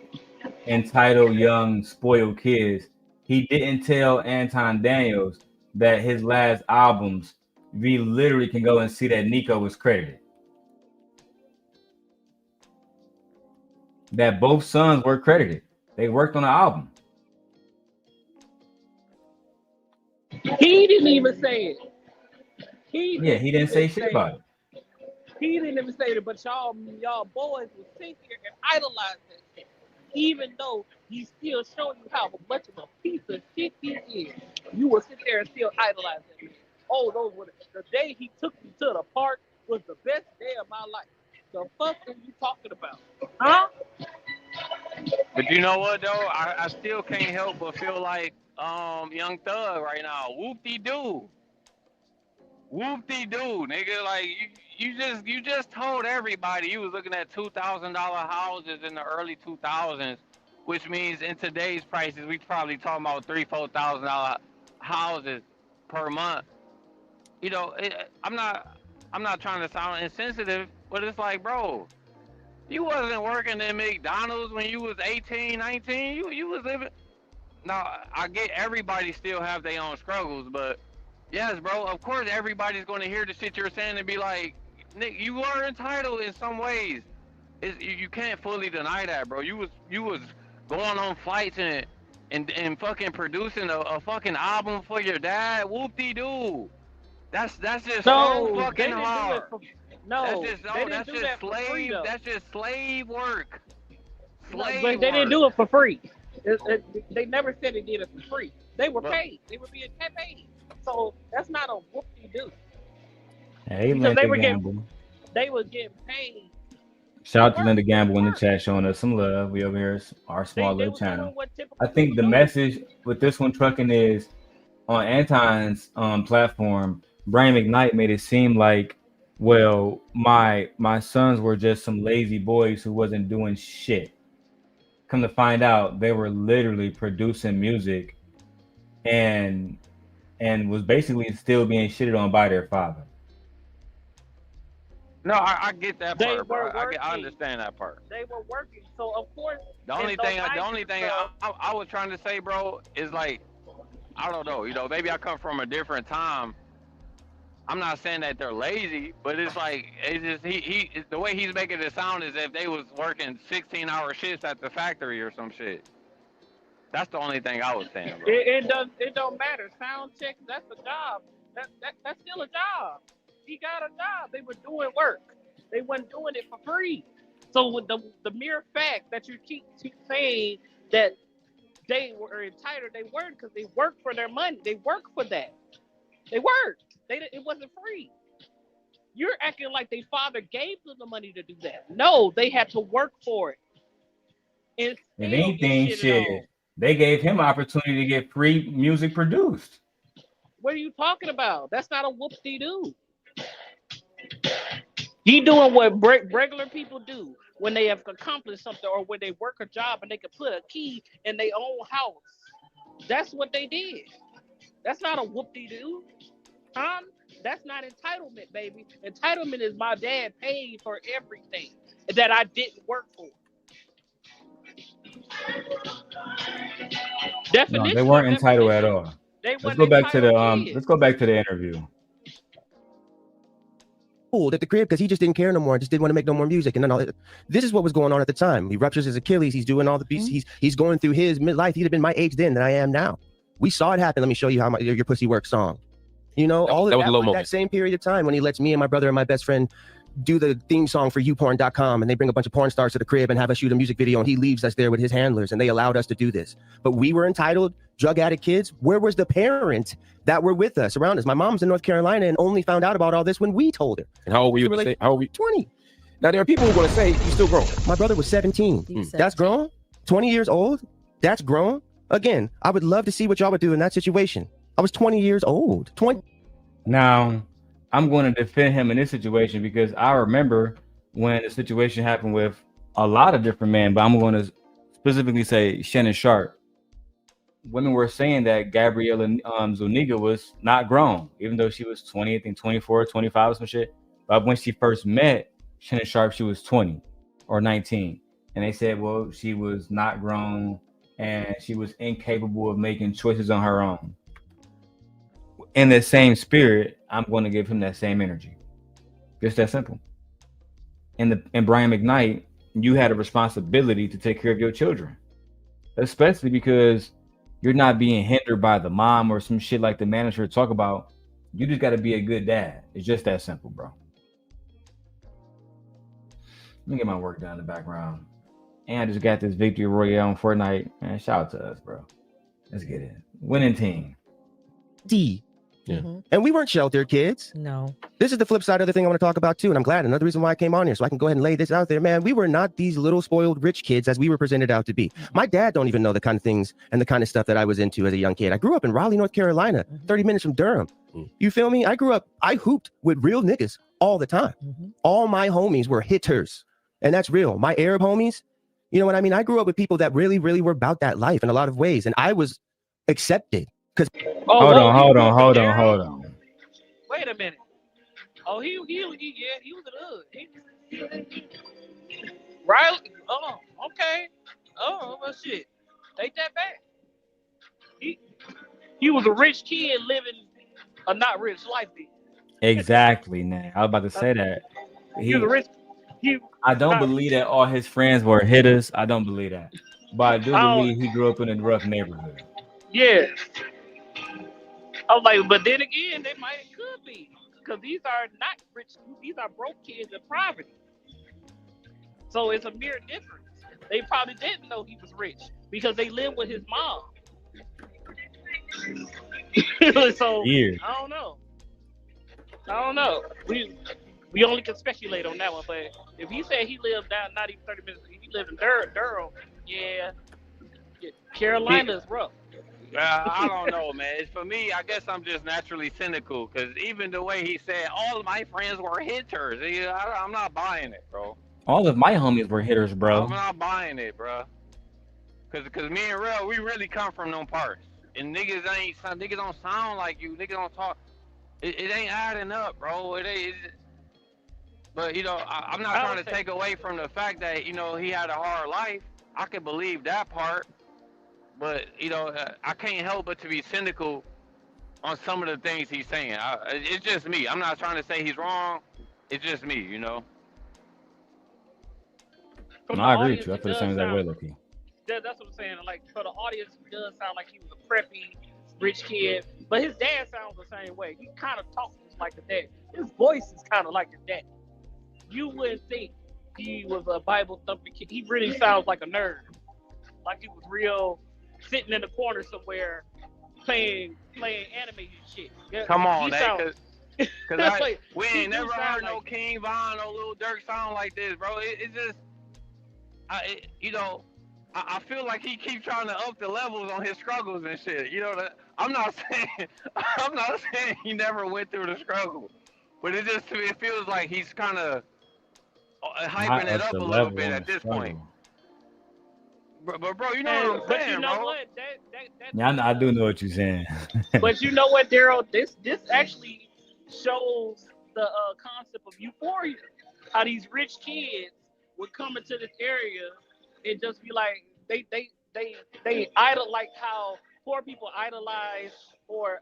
entitled, young, spoiled kids. He didn't tell Anton Daniels that his last albums, we literally can go and see that Niko was credited. That both sons were credited. They worked on the album. He didn't even say it. Yeah, he didn't say shit about it. He didn't even say it, but y'all boys will sit here and idolize that shit. Even though he's still showing you how much of a piece of shit he is, you will sit there and still idolize that man. Oh, those were the day he took me to the park was the best day of my life. The fuck are you talking about? Huh? But you know what though? I still can't help but feel like Young Thug right now. Whoop-de-doo. Whoop-de-doo, nigga. Like you just told everybody you was looking at $2,000 houses in the early 2000s, which means in today's prices we probably talking about $3,000-$4,000 houses per month. You know, I'm not trying to sound insensitive, but it's like, bro, you wasn't working at McDonald's when you was 18, 19. You was living. Now, I get everybody still have their own struggles, but yes, bro, of course everybody's going to hear the shit you're saying and be like, Nick, you are entitled in some ways. You can't fully deny that, bro. You was going on flights and fucking producing a fucking album for your dad. Whoop-de-doo. That's just so fucking hard. That's just slave work. Slave But they didn't do it for free. They never said they did it for free. They were paid. They were being paid. So that's not a whoop-de-doo. Hey, Because they were getting paid. Shout out to Linda Gamble in the chat showing us some love. We over here, our small little channel. I think the message with this one trucking is on Anton's platform. Brian McKnight made it seem like, well, my sons were just some lazy boys who wasn't doing shit. Come to find out, they were literally producing music and was basically still being shitted on by their father. No, I get that part, bro. I understand that part. They were working, so of course. The only thing I was trying to say, bro, is like, I don't know, maybe I come from a different time. I'm not saying that they're lazy, but it's like it's just the way he's making it sound is if they was working 16-hour shifts at the factory or some shit. That's the only thing I was saying, bro. It don't matter. Sound check, that's a job. That's still a job. He got a job. They were doing work. They weren't doing it for free. So with the mere fact that you keep saying that they were entitled, they weren't, because they worked for their money. They worked for that. They worked. It wasn't free. You're acting like their father gave them the money to do that. No, they had to work for it. If anything, shit, they gave him opportunity to get free music produced. What are you talking about? That's not a whoop-de-doo. He doing what regular people do when they have accomplished something or when they work a job and they can put a key in their own house. That's what they did. That's not a whoop-de-doo. Huh? That's not entitlement, baby. Entitlement is my dad paid for everything that I didn't work for. No, they weren't entitled at all. Let's go back to the interview. At the crib because he just didn't care no more. Just didn't want to make no more music. And then all this is what was going on at the time. He ruptures his Achilles. He's doing all the pieces. He's going through his midlife. He'd have been my age then than I am now. We saw it happen. Let me show you how your pussy works song. That same period of time when he lets me and my brother and my best friend do the theme song for youporn.com, and they bring a bunch of porn stars to the crib and have us shoot a music video, and he leaves us there with his handlers, and they allowed us to do this. But we were entitled, drug addict kids. Where was the parent that were with us, around us? My mom's in North Carolina and only found out about all this when we told her. And how old were you? How old were you? 20. Now, there are people who are going to say, you still grown. My brother was 17. That's grown? 20 years old? That's grown? Again, I would love to see what y'all would do in that situation. I was 20 years old. 20. Now, I'm going to defend him in this situation because I remember when the situation happened with a lot of different men, but I'm going to specifically say Shannon Sharp. Women were saying that Gabriella Zuniga was not grown, even though she was 20, I think 24, 25 or some shit. But when she first met Shannon Sharp, she was 20. or 19. And they said, well, she was not grown and she was incapable of making choices on her own. In the same spirit, I'm going to give him that same energy. Just that simple. And Brian McKnight, you had a responsibility to take care of your children, especially because you're not being hindered by the mom or some shit like the manager talk about. You just got to be a good dad. It's just that simple, bro. Let me get my work done in the background. And I just got this victory royale on Fortnite. Man, shout out to us, bro. Let's get it. Winning team. D. Yeah. And we weren't sheltered kids. No. This is the flip side of the thing I want to talk about too. And I'm glad. Another reason why I came on here, so I can go ahead and lay this out there, man. We were not these little spoiled rich kids as we were presented out to be. My dad don't even know the kind of things and the kind of stuff that I was into as a young kid. I grew up in Raleigh, North Carolina, 30 minutes from Durham. You feel me? I hooped with real niggas all the time. All my homies were hitters. And that's real. My Arab homies, you know what I mean? I grew up with people that really, really were about that life in a lot of ways. And I was accepted. Hold on. Wait a minute. Oh, he was in the hood. Right? Oh, okay. Oh, well, shit. Take that back. He was a rich kid living a not rich life. Exactly, man. I was about to say that. He was a rich. I don't believe that all his friends were hitters. I don't believe that. But I do believe he grew up in a rough neighborhood. Yeah. I was like, but then again, could be. Because these are not rich, these are broke kids in poverty. So it's a mere difference. They probably didn't know he was rich because they lived with his mom. So Weird. I don't know. We only can speculate on that one, but if he said he lived down not even 30 minutes, he lived in Durham, yeah, Carolina is rough. I don't know, man. For me, I guess I'm just naturally cynical because even the way he said, all of my friends were hitters, I'm not buying it, bro. All of my homies were hitters, bro. I'm not buying it, bro. Cause me and Real, we really come from them parts, and niggas don't sound like you. Niggas don't talk. It ain't adding up, bro. It ain't. But I'm not trying to take away from the fact that he had a hard life. I can believe that part. But, I can't help but to be cynical on some of the things he's saying. It's just me. I'm not trying to say he's wrong. It's just me, No, I agree with you. I feel the same that way, Lucky. That's what I'm saying. Like, for the audience, it does sound like he was a preppy, rich kid. But his dad sounds the same way. He kind of talks like a dad. His voice is kind of like his dad. You wouldn't think he was a Bible-thumping kid. He really sounds like a nerd. Like he was real... sitting in the corner somewhere playing anime and shit. Come on, cause we ain't never heard no King Von, no Lil Durk sound like this, bro. It's just, I feel like he keeps trying to up the levels on his struggles and shit. I'm not saying he never went through the struggle, but it feels like he's kind of hyping it up a little bit at this point. But bro, you know what I'm saying, you know bro? What? I do know what you're saying. But you know what, Daryl? This actually shows the concept of euphoria. How these rich kids would come into this area and just be like, they idol, like how poor people idolize or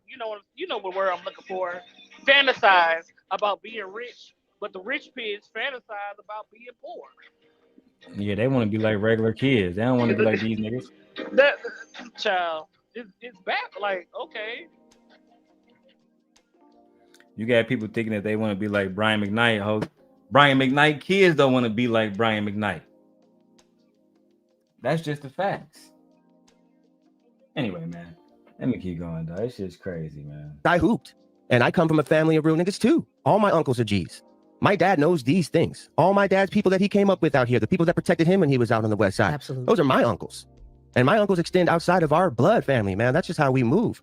you know what word I'm looking for, fantasize about being rich, but the rich kids fantasize about being poor. Yeah, they want to be like regular kids. They don't want to be like these niggas. That child, it's bad. Like, okay. You got people thinking that they want to be like Brian McKnight. Brian McKnight kids don't want to be like Brian McKnight. That's just the facts. Anyway, man, let me keep going, though. It's just crazy, man. I hooped, and I come from a family of real niggas too. All my uncles are G's. My dad knows these things. All my dad's people that he came up with out here, the people that protected him when he was out on the West Side. Absolutely. Those are my uncles. And my uncles extend outside of our blood family, man. That's just how we move.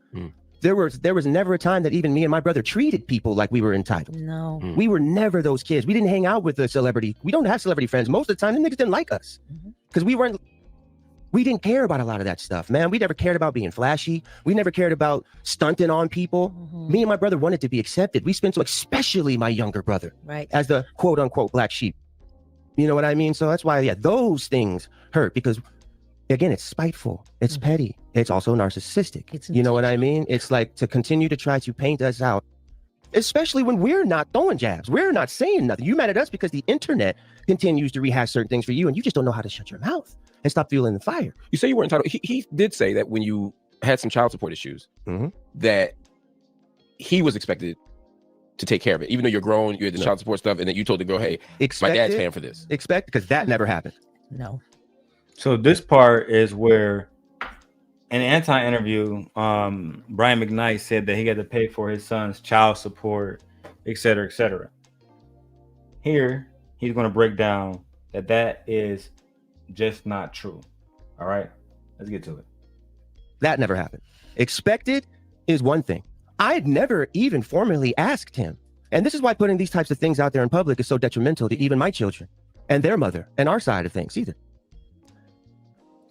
There was never a time that even me and my brother treated people like we were entitled. No. We were never those kids. We didn't hang out with the celebrity. We don't have celebrity friends. Most of the time, them niggas didn't like us. Because we didn't care about a lot of that stuff, man. We never cared about being flashy. We never cared about stunting on people. Me and my brother wanted to be accepted. We spent, especially my younger brother, right, as the quote unquote black sheep. You know what I mean? So that's why, yeah, those things hurt because, again, it's spiteful, it's petty, it's also narcissistic. You know what I mean? It's like to continue to try to paint us out, especially when we're not throwing jabs, we're not saying nothing. You mad at us because the internet continues to rehash certain things for you, and you just don't know how to shut your mouth and stop fueling the fire. You say you weren't entitled. He did say that when you had some child support issues, that he was expected to take care of it, even though you're grown, you had the child support stuff, and then you told the girl, "Hey, my dad's paying for this." Because that never happened. No. So this part is where, in the Anton interview, Brian McKnight said that he had to pay for his son's child support, et cetera, et cetera. Here, he's going to break down that is just not true. All right, let's get to it. That never happened. Expected is one thing. I'd never even formally asked him. And this is why putting these types of things out there in public is so detrimental to even my children and their mother and our side of things either.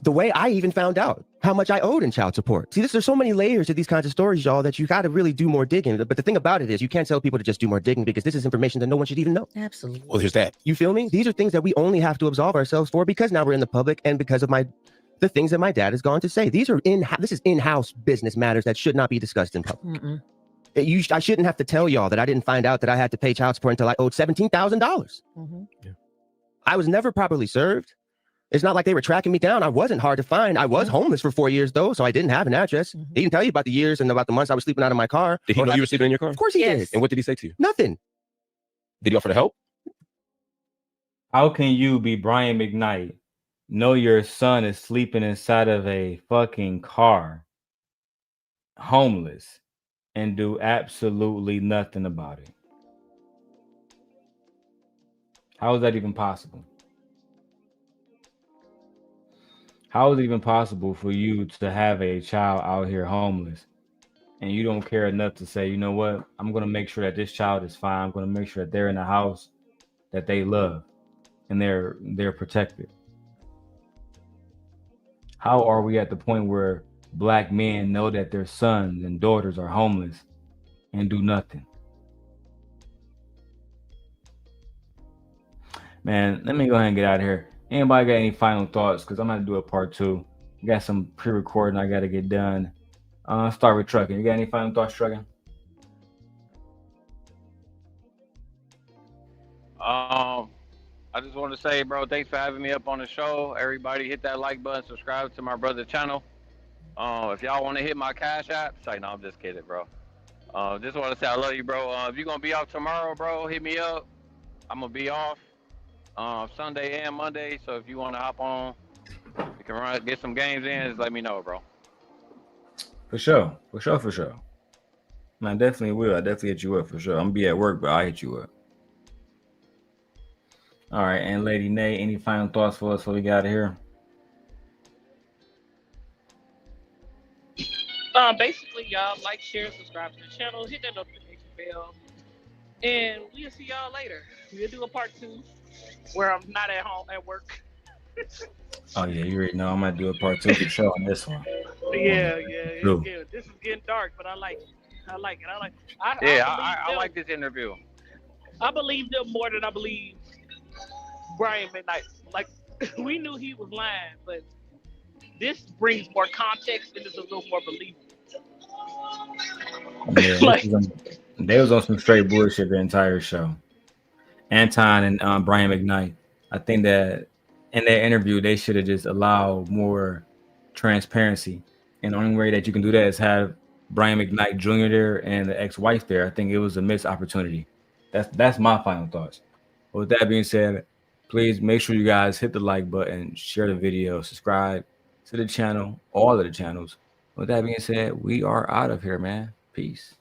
The way I even found out how much I owed in child support. See, there's so many layers to these kinds of stories, y'all, that you got to really do more digging. But the thing about it is you can't tell people to just do more digging because this is information that no one should even know. Absolutely. Well, there's that. You feel me? These are things that we only have to absolve ourselves for because now we're in the public and because of the things that my dad has gone to say. This is in-house business matters that should not be discussed in public. I shouldn't have to tell y'all that I didn't find out that I had to pay child support until I owed $17,000. I was never properly served. It's not like they were tracking me down. I wasn't hard to find. I was homeless for 4 years, though, so I didn't have an address. He didn't tell you about the years and about the months I was sleeping out of my car. Did he know you were sleeping in your car? Of course he did. And what did he say to you? Nothing. Did he offer to help? How can you be Brian McKnight, know your son is sleeping inside of a fucking car, homeless, and do absolutely nothing about it? How is that even possible? How is it even possible for you to have a child out here homeless and you don't care enough to say, you know what, I'm going to make sure that this child is fine. I'm going to make sure that they're in a house that they love and they're protected. How are we at the point where Black men know that their sons and daughters are homeless and do nothing? Man, let me go ahead and get out of here. Anybody got any final thoughts? Because I'm going to do a part 2. I got some pre-recording I got to get done. Start with Trucking. You got any final thoughts, Trucking? I just want to say, bro, thanks for having me up on the show. Everybody hit that like button, subscribe to my brother's channel. If y'all want to hit my Cash App, say, no, I'm just kidding, bro. Just want to say I love you, bro. If you're going to be off tomorrow, bro, hit me up. I'm going to be off Sunday and Monday, so if you want to hop on, you can get some games in, just let me know, bro. For sure. I definitely will. I definitely hit you up for sure. I'm going to be at work, but I'll hit you up. All right, and Lady Nay, any final thoughts for us before we get out of here? Basically, y'all like, share, subscribe to the channel, hit that notification bell, and we'll see y'all later. We'll do a part 2 where I'm not at home at work. Oh yeah, you already know I'm gonna do a part 2 for sure on this one. Yeah, it's good. This is getting dark, but I like it. I like this interview. I believe them more than I believe Brian McKnight. Like, we knew he was lying, but this brings more context and it's a little more believable. Yeah, they was on some straight bullshit the entire show. Anton and Brian McKnight. I think that in their interview, they should have just allowed more transparency. And the only way that you can do that is have Brian McKnight Jr. there and the ex-wife there. I think it was a missed opportunity. That's my final thoughts. But with that being said, please make sure you guys hit the like button, share the video, subscribe to the channel, all of the channels. With that being said, we are out of here, man. Peace.